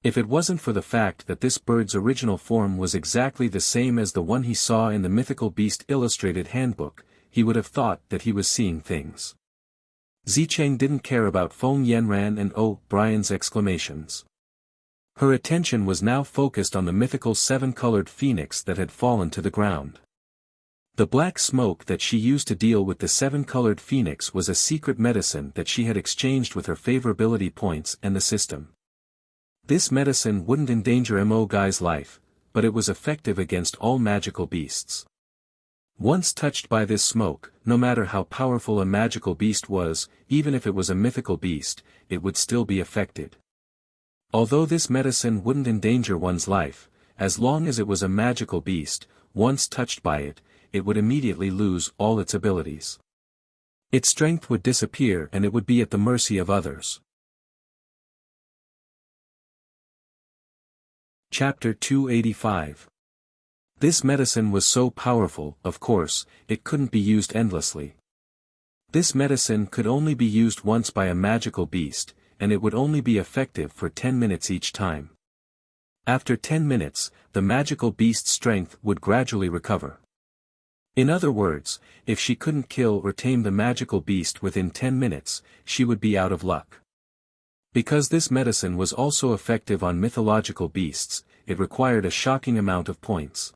If it wasn't for the fact that this bird's original form was exactly the same as the one he saw in the mythical beast illustrated handbook, he would have thought that he was seeing things. Zicheng didn't care about Feng Yanran and Brian's exclamations. Her attention was now focused on the mythical seven-colored phoenix that had fallen to the ground. The black smoke that she used to deal with the seven-colored phoenix was a secret medicine that she had exchanged with her favorability points and the system. This medicine wouldn't endanger Guy's life, but it was effective against all magical beasts. Once touched by this smoke, no matter how powerful a magical beast was, even if it was a mythical beast, it would still be affected. Although this medicine wouldn't endanger one's life, as long as it was a magical beast, once touched by it, it would immediately lose all its abilities. Its strength would disappear and it would be at the mercy of others. Chapter 285. This medicine was so powerful, of course, it couldn't be used endlessly. This medicine could only be used once by a magical beast, and it would only be effective for 10 minutes each time. After 10 minutes, the magical beast's strength would gradually recover. In other words, if she couldn't kill or tame the magical beast within 10 minutes, she would be out of luck. Because this medicine was also effective on mythological beasts, it required a shocking amount of points.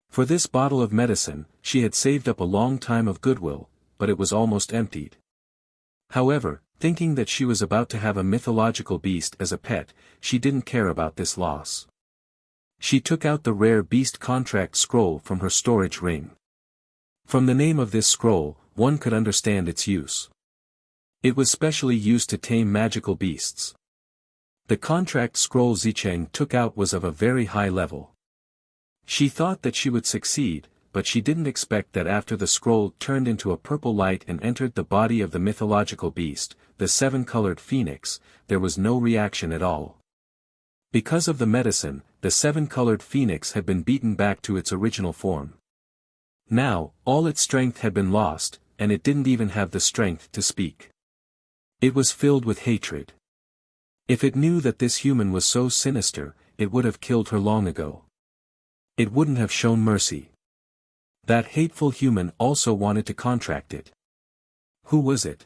For this bottle of medicine, she had saved up a long time of goodwill, but it was almost emptied. However, thinking that she was about to have a mythological beast as a pet, she didn't care about this loss. She took out the rare beast contract scroll from her storage ring. From the name of this scroll, one could understand its use. It was specially used to tame magical beasts. The contract scroll Zicheng took out was of a very high level. She thought that she would succeed, but she didn't expect that after the scroll turned into a purple light and entered the body of the mythological beast, the seven-colored phoenix, there was no reaction at all. Because of the medicine, the seven-colored phoenix had been beaten back to its original form. Now, all its strength had been lost, and it didn't even have the strength to speak. It was filled with hatred. If it knew that this human was so sinister, it would have killed her long ago. It wouldn't have shown mercy. That hateful human also wanted to contract it. Who was it?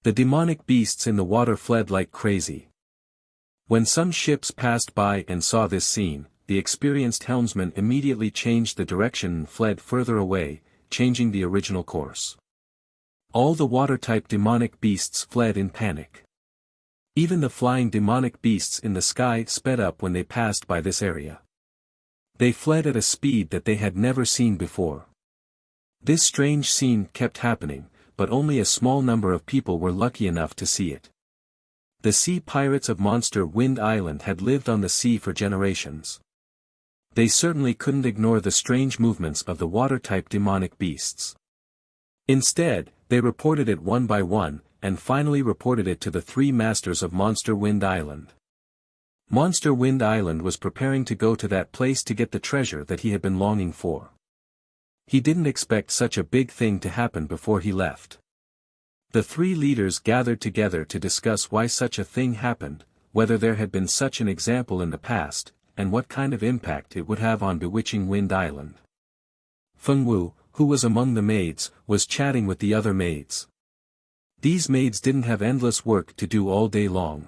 The demonic beasts in the water fled like crazy. When some ships passed by and saw this scene, the experienced helmsman immediately changed the direction and fled further away, changing the original course. All the water-type demonic beasts fled in panic. Even the flying demonic beasts in the sky sped up when they passed by this area. They fled at a speed that they had never seen before. This strange scene kept happening, but only a small number of people were lucky enough to see it. The sea pirates of Monster Wind Island had lived on the sea for generations. They certainly couldn't ignore the strange movements of the water-type demonic beasts. Instead, they reported it one by one, and finally reported it to the three masters of Monster Wind Island. Monster Wind Island was preparing to go to that place to get the treasure that he had been longing for. He didn't expect such a big thing to happen before he left. The three leaders gathered together to discuss why such a thing happened, whether there had been such an example in the past, and what kind of impact it would have on Bewitching Wind Island. Feng Wu, who was among the maids, was chatting with the other maids. These maids didn't have endless work to do all day long.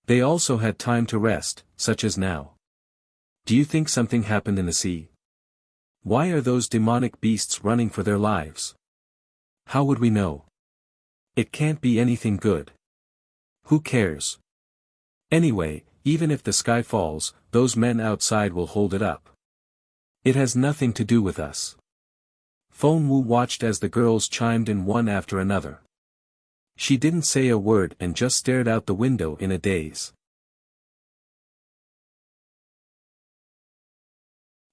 They also had time to rest, such as now. Do you think something happened in the sea? Why are those demonic beasts running for their lives? How would we know? It can't be anything good. Who cares? Anyway, even if the sky falls, those men outside will hold it up. It has nothing to do with us. Feng Wu watched as the girls chimed in one after another. She didn't say a word and just stared out the window in a daze.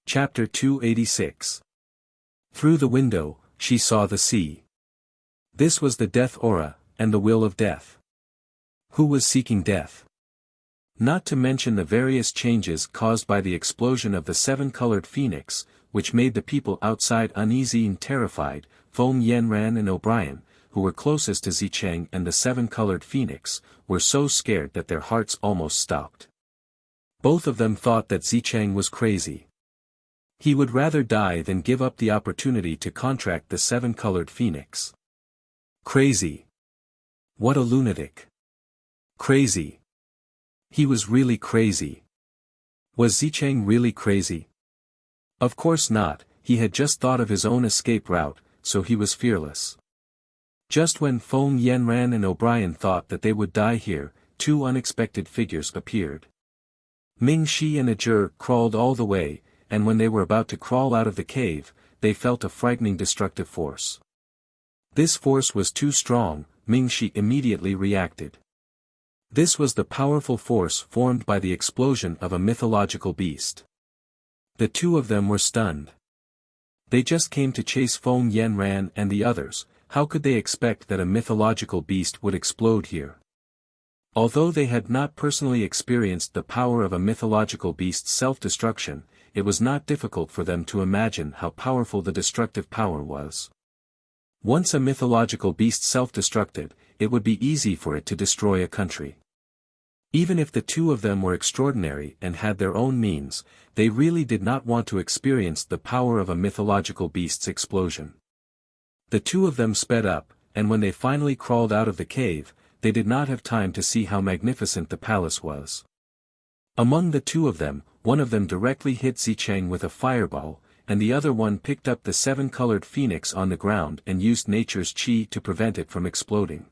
Chapter 286. Through the window, she saw the sea. This was the death aura, and the will of death. Who was seeking death? Not to mention the various changes caused by the explosion of the seven-colored phoenix, which made the people outside uneasy and terrified. Feng Yanran and O'Brien, who were closest to Zicheng and the seven-colored phoenix, were so scared that their hearts almost stopped. Both of them thought that Zicheng was crazy. He would rather die than give up the opportunity to contract the seven-colored phoenix. Crazy. What a lunatic. Crazy. He was really crazy. Was Zicheng really crazy? Of course not, he had just thought of his own escape route, so he was fearless. Just when Feng Yanran and O'Brien thought that they would die here, two unexpected figures appeared. Ming Shi and Ajur crawled all the way, and when they were about to crawl out of the cave, they felt a frightening destructive force. This force was too strong, Ming Shi immediately reacted. This was the powerful force formed by the explosion of a mythological beast. The two of them were stunned. They just came to chase Feng Yanran and the others, how could they expect that a mythological beast would explode here? Although they had not personally experienced the power of a mythological beast's self-destruction, it was not difficult for them to imagine how powerful the destructive power was. Once a mythological beast self-destructed, it would be easy for it to destroy a country. Even if the two of them were extraordinary and had their own means, they really did not want to experience the power of a mythological beast's explosion. The two of them sped up, and when they finally crawled out of the cave, they did not have time to see how magnificent the palace was. Among the two of them, one of them directly hit Zicheng with a fireball, and the other one picked up the seven-colored phoenix on the ground and used nature's chi to prevent it from exploding.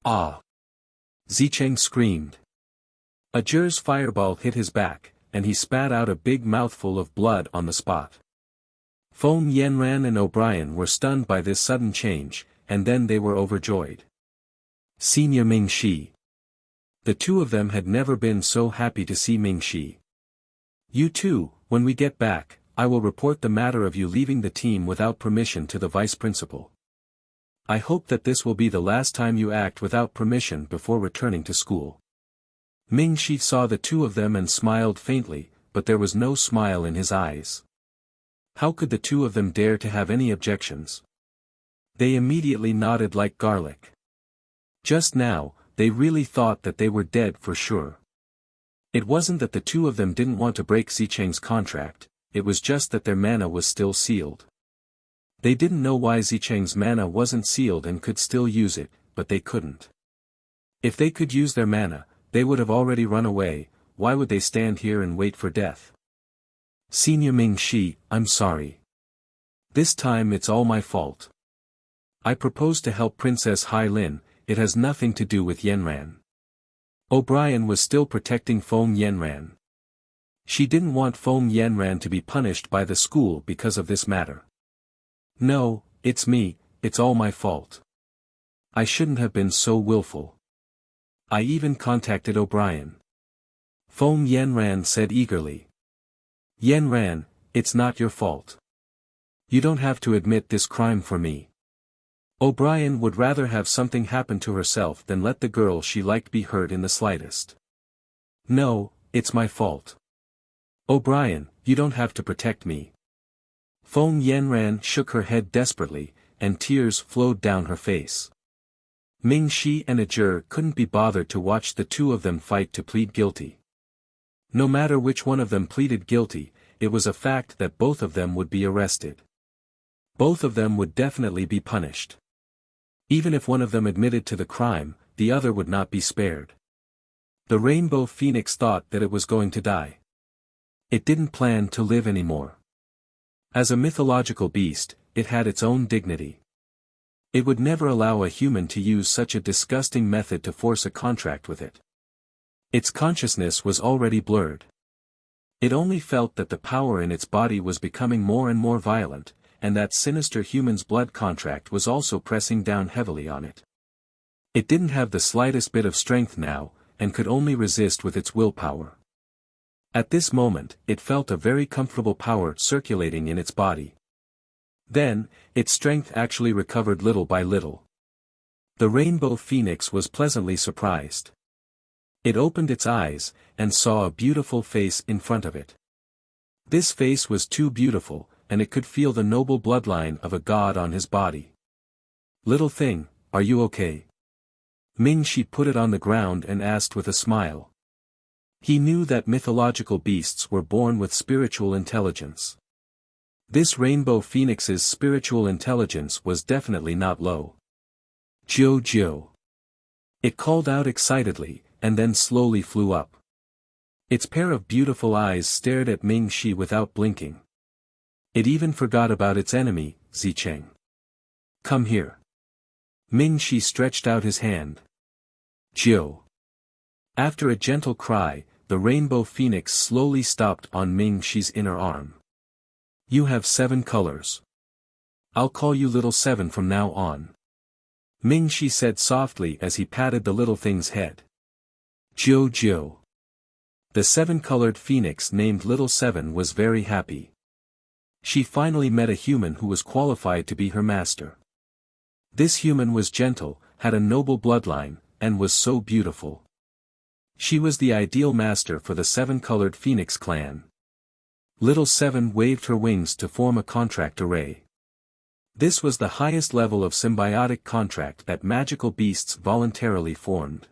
Ah! Zicheng screamed. Ajur's fireball hit his back, and he spat out a big mouthful of blood on the spot. Feng Yanran and O'Brien were stunned by this sudden change, and then they were overjoyed. Senior Ming Shi. The two of them had never been so happy to see Ming Shi. You too, when we get back, I will report the matter of you leaving the team without permission to the vice principal. I hope that this will be the last time you act without permission before returning to school. Ming Shi saw the two of them and smiled faintly, but there was no smile in his eyes. How could the two of them dare to have any objections? They immediately nodded like garlic. Just now, they really thought that they were dead for sure. It wasn't that the two of them didn't want to break Zicheng's contract, it was just that their mana was still sealed. They didn't know why Zicheng's mana wasn't sealed and could still use it, but they couldn't. If they could use their mana, they would have already run away. Why would they stand here and wait for death? Senior Ming-Shi, I'm sorry. This time it's all my fault. I proposed to help Princess Hai Lin, it has nothing to do with Yanran. O'Brien was still protecting Feng Yanran. She didn't want Feng Yanran to be punished by the school because of this matter. No, it's me, it's all my fault. I shouldn't have been so willful. I even contacted O'Brien. Feng Yanran said eagerly. Yanran, it's not your fault. You don't have to admit this crime for me. O'Brien would rather have something happen to herself than let the girl she liked be hurt in the slightest. No, it's my fault. O'Brien, you don't have to protect me. Feng Yanran shook her head desperately, and tears flowed down her face. Ming-Shi and Ajur couldn't be bothered to watch the two of them fight to plead guilty. No matter which one of them pleaded guilty, it was a fact that both of them would be arrested. Both of them would definitely be punished. Even if one of them admitted to the crime, the other would not be spared. The Rainbow Phoenix thought that it was going to die. It didn't plan to live anymore. As a mythological beast, it had its own dignity. It would never allow a human to use such a disgusting method to force a contract with it. Its consciousness was already blurred. It only felt that the power in its body was becoming more and more violent, and that sinister human's blood contract was also pressing down heavily on it. It didn't have the slightest bit of strength now, and could only resist with its willpower. At this moment, it felt a very comfortable power circulating in its body. Then, its strength actually recovered little by little. The Rainbow Phoenix was pleasantly surprised. It opened its eyes, and saw a beautiful face in front of it. This face was too beautiful, and it could feel the noble bloodline of a god on his body. Little thing, are you okay? Ming-Shi put it on the ground and asked with a smile. He knew that mythological beasts were born with spiritual intelligence. This Rainbow Phoenix's spiritual intelligence was definitely not low. Jojo. It called out excitedly, and then slowly flew up. Its pair of beautiful eyes stared at Ming-Shi without blinking. It even forgot about its enemy, Zicheng. Come here. Ming-Shi stretched out his hand. Jiu. After a gentle cry, the Rainbow Phoenix slowly stopped on Ming-Shi's inner arm. You have 7 colors. I'll call you Little 7 from now on. Ming-Shi said softly as he patted the little thing's head. Jojo. The 7-colored phoenix named Little 7 was very happy. She finally met a human who was qualified to be her master. This human was gentle, had a noble bloodline, and was so beautiful. She was the ideal master for the 7-colored phoenix clan. Little 7 waved her wings to form a contract array. This was the highest level of symbiotic contract that magical beasts voluntarily formed.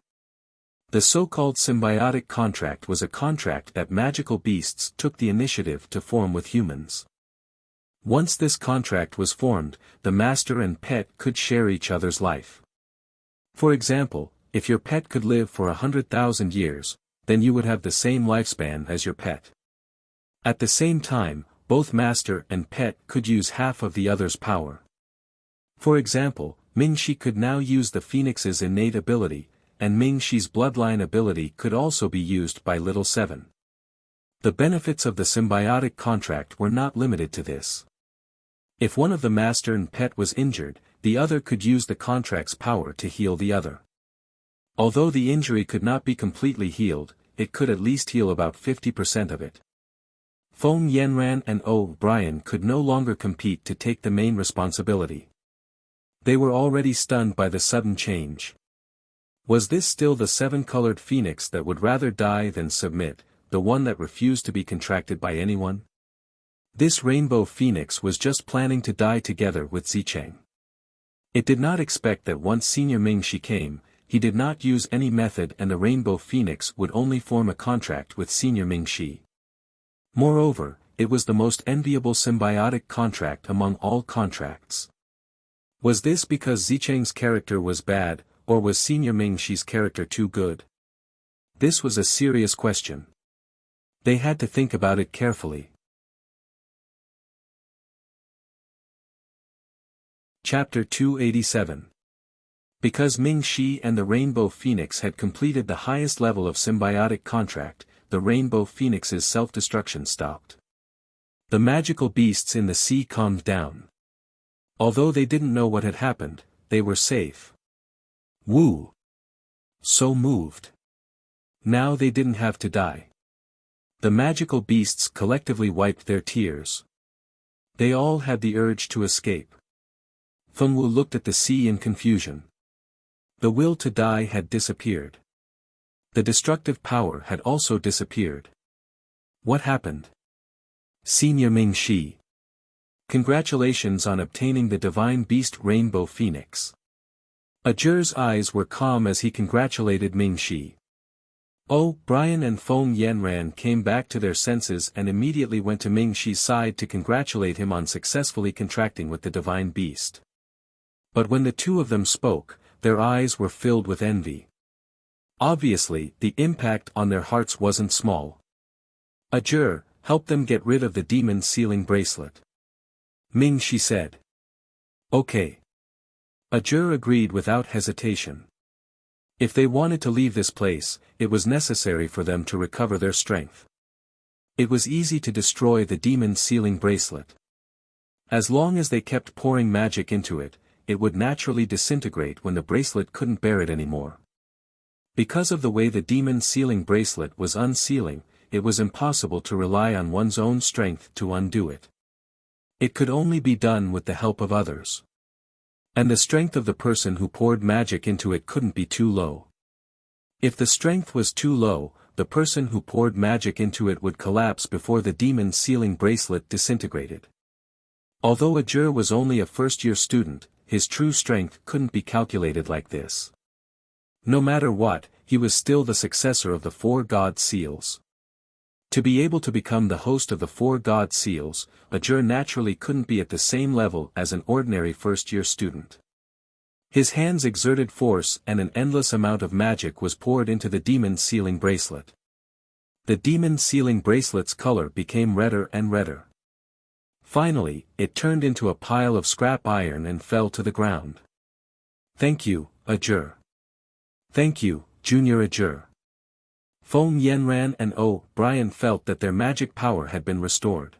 The so-called symbiotic contract was a contract that magical beasts took the initiative to form with humans. Once this contract was formed, the master and pet could share each other's life. For example, if your pet could live for 100,000 years, then you would have the same lifespan as your pet. At the same time, both master and pet could use half of the other's power. For example, Ming-Shi could now use the phoenix's innate ability, and Ming-Shi's bloodline ability could also be used by Little 7. The benefits of the symbiotic contract were not limited to this. If one of the master and pet was injured, the other could use the contract's power to heal the other. Although the injury could not be completely healed, it could at least heal about 50% of it. Feng Yanran and O'Brien could no longer compete to take the main responsibility. They were already stunned by the sudden change. Was this still the 7-colored phoenix that would rather die than submit, the one that refused to be contracted by anyone? This Rainbow Phoenix was just planning to die together with Zicheng. It did not expect that once Senior Ming-Shi came, he did not use any method and the Rainbow Phoenix would only form a contract with Senior Ming-Shi. Moreover, it was the most enviable symbiotic contract among all contracts. Was this because Zicheng's character was bad, or was Senior Ming Shi's character too good? This was a serious question. They had to think about it carefully. Chapter 287. Because Ming Shi and the Rainbow Phoenix had completed the highest level of symbiotic contract, the Rainbow Phoenix's self-destruction stopped. The magical beasts in the sea calmed down. Although they didn't know what had happened, they were safe. Wu! So moved. Now they didn't have to die. The magical beasts collectively wiped their tears. They all had the urge to escape. Feng Wu looked at the sea in confusion. The will to die had disappeared. The destructive power had also disappeared. What happened? Senior Ming Shi. Congratulations on obtaining the divine beast Rainbow Phoenix. Azur's eyes were calm as he congratulated Ming Shi. Oh, Brian and Feng Yanran came back to their senses and immediately went to Ming Shi's side to congratulate him on successfully contracting with the divine beast. But when the two of them spoke, their eyes were filled with envy. Obviously, the impact on their hearts wasn't small. Azur, help them get rid of the demon sealing bracelet. Ming Shi said. Okay. Azur agreed without hesitation. If they wanted to leave this place, it was necessary for them to recover their strength. It was easy to destroy the demon sealing bracelet. As long as they kept pouring magic into it, it would naturally disintegrate when the bracelet couldn't bear it anymore. Because of the way the demon sealing bracelet was unsealing, it was impossible to rely on one's own strength to undo it. It could only be done with the help of others. And the strength of the person who poured magic into it couldn't be too low. If the strength was too low, the person who poured magic into it would collapse before the demon sealing bracelet disintegrated. Although Azur was only a first-year student, his true strength couldn't be calculated like this. No matter what, he was still the successor of the four god seals. To be able to become the host of the four god seals, Azur naturally couldn't be at the same level as an ordinary first-year student. His hands exerted force and an endless amount of magic was poured into the demon sealing bracelet. The demon sealing bracelet's color became redder and redder. Finally, it turned into a pile of scrap iron and fell to the ground. Thank you, Azur. Thank you, Junior Azur. Feng Yanran and Brian felt that their magic power had been restored.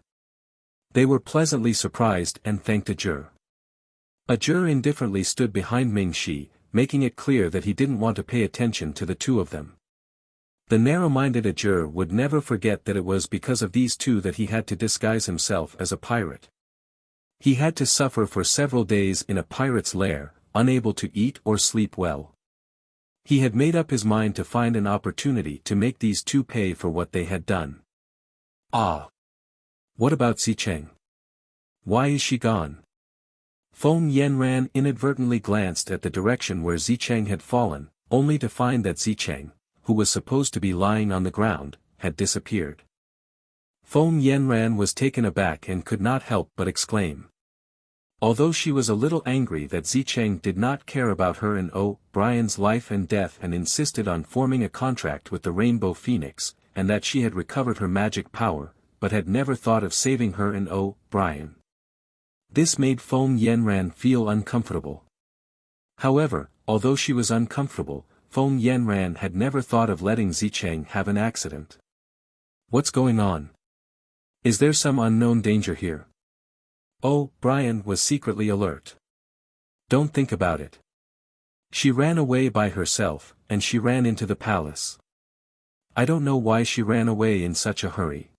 They were pleasantly surprised and thanked Azur. Azur indifferently stood behind Ming Shi, making it clear that he didn't want to pay attention to the two of them. The narrow-minded Azur would never forget that it was because of these two that he had to disguise himself as a pirate. He had to suffer for several days in a pirate's lair, unable to eat or sleep well. He had made up his mind to find an opportunity to make these two pay for what they had done. Ah! What about Zicheng? Why is she gone? Feng Yanran inadvertently glanced at the direction where Zicheng had fallen, only to find that Zicheng, who was supposed to be lying on the ground, had disappeared. Feng Yanran was taken aback and could not help but exclaim. Although she was a little angry that Zicheng did not care about her and Brian's life and death and insisted on forming a contract with the Rainbow Phoenix, and that she had recovered her magic power, but had never thought of saving her and Brian. This made Feng Yanran feel uncomfortable. However, although she was uncomfortable, Feng Yanran had never thought of letting Zicheng have an accident. What's going on? Is there some unknown danger here? Brian was secretly alert. Don't think about it. She ran away by herself, and she ran into the palace. I don't know why she ran away in such a hurry.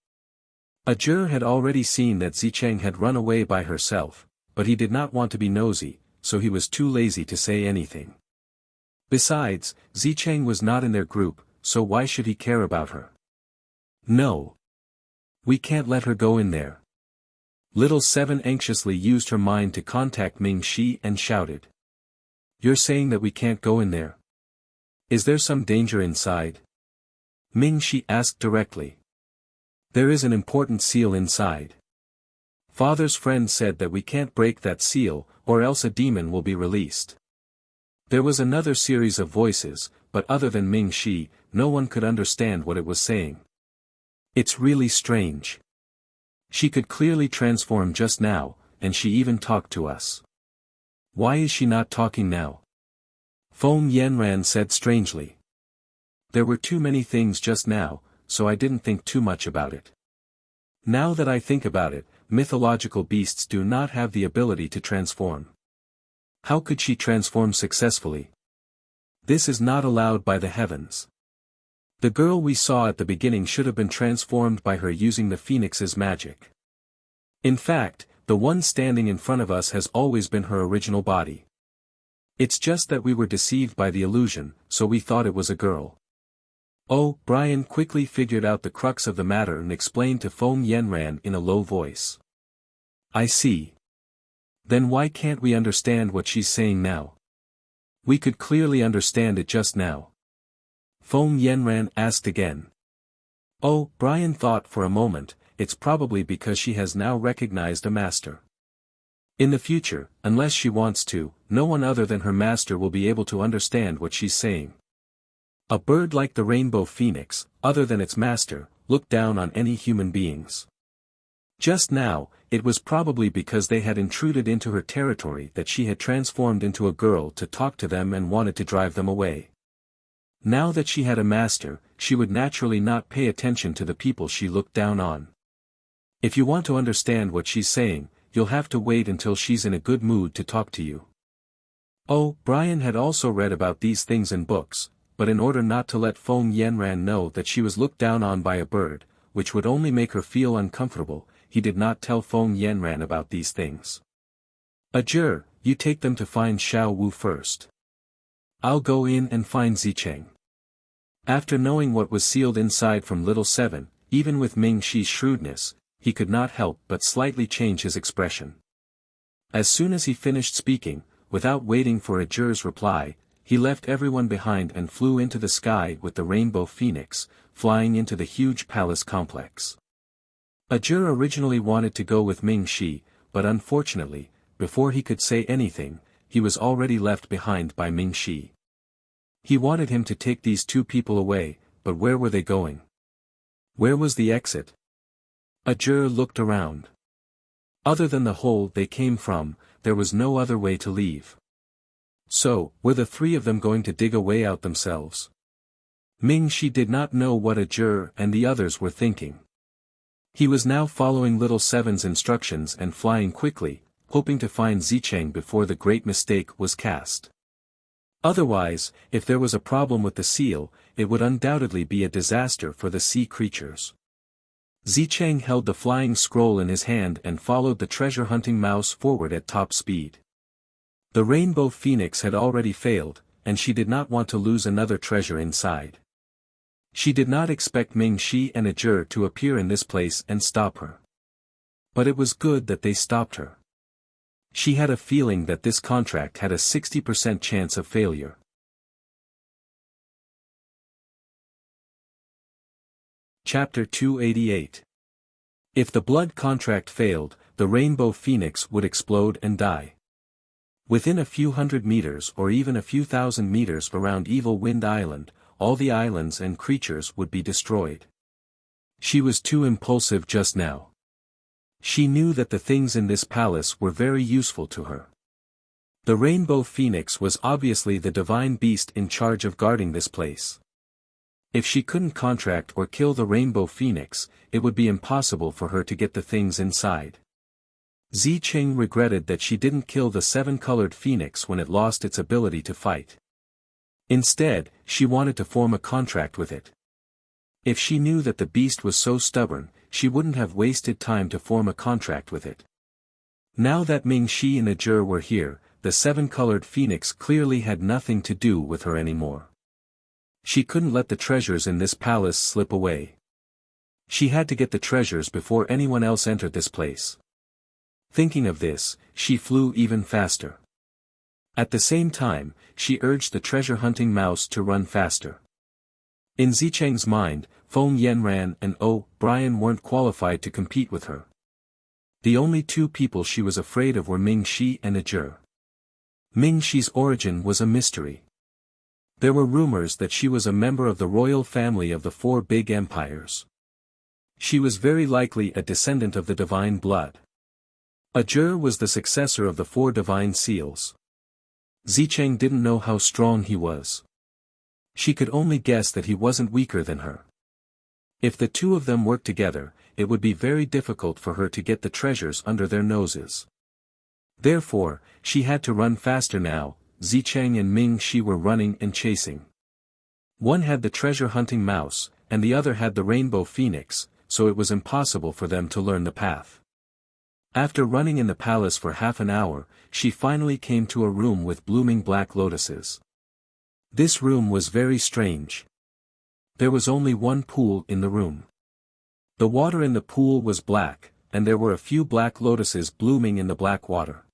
Azur had already seen that Zicheng had run away by herself, but he did not want to be nosy, so he was too lazy to say anything. Besides, Zicheng was not in their group, so why should he care about her? No. We can't let her go in there. Little Seven anxiously used her mind to contact Ming Shi and shouted. You're saying that we can't go in there? Is there some danger inside? Ming Shi asked directly. There is an important seal inside. Father's friend said that we can't break that seal, or else a demon will be released. There was another series of voices, but other than Ming Shi, no one could understand what it was saying. It's really strange. She could clearly transform just now, and she even talked to us. Why is she not talking now? Feng Yanran said strangely. There were too many things just now, so I didn't think too much about it. Now that I think about it, mythological beasts do not have the ability to transform. How could she transform successfully? This is not allowed by the heavens. The girl we saw at the beginning should have been transformed by her using the phoenix's magic. In fact, the one standing in front of us has always been her original body. It's just that we were deceived by the illusion, so we thought it was a girl. Oh, Brian quickly figured out the crux of the matter and explained to Feng Yanran in a low voice. I see. Then why can't we understand what she's saying now? We could clearly understand it just now. Feng Yanran asked again. Oh, Brian thought for a moment, it's probably because she has now recognized a master. In the future, unless she wants to, no one other than her master will be able to understand what she's saying. A bird like the rainbow phoenix, other than its master, looked down on any human beings. Just now, it was probably because they had intruded into her territory that she had transformed into a girl to talk to them and wanted to drive them away. Now that she had a master, she would naturally not pay attention to the people she looked down on. If you want to understand what she's saying, you'll have to wait until she's in a good mood to talk to you. Oh, Brian had also read about these things in books, but in order not to let Feng Yanran know that she was looked down on by a bird, which would only make her feel uncomfortable, he did not tell Feng Yanran about these things. Ajur, you take them to find Xiao Wu first. I'll go in and find Zicheng. After knowing what was sealed inside from Little Seven, even with Ming Shi's shrewdness, he could not help but slightly change his expression. As soon as he finished speaking, without waiting for Ajur's reply, he left everyone behind and flew into the sky with the rainbow phoenix, flying into the huge palace complex. Ajur originally wanted to go with Ming Shi, but unfortunately, before he could say anything, he was already left behind by Ming Shi. He wanted him to take these two people away, but where were they going? Where was the exit? Ajur looked around. Other than the hole they came from, there was no other way to leave. So, were the three of them going to dig a way out themselves? Ming Shi did not know what Ajur and the others were thinking. He was now following Little Seven's instructions and flying quickly, hoping to find Zicheng before the great mistake was cast. Otherwise, if there was a problem with the seal, it would undoubtedly be a disaster for the sea creatures. Zicheng held the flying scroll in his hand and followed the treasure-hunting mouse forward at top speed. The rainbow phoenix had already failed, and she did not want to lose another treasure inside. She did not expect Ming Shi and Ajur to appear in this place and stop her. But it was good that they stopped her. She had a feeling that this contract had a 60% chance of failure. Chapter 288. If the blood contract failed, the rainbow phoenix would explode and die. Within a few hundred meters or even a few thousand meters around Evil Wind Island, all the islands and creatures would be destroyed. She was too impulsive just now. She knew that the things in this palace were very useful to her. The rainbow phoenix was obviously the divine beast in charge of guarding this place. If she couldn't contract or kill the rainbow phoenix, it would be impossible for her to get the things inside. Zicheng regretted that she didn't kill the seven-colored phoenix when it lost its ability to fight. Instead, she wanted to form a contract with it. If she knew that the beast was so stubborn, she wouldn't have wasted time to form a contract with it. Now that Ming Shi and Ajur were here, the seven-colored phoenix clearly had nothing to do with her anymore. She couldn't let the treasures in this palace slip away. She had to get the treasures before anyone else entered this place. Thinking of this, she flew even faster. At the same time, she urged the treasure-hunting mouse to run faster. In Zicheng's mind, Feng Yanran and Brian weren't qualified to compete with her. The only two people she was afraid of were Ming Shi and Ajur. Ming Shi's origin was a mystery. There were rumors that she was a member of the royal family of the four big empires. She was very likely a descendant of the divine blood. Ajur was the successor of the four divine seals. Zicheng didn't know how strong he was. She could only guess that he wasn't weaker than her. If the two of them worked together, it would be very difficult for her to get the treasures under their noses. Therefore, she had to run faster now. Zicheng and Ming Shi were running and chasing. One had the treasure-hunting mouse, and the other had the rainbow phoenix, so it was impossible for them to learn the path. After running in the palace for half an hour, she finally came to a room with blooming black lotuses. This room was very strange. There was only one pool in the room. The water in the pool was black, and there were a few black lotuses blooming in the black water.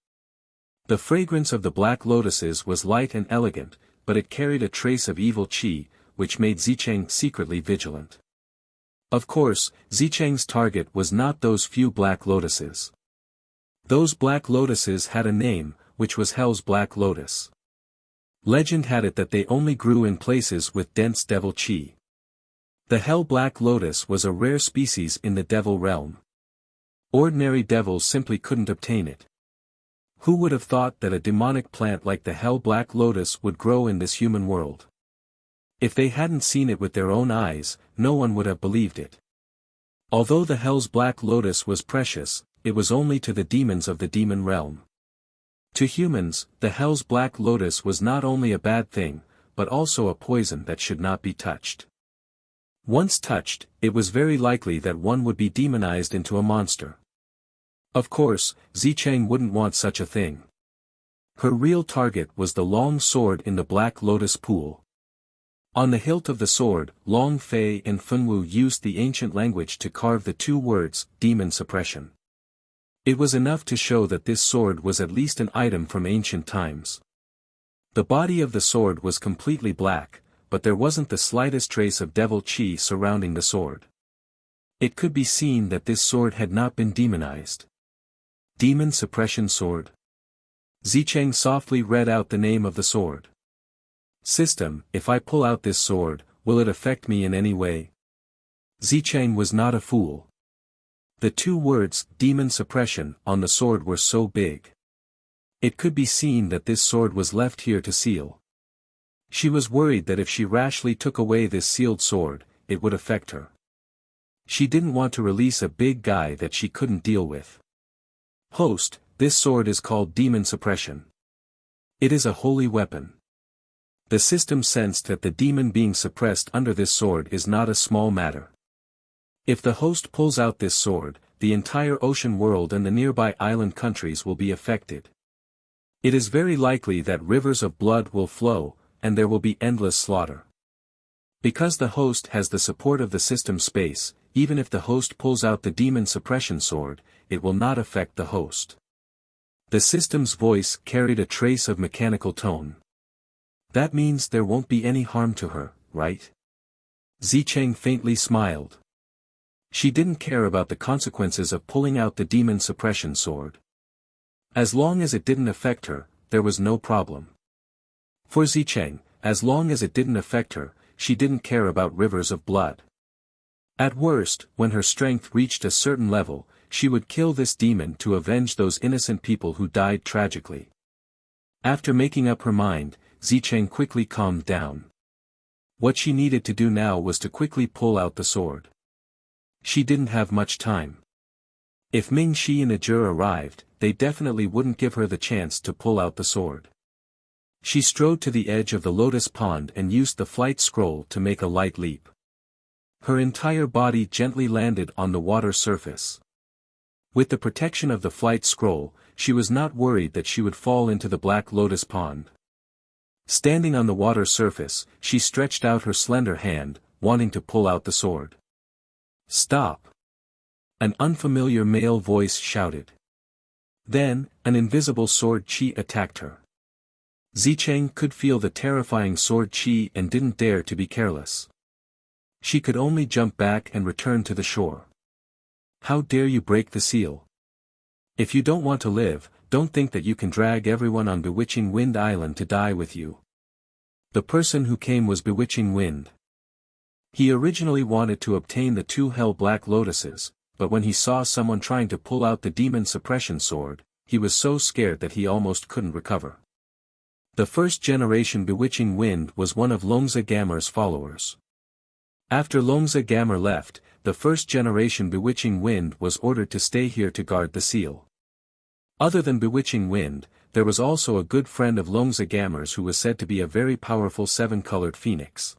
The fragrance of the black lotuses was light and elegant, but it carried a trace of evil qi, which made Zicheng secretly vigilant. Of course, Zicheng's target was not those few black lotuses. Those black lotuses had a name, which was Hell's Black Lotus. Legend had it that they only grew in places with dense devil qi. The Hell Black Lotus was a rare species in the devil realm. Ordinary devils simply couldn't obtain it. Who would have thought that a demonic plant like the Hell Black Lotus would grow in this human world? If they hadn't seen it with their own eyes, no one would have believed it. Although the Hell's Black Lotus was precious, it was only to the demons of the demon realm. To humans, the Hell's Black Lotus was not only a bad thing, but also a poison that should not be touched. Once touched, it was very likely that one would be demonized into a monster. Of course, Zicheng wouldn't want such a thing. Her real target was the long sword in the Black Lotus pool. On the hilt of the sword, Long Fei and Funwu used the ancient language to carve the two words, demon suppression. It was enough to show that this sword was at least an item from ancient times. The body of the sword was completely black, but there wasn't the slightest trace of devil qi surrounding the sword. It could be seen that this sword had not been demonized. Demon Suppression Sword. Zicheng softly read out the name of the sword. System, if I pull out this sword, will it affect me in any way? Zicheng was not a fool. The two words, Demon Suppression, on the sword were so big. It could be seen that this sword was left here to seal. She was worried that if she rashly took away this sealed sword, it would affect her. She didn't want to release a big guy that she couldn't deal with. Host, this sword is called Demon Suppression. It is a holy weapon. The system sensed that the demon being suppressed under this sword is not a small matter. If the host pulls out this sword, the entire ocean world and the nearby island countries will be affected. It is very likely that rivers of blood will flow, and there will be endless slaughter. Because the host has the support of the system space, even if the host pulls out the demon suppression sword, it will not affect the host. The system's voice carried a trace of mechanical tone. That means there won't be any harm to her, right? Zicheng faintly smiled. She didn't care about the consequences of pulling out the demon suppression sword. As long as it didn't affect her, there was no problem. For Zicheng, as long as it didn't affect her, she didn't care about rivers of blood. At worst, when her strength reached a certain level, she would kill this demon to avenge those innocent people who died tragically. After making up her mind, Zicheng quickly calmed down. What she needed to do now was to quickly pull out the sword. She didn't have much time. If Ming Shi and Ajur arrived, they definitely wouldn't give her the chance to pull out the sword. She strode to the edge of the lotus pond and used the flight scroll to make a light leap. Her entire body gently landed on the water surface. With the protection of the flight scroll, she was not worried that she would fall into the black lotus pond. Standing on the water surface, she stretched out her slender hand, wanting to pull out the sword. Stop! An unfamiliar male voice shouted. Then, an invisible sword qi attacked her. Zicheng could feel the terrifying sword qi and didn't dare to be careless. She could only jump back and return to the shore. How dare you break the seal? If you don't want to live, don't think that you can drag everyone on Bewitching Wind Island to die with you. The person who came was Bewitching Wind. He originally wanted to obtain the 2 hell black lotuses, but when he saw someone trying to pull out the demon suppression sword, he was so scared that he almost couldn't recover. The first generation Bewitching Wind was one of Longza Gamer's followers. After Longza Gamer left, the first generation Bewitching Wind was ordered to stay here to guard the seal. Other than Bewitching Wind, there was also a good friend of Longza Gamer's who was said to be a very powerful 7-colored phoenix.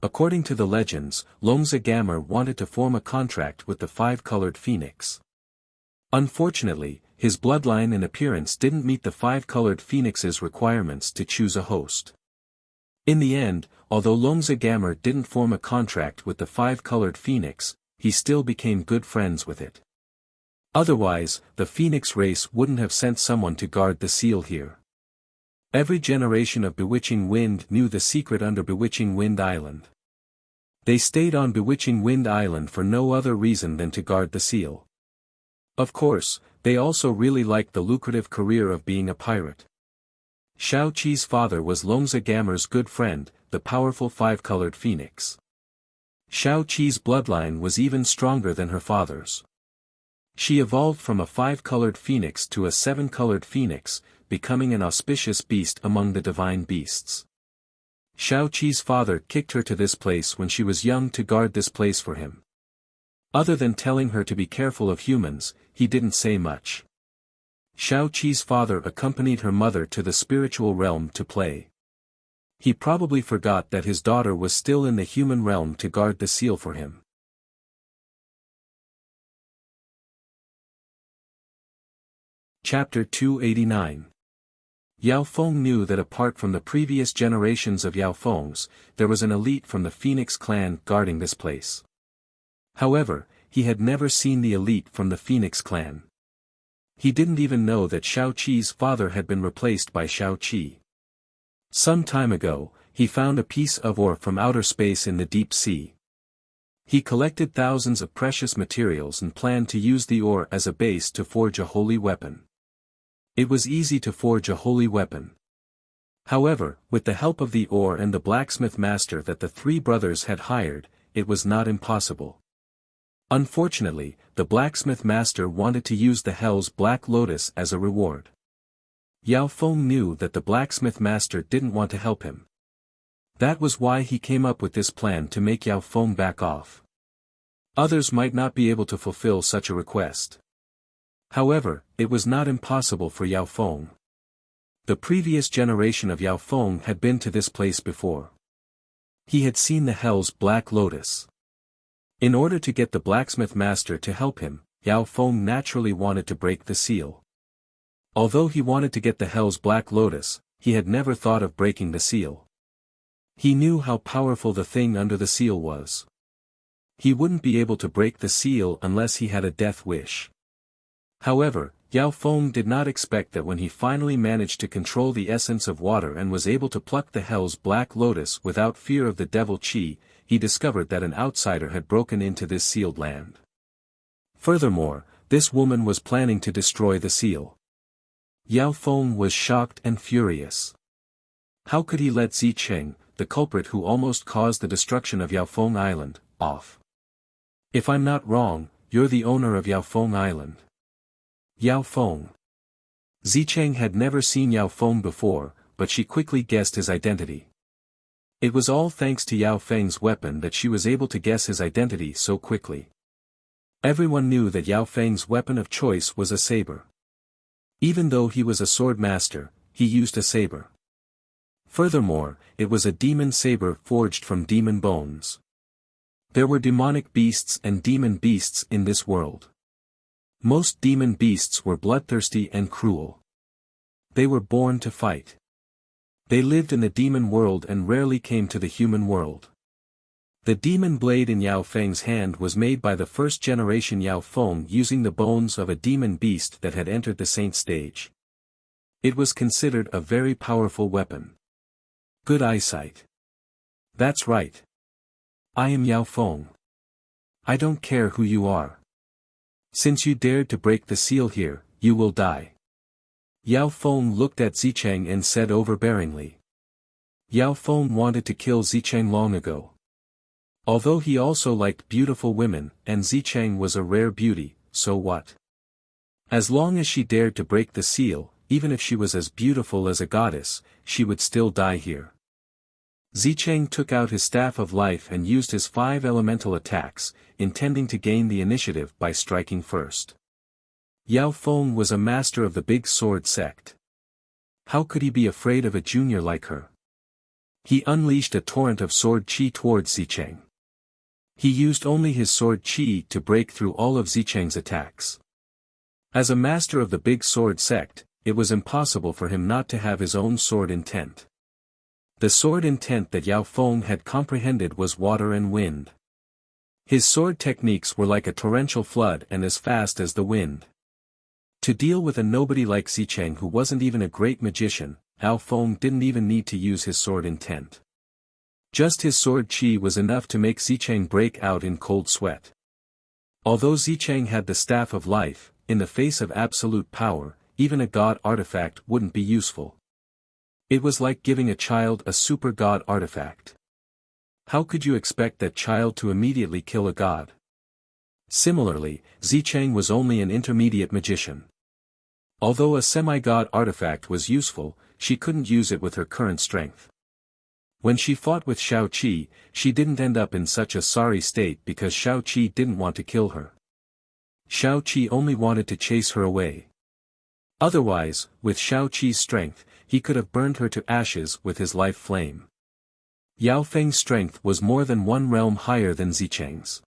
According to the legends, Longza Gamer wanted to form a contract with the 5-colored phoenix. Unfortunately, his bloodline and appearance didn't meet the 5-colored phoenix's requirements to choose a host. In the end, although Longza Gamer didn't form a contract with the 5-colored phoenix, he still became good friends with it. Otherwise, the phoenix race wouldn't have sent someone to guard the seal here. Every generation of Bewitching Wind knew the secret under Bewitching Wind Island. They stayed on Bewitching Wind Island for no other reason than to guard the seal. Of course, they also really liked the lucrative career of being a pirate. Xiao Qi's father was Longza Gamer's good friend, the powerful 5-colored phoenix. Xiao Qi's bloodline was even stronger than her father's. She evolved from a 5-colored phoenix to a 7-colored phoenix, becoming an auspicious beast among the divine beasts. Xiao Qi's father kicked her to this place when she was young to guard this place for him. Other than telling her to be careful of humans, he didn't say much. Xiao Qi's father accompanied her mother to the spiritual realm to play. He probably forgot that his daughter was still in the human realm to guard the seal for him. Chapter 289. Yao Feng knew that apart from the previous generations of Yao Fengs, there was an elite from the Phoenix clan guarding this place. However, he had never seen the elite from the Phoenix clan. He didn't even know that Xiao Qi's father had been replaced by Xiao Qi. Some time ago, he found a piece of ore from outer space in the deep sea. He collected thousands of precious materials and planned to use the ore as a base to forge a holy weapon. It was easy to forge a holy weapon. However, with the help of the ore and the blacksmith master that the 3 brothers had hired, it was not impossible. Unfortunately, the blacksmith master wanted to use the Hell's Black Lotus as a reward. Yao Feng knew that the blacksmith master didn't want to help him. That was why he came up with this plan to make Yao Feng back off. Others might not be able to fulfill such a request. However, it was not impossible for Yao Feng. The previous generation of Yao Feng had been to this place before. He had seen the Hell's Black Lotus. In order to get the blacksmith master to help him, Yao Feng naturally wanted to break the seal. Although he wanted to get the Hell's Black Lotus, he had never thought of breaking the seal. He knew how powerful the thing under the seal was. He wouldn't be able to break the seal unless he had a death wish. However, Yao Feng did not expect that when he finally managed to control the essence of water and was able to pluck the Hell's Black Lotus without fear of the devil Qi, he discovered that an outsider had broken into this sealed land. Furthermore, this woman was planning to destroy the seal. Yao Feng was shocked and furious. How could he let Zicheng, the culprit who almost caused the destruction of Yao Feng Island, off? If I'm not wrong, you're the owner of Yao Feng Island. Yao Feng. Zicheng had never seen Yao Feng before, but she quickly guessed his identity. It was all thanks to Yao Feng's weapon that she was able to guess his identity so quickly. Everyone knew that Yao Feng's weapon of choice was a saber. Even though he was a sword master, he used a saber. Furthermore, it was a demon saber forged from demon bones. There were demonic beasts and demon beasts in this world. Most demon beasts were bloodthirsty and cruel. They were born to fight. They lived in the demon world and rarely came to the human world. The demon blade in Yao Feng's hand was made by the first generation Yao Feng using the bones of a demon beast that had entered the saint stage. It was considered a very powerful weapon. Good eyesight. That's right. I am Yao Feng. I don't care who you are. Since you dared to break the seal here, you will die. Yao Feng looked at Zicheng and said overbearingly. Yao Feng wanted to kill Zicheng long ago. Although he also liked beautiful women, and Zicheng was a rare beauty, so what? As long as she dared to break the seal, even if she was as beautiful as a goddess, she would still die here. Zicheng took out his staff of life and used his 5 elemental attacks, intending to gain the initiative by striking first. Yao Feng was a master of the Big Sword sect. How could he be afraid of a junior like her? He unleashed a torrent of sword chi towards Zicheng. He used only his sword chi to break through all of Zicheng's attacks. As a master of the Big Sword sect, it was impossible for him not to have his own sword intent. The sword intent that Yao Feng had comprehended was water and wind. His sword techniques were like a torrential flood and as fast as the wind. To deal with a nobody like Zicheng who wasn't even a great magician, Yao Feng didn't even need to use his sword intent. Just his sword chi was enough to make Zicheng break out in cold sweat. Although Zicheng had the Staff of Life, in the face of absolute power, even a god artifact wouldn't be useful. It was like giving a child a super god artifact. How could you expect that child to immediately kill a god? Similarly, Zicheng was only an intermediate magician. Although a semi-god artifact was useful, she couldn't use it with her current strength. When she fought with Shao Qi, she didn't end up in such a sorry state because Shao Qi didn't want to kill her. Shao Qi only wanted to chase her away. Otherwise, with Shao Qi's strength, he could have burned her to ashes with his life flame. Yao Feng's strength was more than 1 realm higher than Zicheng's.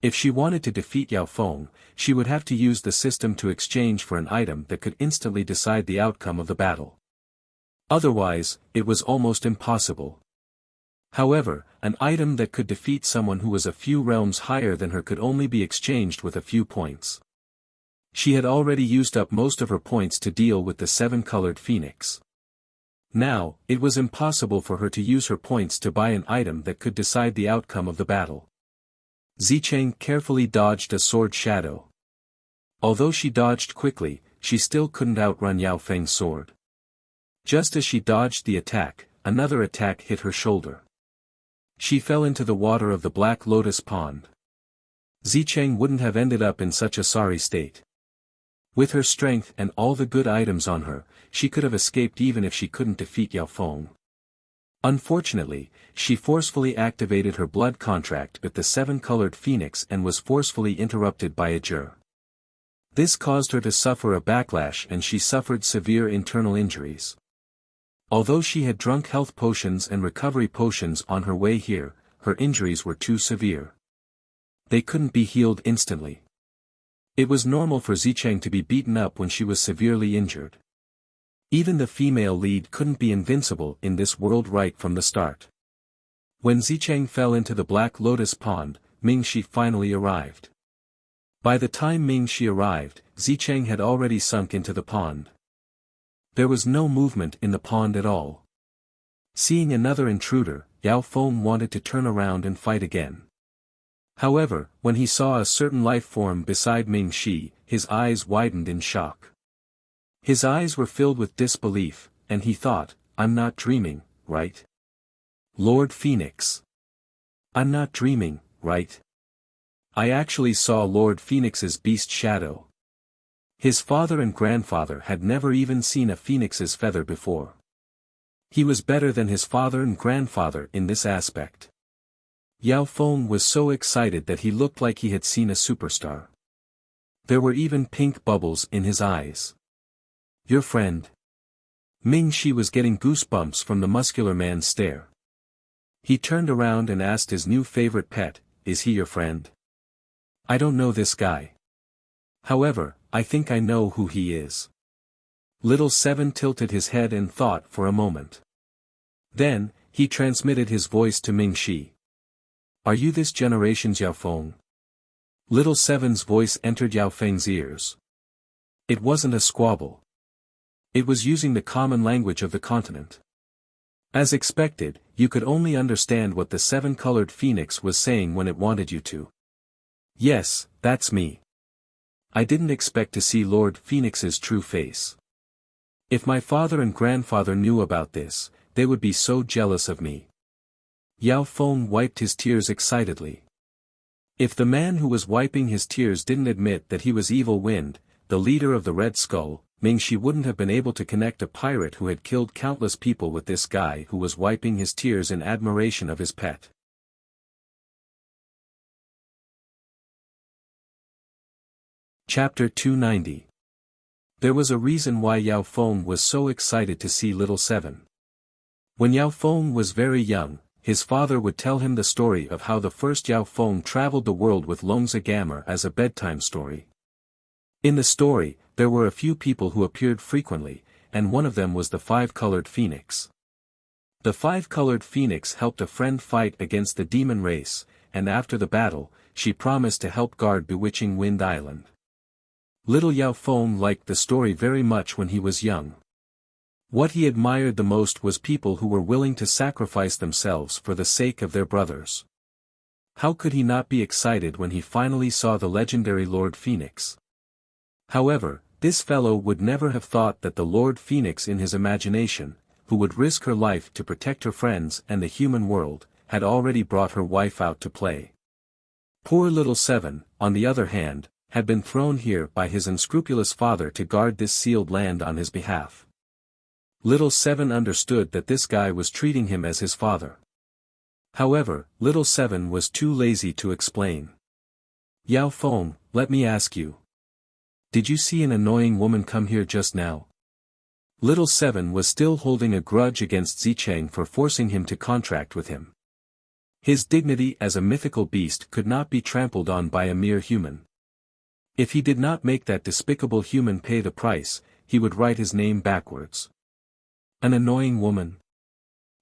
If she wanted to defeat Yao Feng, she would have to use the system to exchange for an item that could instantly decide the outcome of the battle. Otherwise, it was almost impossible. However, an item that could defeat someone who was a few realms higher than her could only be exchanged with a few points. She had already used up most of her points to deal with the 7-colored phoenix. Now, it was impossible for her to use her points to buy an item that could decide the outcome of the battle. Zicheng carefully dodged a sword shadow. Although she dodged quickly, she still couldn't outrun Yao Feng's sword. Just as she dodged the attack, another attack hit her shoulder. She fell into the water of the Black Lotus Pond. Zicheng wouldn't have ended up in such a sorry state. With her strength and all the good items on her, she could have escaped even if she couldn't defeat Yao Feng. Unfortunately, she forcefully activated her blood contract with the 7-colored phoenix and was forcefully interrupted by a jur. This caused her to suffer a backlash and she suffered severe internal injuries. Although she had drunk health potions and recovery potions on her way here, her injuries were too severe. They couldn't be healed instantly. It was normal for Zicheng to be beaten up when she was severely injured. Even the female lead couldn't be invincible in this world right from the start. When Zicheng fell into the Black Lotus Pond, Mingxi finally arrived. By the time Mingxi arrived, Zicheng had already sunk into the pond. There was no movement in the pond at all. Seeing another intruder, Yao Feng wanted to turn around and fight again. However, when he saw a certain life form beside Mingxi, his eyes widened in shock. His eyes were filled with disbelief, and he thought, I'm not dreaming, right? Lord Phoenix. I'm not dreaming, right? I actually saw Lord Phoenix's beast shadow. His father and grandfather had never even seen a phoenix's feather before. He was better than his father and grandfather in this aspect. Yao Feng was so excited that he looked like he had seen a superstar. There were even pink bubbles in his eyes. Your friend? Mingxi was getting goosebumps from the muscular man's stare. He turned around and asked his new favorite pet, is he your friend? I don't know this guy. However, I think I know who he is. Little Seven tilted his head and thought for a moment. Then, he transmitted his voice to Mingxi. Are you this generation's Yao Feng? Little Seven's voice entered Yao Feng's ears. It wasn't a squabble. It was using the common language of the continent. As expected, you could only understand what the 7-colored phoenix was saying when it wanted you to. Yes, that's me. I didn't expect to see Lord Phoenix's true face. If my father and grandfather knew about this, they would be so jealous of me. Yao Feng wiped his tears excitedly. If the man who was wiping his tears didn't admit that he was Evil Wind, the leader of the Red Skull, Mingxi wouldn't have been able to connect a pirate who had killed countless people with this guy who was wiping his tears in admiration of his pet. Chapter 290. There was a reason why Yao Feng was so excited to see Little Seven. When Yao Feng was very young, his father would tell him the story of how the first Yao Feng traveled the world with Longza Gamer as a bedtime story. In the story, there were a few people who appeared frequently, and one of them was the Five-Colored Phoenix. The Five-Colored Phoenix helped a friend fight against the demon race, and after the battle, she promised to help guard Bewitching Wind Island. Little Yao Feng liked the story very much when he was young. What he admired the most was people who were willing to sacrifice themselves for the sake of their brothers. How could he not be excited when he finally saw the legendary Lord Phoenix? However, this fellow would never have thought that the Lord Phoenix in his imagination, who would risk her life to protect her friends and the human world, had already brought her wife out to play. Poor Little Seven, on the other hand, had been thrown here by his unscrupulous father to guard this sealed land on his behalf. Little Seven understood that this guy was treating him as his father. However, Little Seven was too lazy to explain. Yao Feng, let me ask you. Did you see an annoying woman come here just now? Little Seven was still holding a grudge against Zicheng for forcing him to contract with him. His dignity as a mythical beast could not be trampled on by a mere human. If he did not make that despicable human pay the price, he would write his name backwards. An annoying woman?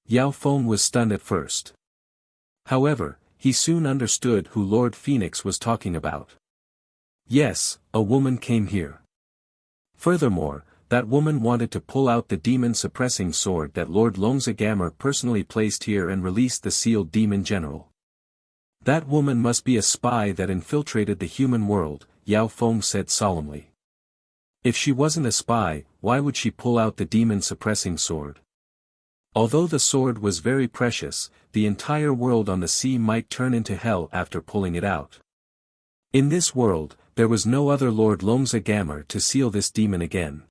Yao Feng was stunned at first. However, he soon understood who Lord Phoenix was talking about. Yes, a woman came here. Furthermore, that woman wanted to pull out the demon-suppressing sword that Lord Longza Gamer personally placed here and released the sealed demon general. That woman must be a spy that infiltrated the human world, Yao Feng said solemnly. If she wasn't a spy, why would she pull out the demon-suppressing sword? Although the sword was very precious, the entire world on the sea might turn into hell after pulling it out. In this world, there was no other Lord Longza Gamer to seal this demon again.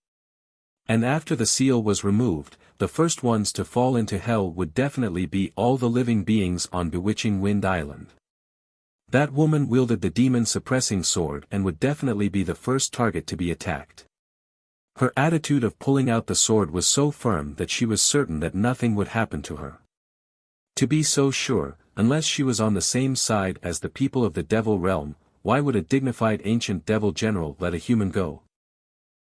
And after the seal was removed, the first ones to fall into hell would definitely be all the living beings on Bewitching Wind Island. That woman wielded the demon-suppressing sword and would definitely be the first target to be attacked. Her attitude of pulling out the sword was so firm that she was certain that nothing would happen to her. To be so sure, unless she was on the same side as the people of the Devil Realm, why would a dignified ancient devil general let a human go?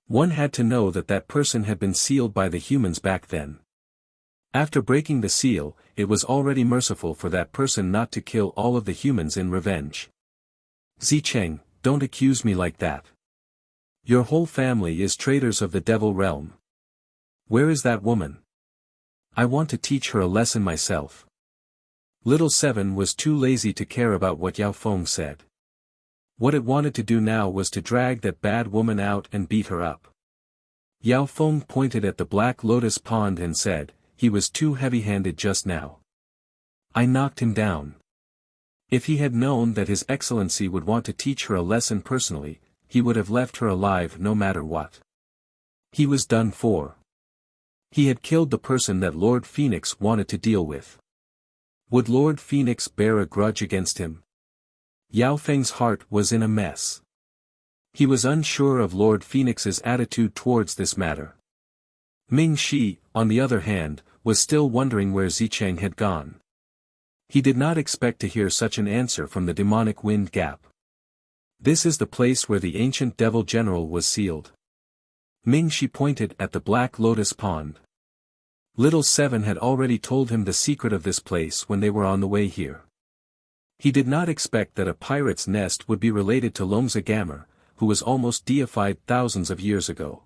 One had to know that that person had been sealed by the humans back then. After breaking the seal, it was already merciful for that person not to kill all of the humans in revenge. Zicheng, don't accuse me like that. Your whole family is traitors of the Devil Realm. Where is that woman? I want to teach her a lesson myself. Little Seven was too lazy to care about what Yao Feng said. What it wanted to do now was to drag that bad woman out and beat her up. Yao Feng pointed at the Black Lotus Pond and said, he was too heavy-handed just now. I knocked him down. If he had known that His Excellency would want to teach her a lesson personally, he would have left her alive no matter what. He was done for. He had killed the person that Lord Phoenix wanted to deal with. Would Lord Phoenix bear a grudge against him? Yao Feng's heart was in a mess. He was unsure of Lord Phoenix's attitude towards this matter. Ming Shi, on the other hand, was still wondering where Zicheng had gone. He did not expect to hear such an answer from the demonic wind gap. This is the place where the ancient devil general was sealed. Ming Shi pointed at the Black Lotus Pond. Little Seven had already told him the secret of this place when they were on the way here. He did not expect that a pirate's nest would be related to Longza Gamer, who was almost deified thousands of years ago.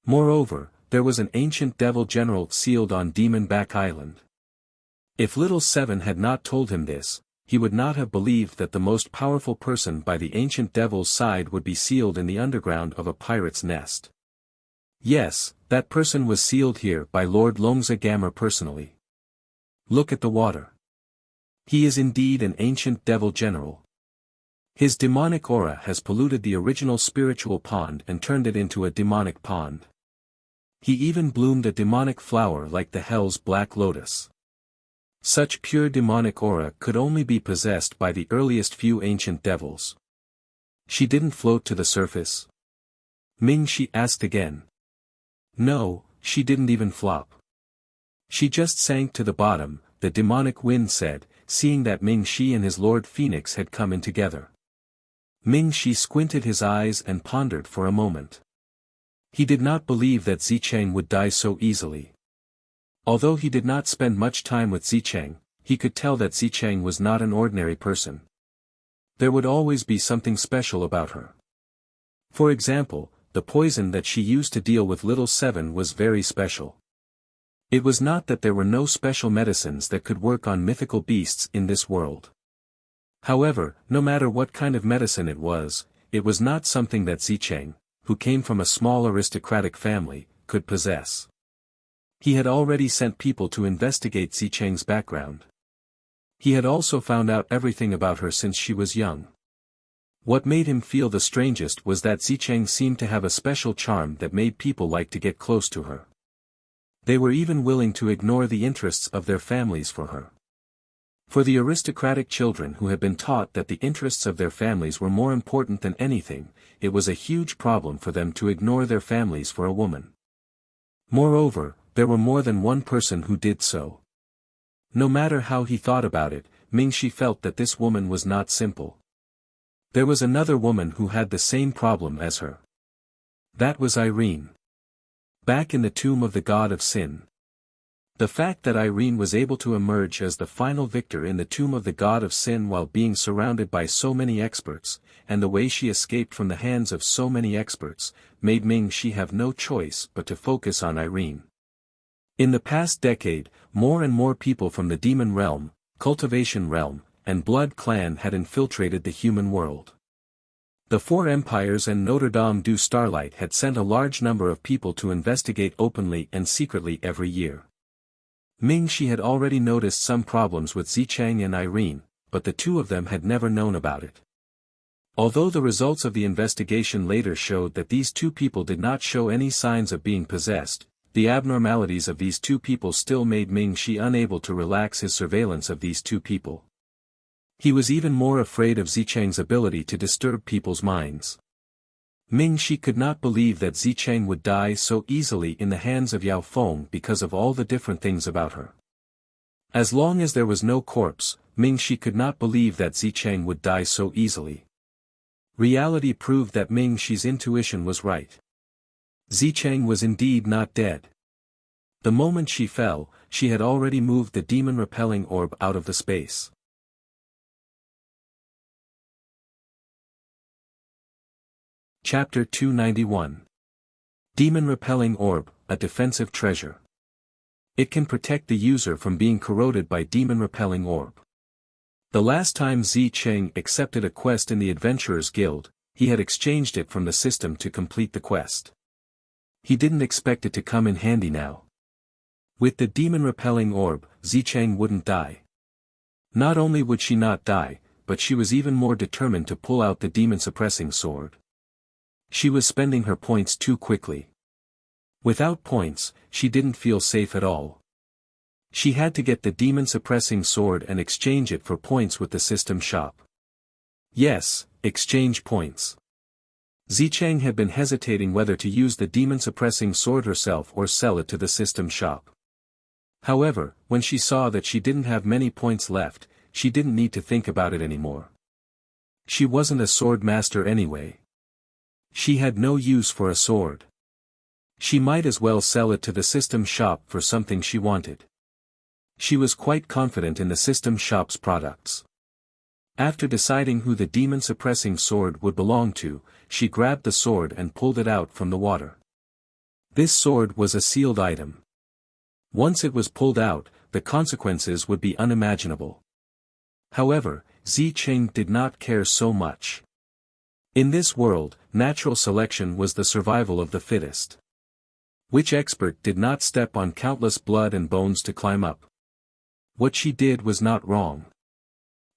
Moreover, there was an ancient devil general sealed on Demon Back Island. If Little Seven had not told him this, he would not have believed that the most powerful person by the ancient devil's side would be sealed in the underground of a pirate's nest. Yes, that person was sealed here by Lord Longza Gamer personally. Look at the water. He is indeed an ancient devil general. His demonic aura has polluted the original spiritual pond and turned it into a demonic pond. He even bloomed a demonic flower like the hell's black lotus. Such pure demonic aura could only be possessed by the earliest few ancient devils. She didn't float to the surface? Ming-Shi asked again. No, she didn't even flop. She just sank to the bottom, the demonic wind said, seeing that Ming-Shi and his Lord Phoenix had come in together. Ming-Shi squinted his eyes and pondered for a moment. He did not believe that Zicheng would die so easily. Although he did not spend much time with Zicheng, he could tell that Zicheng was not an ordinary person. There would always be something special about her. For example, the poison that she used to deal with Little Seven was very special. It was not that there were no special medicines that could work on mythical beasts in this world. However, no matter what kind of medicine it was not something that Zicheng, who came from a small aristocratic family, could possess. He had already sent people to investigate Zicheng's background. He had also found out everything about her since she was young. What made him feel the strangest was that Zicheng seemed to have a special charm that made people like to get close to her. They were even willing to ignore the interests of their families for her. For the aristocratic children who had been taught that the interests of their families were more important than anything, it was a huge problem for them to ignore their families for a woman. Moreover, there were more than one person who did so. No matter how he thought about it, Ming-Shi felt that this woman was not simple. There was another woman who had the same problem as her. That was Irene. Back in the tomb of the god of sin. The fact that Irene was able to emerge as the final victor in the tomb of the god of sin while being surrounded by so many experts, and the way she escaped from the hands of so many experts, made Ming-Shi have no choice but to focus on Irene. In the past decade, more and more people from the demon realm, cultivation realm, and blood clan had infiltrated the human world. The Four Empires and Notre Dame du Starlight had sent a large number of people to investigate openly and secretly every year. Ming-Shi had already noticed some problems with Zicheng and Irene, but the two of them had never known about it. Although the results of the investigation later showed that these two people did not show any signs of being possessed, the abnormalities of these two people still made Ming-Shi unable to relax his surveillance of these two people. He was even more afraid of Zicheng's ability to disturb people's minds. Ming-Shi could not believe that Zicheng would die so easily in the hands of Yao Feng because of all the different things about her. As long as there was no corpse, Ming-Shi could not believe that Zicheng would die so easily. Reality proved that Ming-Shi's intuition was right. Zicheng was indeed not dead. The moment she fell, she had already moved the demon-repelling orb out of the space. Chapter 291. Demon-repelling orb, a defensive treasure. It can protect the user from being corroded by demon-repelling orb. The last time Zicheng accepted a quest in the Adventurers Guild, he had exchanged it from the system to complete the quest. He didn't expect it to come in handy now. With the demon-repelling orb, Zicheng wouldn't die. Not only would she not die, but she was even more determined to pull out the demon-suppressing sword. She was spending her points too quickly. Without points, she didn't feel safe at all. She had to get the demon-suppressing sword and exchange it for points with the system shop. Yes, exchange points. Zicheng had been hesitating whether to use the demon-suppressing sword herself or sell it to the system shop. However, when she saw that she didn't have many points left, she didn't need to think about it anymore. She wasn't a sword master anyway. She had no use for a sword. She might as well sell it to the system shop for something she wanted. She was quite confident in the system shop's products. After deciding who the demon-suppressing sword would belong to, she grabbed the sword and pulled it out from the water. This sword was a sealed item. Once it was pulled out, the consequences would be unimaginable. However, Zicheng did not care so much. In this world, natural selection was the survival of the fittest. Which expert did not step on countless blood and bones to climb up? What she did was not wrong.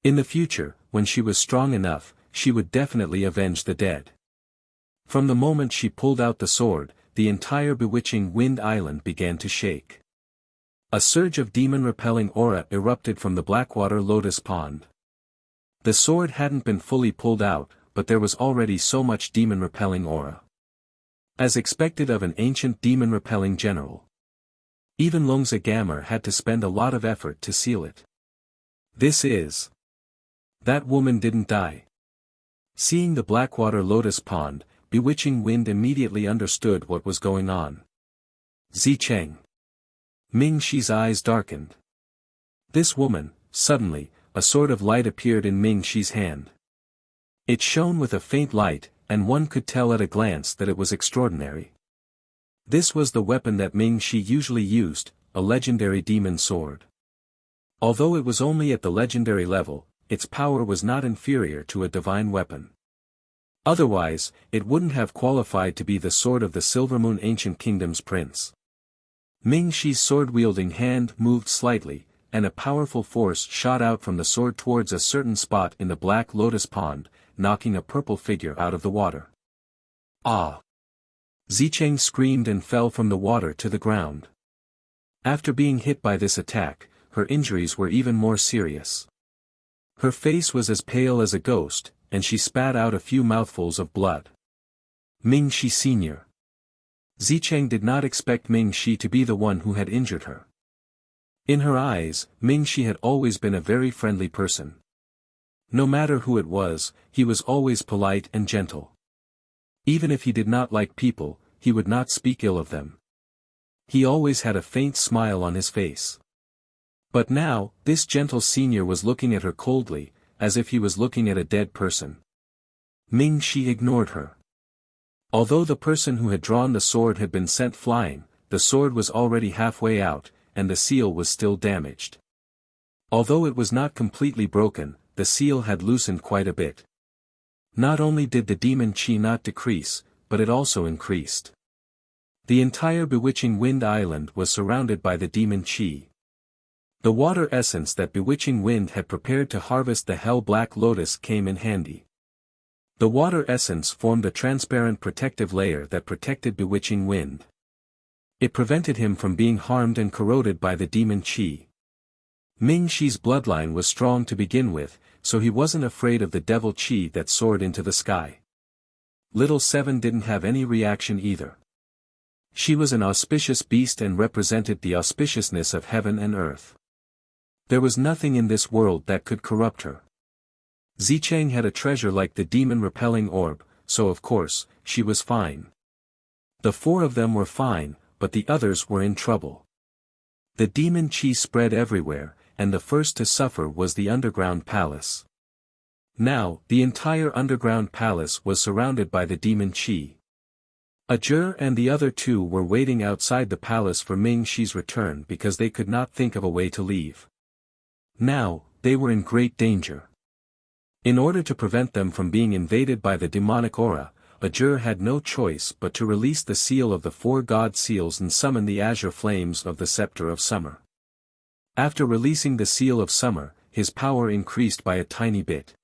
In the future, when she was strong enough, she would definitely avenge the dead. From the moment she pulled out the sword, the entire bewitching Wind Island began to shake. A surge of demon-repelling aura erupted from the Blackwater Lotus Pond. The sword hadn't been fully pulled out, but there was already so much demon-repelling aura. As expected of an ancient demon-repelling general. Even Longza Gamer had to spend a lot of effort to seal it. That woman didn't die. Seeing the Blackwater Lotus Pond, Bewitching Wind immediately understood what was going on. Zicheng. Ming Shi's eyes darkened. This woman, suddenly, a sort of light appeared in Ming Shi's hand. It shone with a faint light, and one could tell at a glance that it was extraordinary. This was the weapon that Ming Shi usually used, a legendary demon sword. Although it was only at the legendary level, its power was not inferior to a divine weapon. Otherwise, it wouldn't have qualified to be the sword of the Silvermoon Ancient Kingdom's prince. Ming Shi's sword-wielding hand moved slightly, and a powerful force shot out from the sword towards a certain spot in the Black Lotus Pond, knocking a purple figure out of the water. Ah! Zicheng screamed and fell from the water to the ground. After being hit by this attack, her injuries were even more serious. Her face was as pale as a ghost, and she spat out a few mouthfuls of blood. Ming Shi Sr. Zicheng did not expect Ming Shi to be the one who had injured her. In her eyes, Ming Shi had always been a very friendly person. No matter who it was, he was always polite and gentle. Even if he did not like people, he would not speak ill of them. He always had a faint smile on his face. But now, this gentle senior was looking at her coldly, as if he was looking at a dead person. Ming Shi ignored her. Although the person who had drawn the sword had been sent flying, the sword was already halfway out, and the seal was still damaged. Although it was not completely broken, the seal had loosened quite a bit. Not only did the demon chi not decrease, but it also increased. The entire Bewitching Wind Island was surrounded by the demon chi. The water essence that Bewitching Wind had prepared to harvest the Hell Black Lotus came in handy. The water essence formed a transparent protective layer that protected Bewitching Wind. It prevented him from being harmed and corroded by the demon chi. Ming Shi's bloodline was strong to begin with, so he wasn't afraid of the devil chi that soared into the sky. Little Seven didn't have any reaction either. She was an auspicious beast and represented the auspiciousness of heaven and earth. There was nothing in this world that could corrupt her. Zicheng had a treasure like the demon-repelling orb, so of course, she was fine. The four of them were fine, but the others were in trouble. The demon chi spread everywhere, and the first to suffer was the underground palace. Now, the entire underground palace was surrounded by the demon chi. Ajur and the other two were waiting outside the palace for Ming Shi's return because they could not think of a way to leave. Now, they were in great danger. In order to prevent them from being invaded by the demonic aura, Ajur had no choice but to release the seal of the four god seals and summon the azure flames of the scepter of summer. After releasing the seal of summer, his power increased by a tiny bit.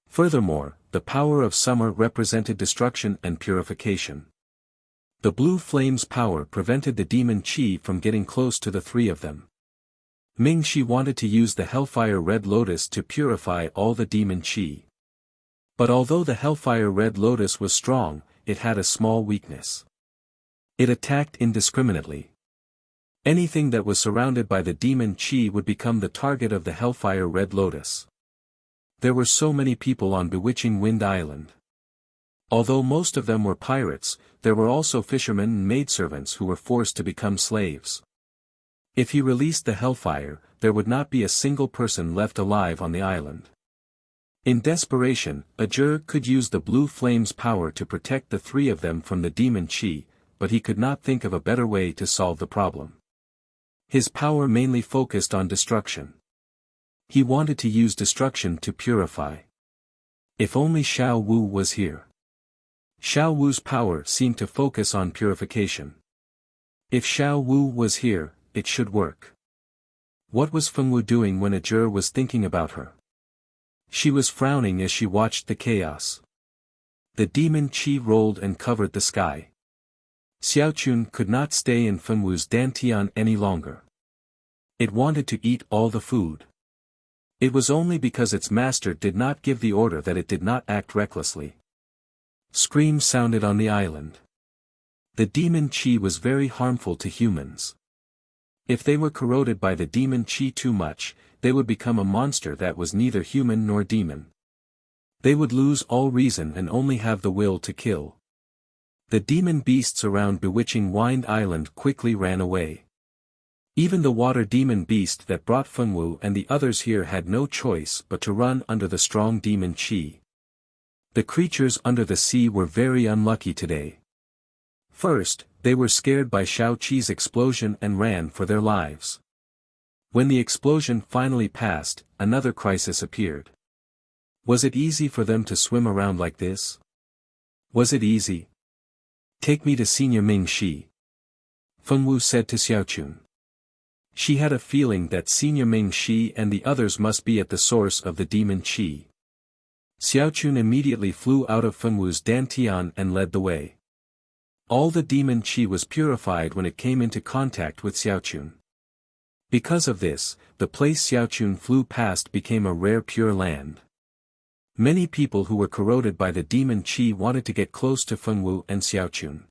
Furthermore, the power of summer represented destruction and purification. The blue flame's power prevented the demon chi from getting close to the three of them. Ming Shi wanted to use the Hellfire Red Lotus to purify all the demon chi. But although the Hellfire Red Lotus was strong, it had a small weakness. It attacked indiscriminately. Anything that was surrounded by the demon chi would become the target of the Hellfire Red Lotus. There were so many people on Bewitching Wind Island. Although most of them were pirates, there were also fishermen and maidservants who were forced to become slaves. If he released the hellfire, there would not be a single person left alive on the island. In desperation, Ajur could use the blue flame's power to protect the three of them from the demon chi, but he could not think of a better way to solve the problem. His power mainly focused on destruction. He wanted to use destruction to purify. If only Xiao Wu was here. Xiao Wu's power seemed to focus on purification. If Xiao Wu was here, it should work. What was Feng Wu doing when Ajur was thinking about her? She was frowning as she watched the chaos. The demon qi rolled and covered the sky. Xiaochun could not stay in Feng Wu's dantian any longer. It wanted to eat all the food. It was only because its master did not give the order that it did not act recklessly. Screams sounded on the island. The demon qi was very harmful to humans. If they were corroded by the demon qi too much, they would become a monster that was neither human nor demon. They would lose all reason and only have the will to kill. The demon beasts around bewitching Wind Island quickly ran away. Even the water demon beast that brought Feng Wu and the others here had no choice but to run under the strong demon qi. The creatures under the sea were very unlucky today. First, they were scared by Shao Qi's explosion and ran for their lives. When the explosion finally passed, another crisis appeared. Was it easy for them to swim around like this? Was it easy? Take me to Senior Ming Shi. Feng Wu said to Xiaochun. She had a feeling that Senior Ming Shi and the others must be at the source of the demon qi. Xiaochun immediately flew out of Feng Wu's dantian and led the way. All the demon qi was purified when it came into contact with Xiaochun. Because of this, the place Xiaochun flew past became a rare pure land. Many people who were corroded by the demon qi wanted to get close to Feng Wu and Xiaochun.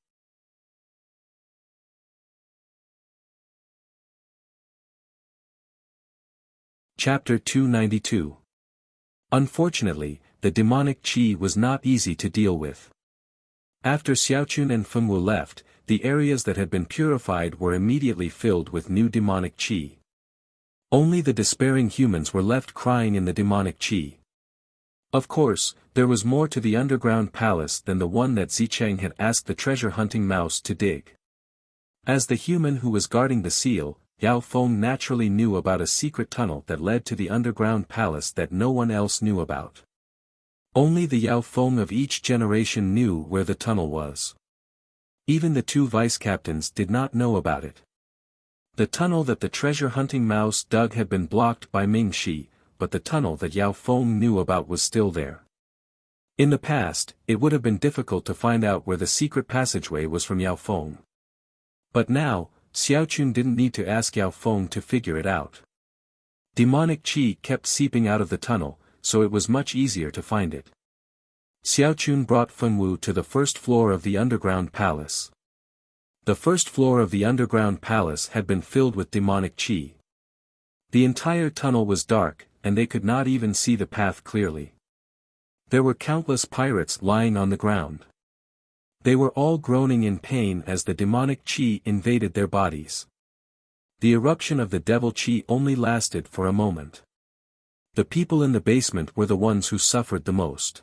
Chapter 292. Unfortunately, the demonic qi was not easy to deal with. After Xiaochun and Feng Wu left, the areas that had been purified were immediately filled with new demonic qi. Only the despairing humans were left crying in the demonic qi. Of course, there was more to the underground palace than the one that Zicheng had asked the treasure-hunting mouse to dig. As the human who was guarding the seal, Yao Feng naturally knew about a secret tunnel that led to the underground palace that no one else knew about. Only the Yao Feng of each generation knew where the tunnel was. Even the two vice-captains did not know about it. The tunnel that the treasure-hunting mouse dug had been blocked by Ming Shi, but the tunnel that Yao Feng knew about was still there. In the past, it would have been difficult to find out where the secret passageway was from Yao Feng. But now, Xiaochun didn't need to ask Yao Feng to figure it out. Demonic qi kept seeping out of the tunnel, so it was much easier to find it. Xiaochun brought Feng Wu to the first floor of the underground palace. The first floor of the underground palace had been filled with demonic qi. The entire tunnel was dark, and they could not even see the path clearly. There were countless pirates lying on the ground. They were all groaning in pain as the demonic qi invaded their bodies. The eruption of the devil qi only lasted for a moment. The people in the basement were the ones who suffered the most.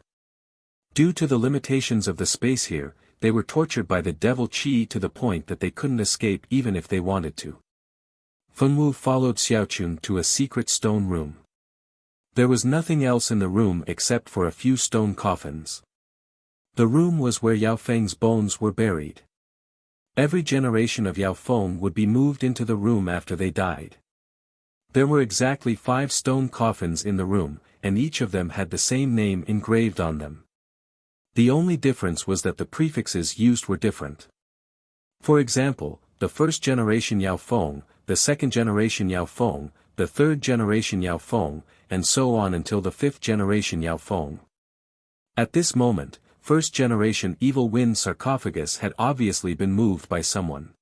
Due to the limitations of the space here, they were tortured by the devil qi to the point that they couldn't escape even if they wanted to. Feng Wu followed Xiaochun to a secret stone room. There was nothing else in the room except for a few stone coffins. The room was where Yao Feng's bones were buried. Every generation of Yao Feng would be moved into the room after they died. There were exactly 5 stone coffins in the room, and each of them had the same name engraved on them. The only difference was that the prefixes used were different. For example, the first generation Yao Feng, the second generation Yao Feng, the third generation Yao Feng, and so on until the 5th generation Yao Feng. At this moment, first generation Evil Wind sarcophagus had obviously been moved by someone.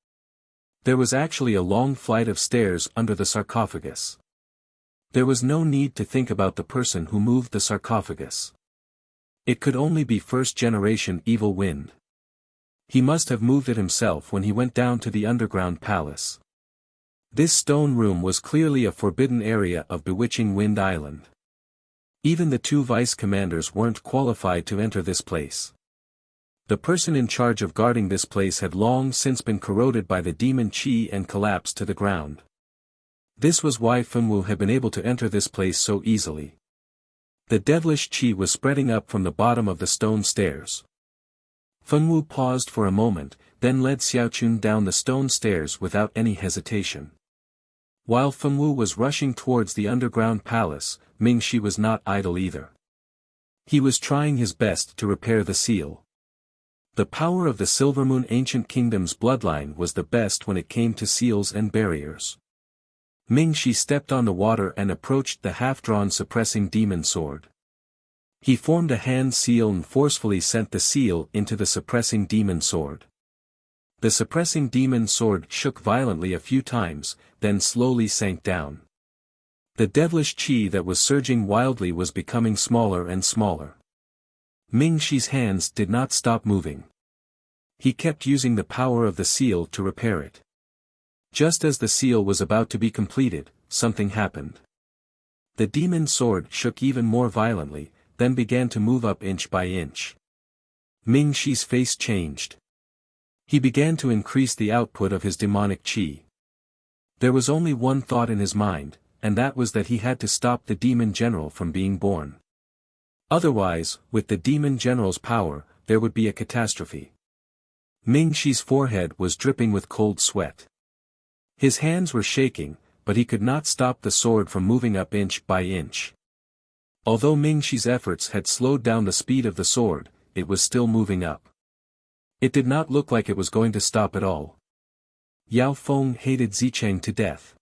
There was actually a long flight of stairs under the sarcophagus. There was no need to think about the person who moved the sarcophagus. It could only be first generation Evil Wind. He must have moved it himself when he went down to the underground palace. This stone room was clearly a forbidden area of bewitching Wind Island. Even the 2 vice-commanders weren't qualified to enter this place. The person in charge of guarding this place had long since been corroded by the demon qi and collapsed to the ground. This was why Feng Wu had been able to enter this place so easily. The devilish qi was spreading up from the bottom of the stone stairs. Fengwu paused for a moment, then led Xiaochun down the stone stairs without any hesitation. While Fengwu was rushing towards the underground palace, Mingxi was not idle either. He was trying his best to repair the seal. The power of the Silvermoon Ancient Kingdom's bloodline was the best when it came to seals and barriers. Mingxi stepped on the water and approached the half-drawn suppressing demon sword. He formed a hand seal and forcefully sent the seal into the suppressing demon sword. The suppressing demon sword shook violently a few times, then slowly sank down. The devilish qi that was surging wildly was becoming smaller and smaller. Mingxi's hands did not stop moving. He kept using the power of the seal to repair it. Just as the seal was about to be completed, something happened. The demon sword shook even more violently, then began to move up inch by inch. Mingxi's face changed. He began to increase the output of his demonic qi. There was only one thought in his mind, and that was that he had to stop the demon general from being born. Otherwise, with the demon general's power, there would be a catastrophe. Mingxi's forehead was dripping with cold sweat. His hands were shaking, but he could not stop the sword from moving up inch by inch. Although Mingxi's efforts had slowed down the speed of the sword, it was still moving up. It did not look like it was going to stop at all. Yao Feng hated Zicheng to death.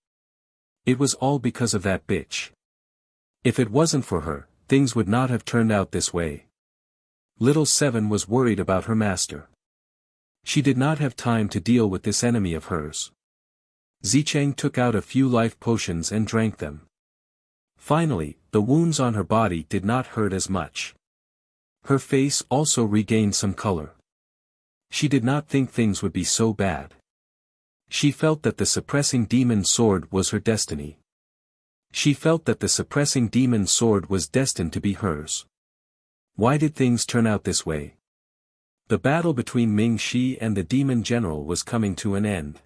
It was all because of that bitch. If it wasn't for her, things would not have turned out this way. Little Seven was worried about her master. She did not have time to deal with this enemy of hers. Zicheng took out a few life potions and drank them. Finally, the wounds on her body did not hurt as much. Her face also regained some color. She did not think things would be so bad. She felt that the suppressing demon sword was her destiny. She felt that the suppressing demon sword was destined to be hers. Why did things turn out this way? The battle between Mingxi and the demon general was coming to an end.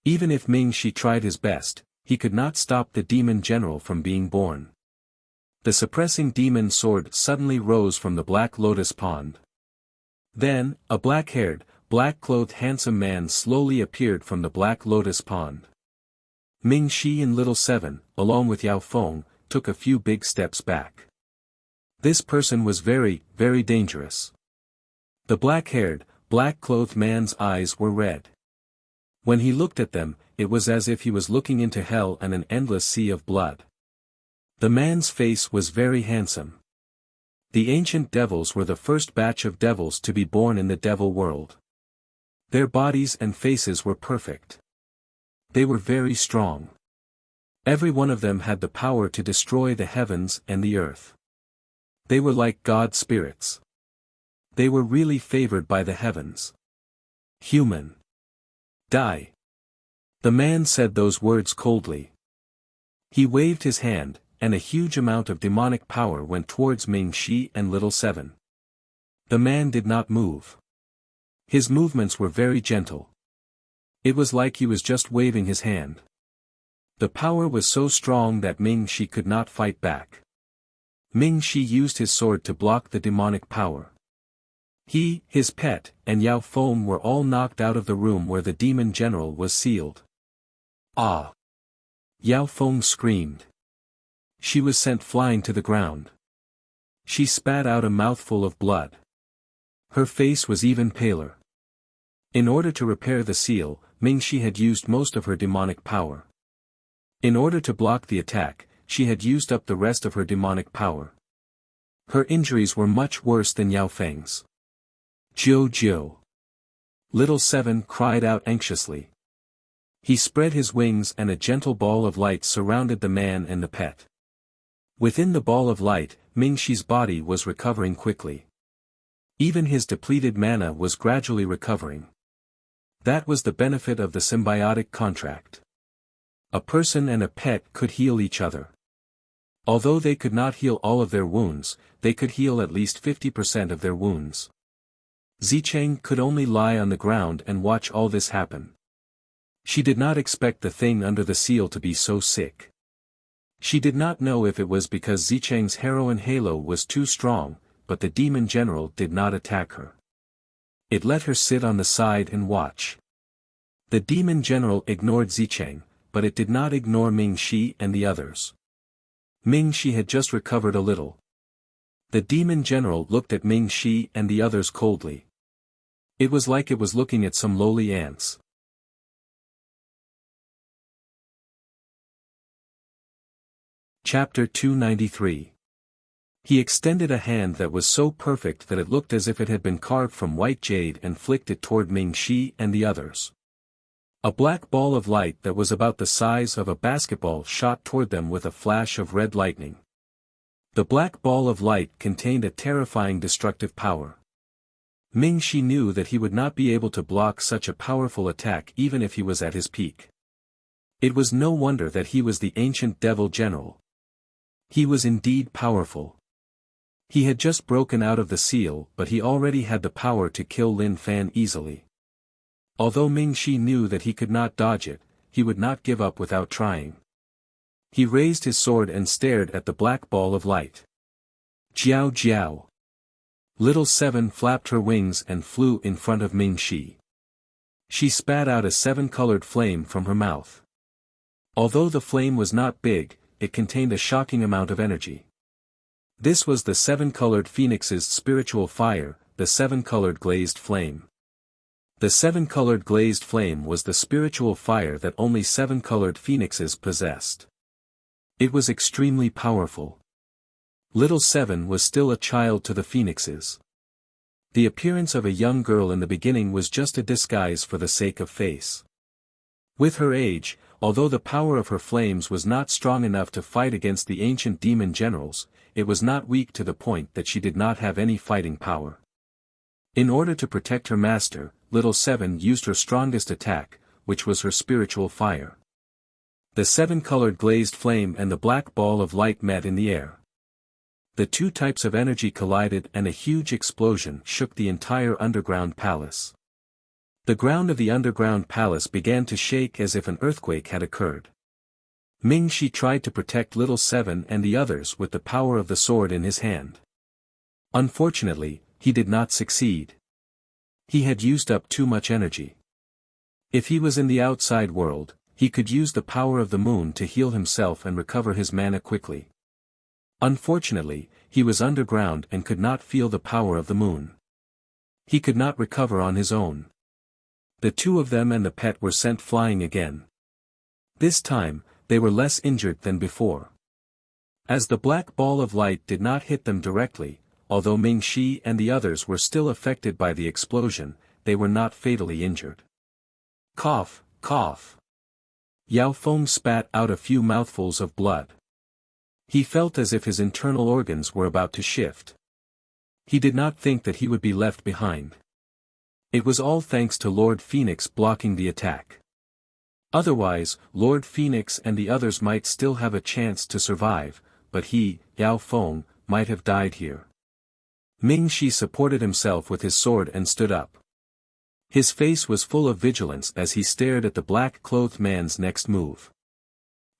Even if Mingxi tried his best, he could not stop the demon general from being born. The suppressing demon sword suddenly rose from the Black Lotus Pond. Then, a black-haired, black-clothed handsome man slowly appeared from the Black Lotus Pond. Mingxi and Little Seven, along with Yao Feng, took a few big steps back. This person was very, very dangerous. The black-haired, black-clothed man's eyes were red. When he looked at them, it was as if he was looking into hell and an endless sea of blood. The man's face was very handsome. The ancient devils were the first batch of devils to be born in the devil world. Their bodies and faces were perfect. They were very strong. Every one of them had the power to destroy the heavens and the earth. They were like god spirits. They were really favored by the heavens. Human. Die. The man said those words coldly. He waved his hand, and a huge amount of demonic power went towards Mingxi and Little Seven. The man did not move. His movements were very gentle. It was like he was just waving his hand. The power was so strong that Mingxi could not fight back. Mingxi used his sword to block the demonic power. He, his pet, and Yao Feng were all knocked out of the room where the demon general was sealed. Ah! Yao Feng screamed. She was sent flying to the ground. She spat out a mouthful of blood. Her face was even paler. In order to repair the seal, Mingxi had used most of her demonic power. In order to block the attack, she had used up the rest of her demonic power. Her injuries were much worse than Yao Feng's. Jiu. Little Seven cried out anxiously. He spread his wings and a gentle ball of light surrounded the man and the pet. Within the ball of light, Mingxi's body was recovering quickly. Even his depleted mana was gradually recovering. That was the benefit of the symbiotic contract. A person and a pet could heal each other. Although they could not heal all of their wounds, they could heal at least 50% of their wounds. Zicheng could only lie on the ground and watch all this happen. She did not expect the thing under the seal to be so sick. She did not know if it was because Zicheng's heroine halo was too strong, but the demon general did not attack her. It let her sit on the side and watch. The demon general ignored Zicheng, but it did not ignore Ming-Shi and the others. Ming-Shi had just recovered a little. The demon general looked at Ming-Shi and the others coldly. It was like it was looking at some lowly ants. Chapter 293. He extended a hand that was so perfect that it looked as if it had been carved from white jade and flicked it toward Ming-Shi and the others. A black ball of light that was about the size of a basketball shot toward them with a flash of red lightning. The black ball of light contained a terrifying destructive power. Ming-Shi knew that he would not be able to block such a powerful attack even if he was at his peak. It was no wonder that he was the ancient devil general. He was indeed powerful. He had just broken out of the seal, but he already had the power to kill Lin Fan easily. Although Ming-Shi knew that he could not dodge it, he would not give up without trying. He raised his sword and stared at the black ball of light. Jiao Jiao. Little Seven flapped her wings and flew in front of Ming-Shi. She spat out a seven-colored flame from her mouth. Although the flame was not big, it contained a shocking amount of energy. This was the seven-colored phoenix's spiritual fire, the seven-colored glazed flame. The seven-colored glazed flame was the spiritual fire that only seven-colored phoenixes possessed. It was extremely powerful. Little Seven was still a child to the phoenixes. The appearance of a young girl in the beginning was just a disguise for the sake of face. With her age, although the power of her flames was not strong enough to fight against the ancient demon generals, it was not weak to the point that she did not have any fighting power. In order to protect her master, Little Seven used her strongest attack, which was her spiritual fire. The seven-colored glazed flame and the black ball of light met in the air. The two types of energy collided and a huge explosion shook the entire underground palace. The ground of the underground palace began to shake as if an earthquake had occurred. Ming-Shi tried to protect Little Seven and the others with the power of the sword in his hand. Unfortunately, he did not succeed. He had used up too much energy. If he was in the outside world, he could use the power of the moon to heal himself and recover his mana quickly. Unfortunately, he was underground and could not feel the power of the moon. He could not recover on his own. The two of them and the pet were sent flying again. This time, they were less injured than before. As the black ball of light did not hit them directly, although Ming-Shi and the others were still affected by the explosion, they were not fatally injured. Cough, cough. Yao Feng spat out a few mouthfuls of blood. He felt as if his internal organs were about to shift. He did not think that he would be left behind. It was all thanks to Lord Phoenix blocking the attack. Otherwise, Lord Phoenix and the others might still have a chance to survive, but he, Yao Feng, might have died here. Ming-Shi supported himself with his sword and stood up. His face was full of vigilance as he stared at the black-clothed man's next move.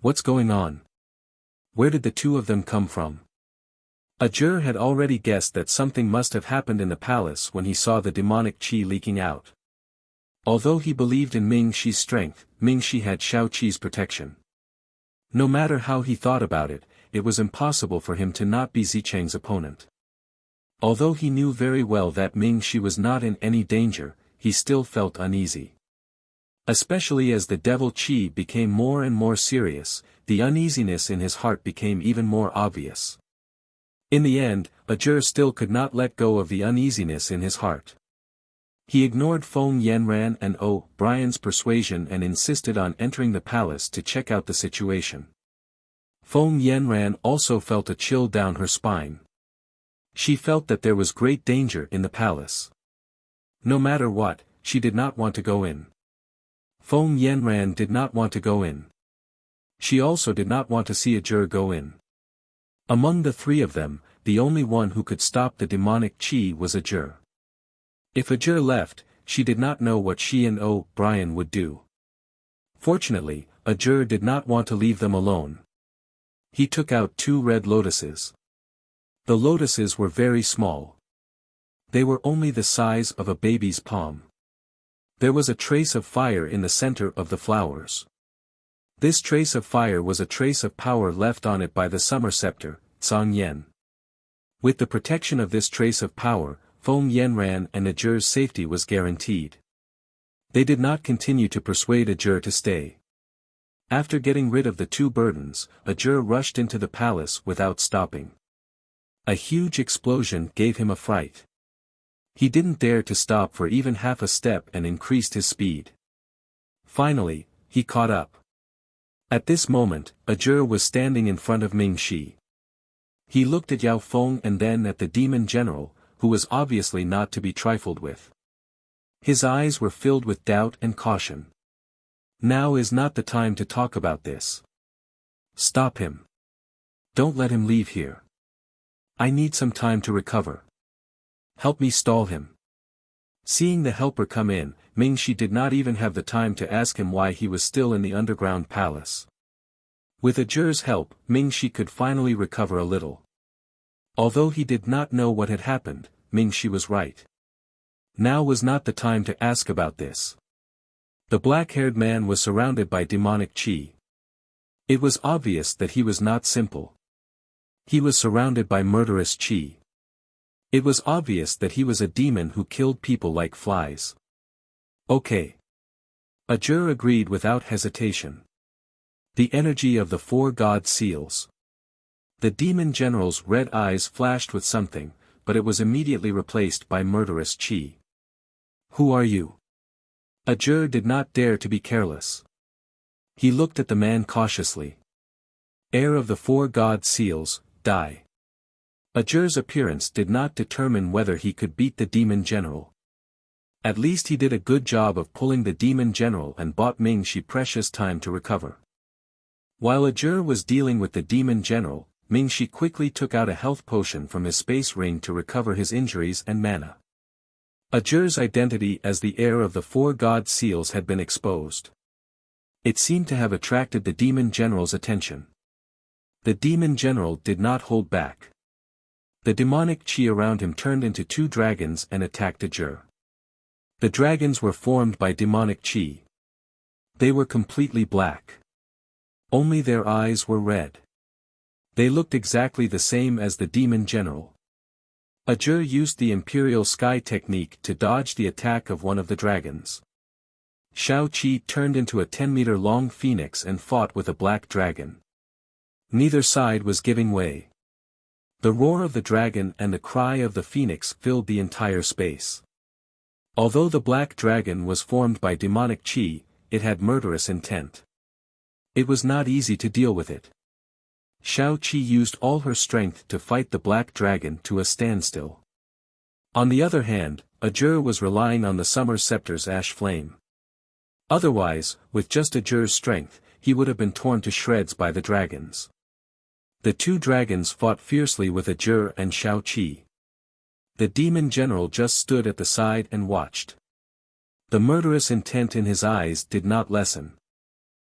What's going on? Where did the two of them come from? Ajur had already guessed that something must have happened in the palace when he saw the demonic qi leaking out. Although he believed in Ming-Shi's strength, Ming-Shi had Shao-Qi's protection. No matter how he thought about it, it was impossible for him to not be Zicheng's opponent. Although he knew very well that Ming-Shi was not in any danger, he still felt uneasy. Especially as the devil qi became more and more serious, the uneasiness in his heart became even more obvious. In the end, Ajur still could not let go of the uneasiness in his heart. He ignored Feng Yanran and O'Brien's persuasion and insisted on entering the palace to check out the situation. Feng Yanran also felt a chill down her spine. She felt that there was great danger in the palace. No matter what, she did not want to go in. Feng Yanran did not want to go in. She also did not want to see Ajur go in. Among the three of them, the only one who could stop the demonic qi was Ajur. If Ajur left, she did not know what she and O'Brien would do. Fortunately, Ajur did not want to leave them alone. He took out 2 red lotuses. The lotuses were very small. They were only the size of a baby's palm. There was a trace of fire in the center of the flowers. This trace of fire was a trace of power left on it by the summer scepter, Song Yen. With the protection of this trace of power, Feng Yanran and Ajur's safety was guaranteed. They did not continue to persuade Ajur to stay. After getting rid of the two burdens, Ajur rushed into the palace without stopping. A huge explosion gave him a fright. He didn't dare to stop for even half a step and increased his speed. Finally, he caught up. At this moment, Ajur was standing in front of Ming Shi. He looked at Yao Feng and then at the demon general, who was obviously not to be trifled with. His eyes were filled with doubt and caution. Now is not the time to talk about this. Stop him. Don't let him leave here. I need some time to recover. Help me stall him. Seeing the helper come in, Ming Shi did not even have the time to ask him why he was still in the underground palace. With Ajur's help, Ming Shi could finally recover a little. Although he did not know what had happened, Ming Shi was right. Now was not the time to ask about this. The black-haired man was surrounded by demonic qi. It was obvious that he was not simple. He was surrounded by murderous qi. It was obvious that he was a demon who killed people like flies. Okay. Ajur agreed without hesitation. The energy of the four god seals. The demon general's red eyes flashed with something, but it was immediately replaced by murderous qi. Who are you? Ajur did not dare to be careless. He looked at the man cautiously. Heir of the four god seals, die. Ajur's appearance did not determine whether he could beat the demon general. At least he did a good job of pulling the demon general and bought Ming Shi precious time to recover. While Ajur was dealing with the demon general, Ming Shi quickly took out a health potion from his space ring to recover his injuries and mana. Ajur's identity as the heir of the four god seals had been exposed. It seemed to have attracted the demon general's attention. The demon general did not hold back. The demonic qi around him turned into two dragons and attacked Ajur. The dragons were formed by demonic qi. They were completely black. Only their eyes were red. They looked exactly the same as the demon general. Ajur used the Imperial Sky technique to dodge the attack of one of the dragons. Shao Qi turned into a 10-meter-long phoenix and fought with a black dragon. Neither side was giving way. The roar of the dragon and the cry of the phoenix filled the entire space. Although the black dragon was formed by demonic qi, it had murderous intent. It was not easy to deal with it. Shao Qi used all her strength to fight the black dragon to a standstill. On the other hand, Ajur was relying on the summer scepter's ash flame. Otherwise, with just Ajur's strength, he would have been torn to shreds by the dragons. The two dragons fought fiercely with Ajur and Shao Qi. The demon general just stood at the side and watched. The murderous intent in his eyes did not lessen.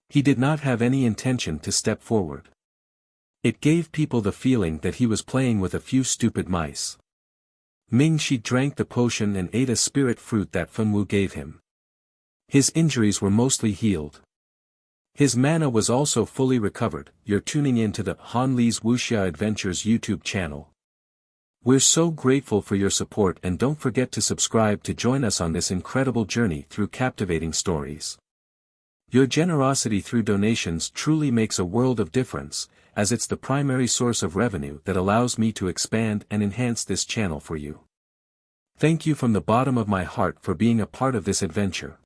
He did not have any intention to step forward. It gave people the feeling that he was playing with a few stupid mice. Ming Shi drank the potion and ate a spirit fruit that Fenwu gave him. His injuries were mostly healed. His mana was also fully recovered. You're tuning in to the Han Li's Wuxia Adventures YouTube channel. We're so grateful for your support, and don't forget to subscribe to join us on this incredible journey through captivating stories. Your generosity through donations truly makes a world of difference, as it's the primary source of revenue that allows me to expand and enhance this channel for you. Thank you from the bottom of my heart for being a part of this adventure.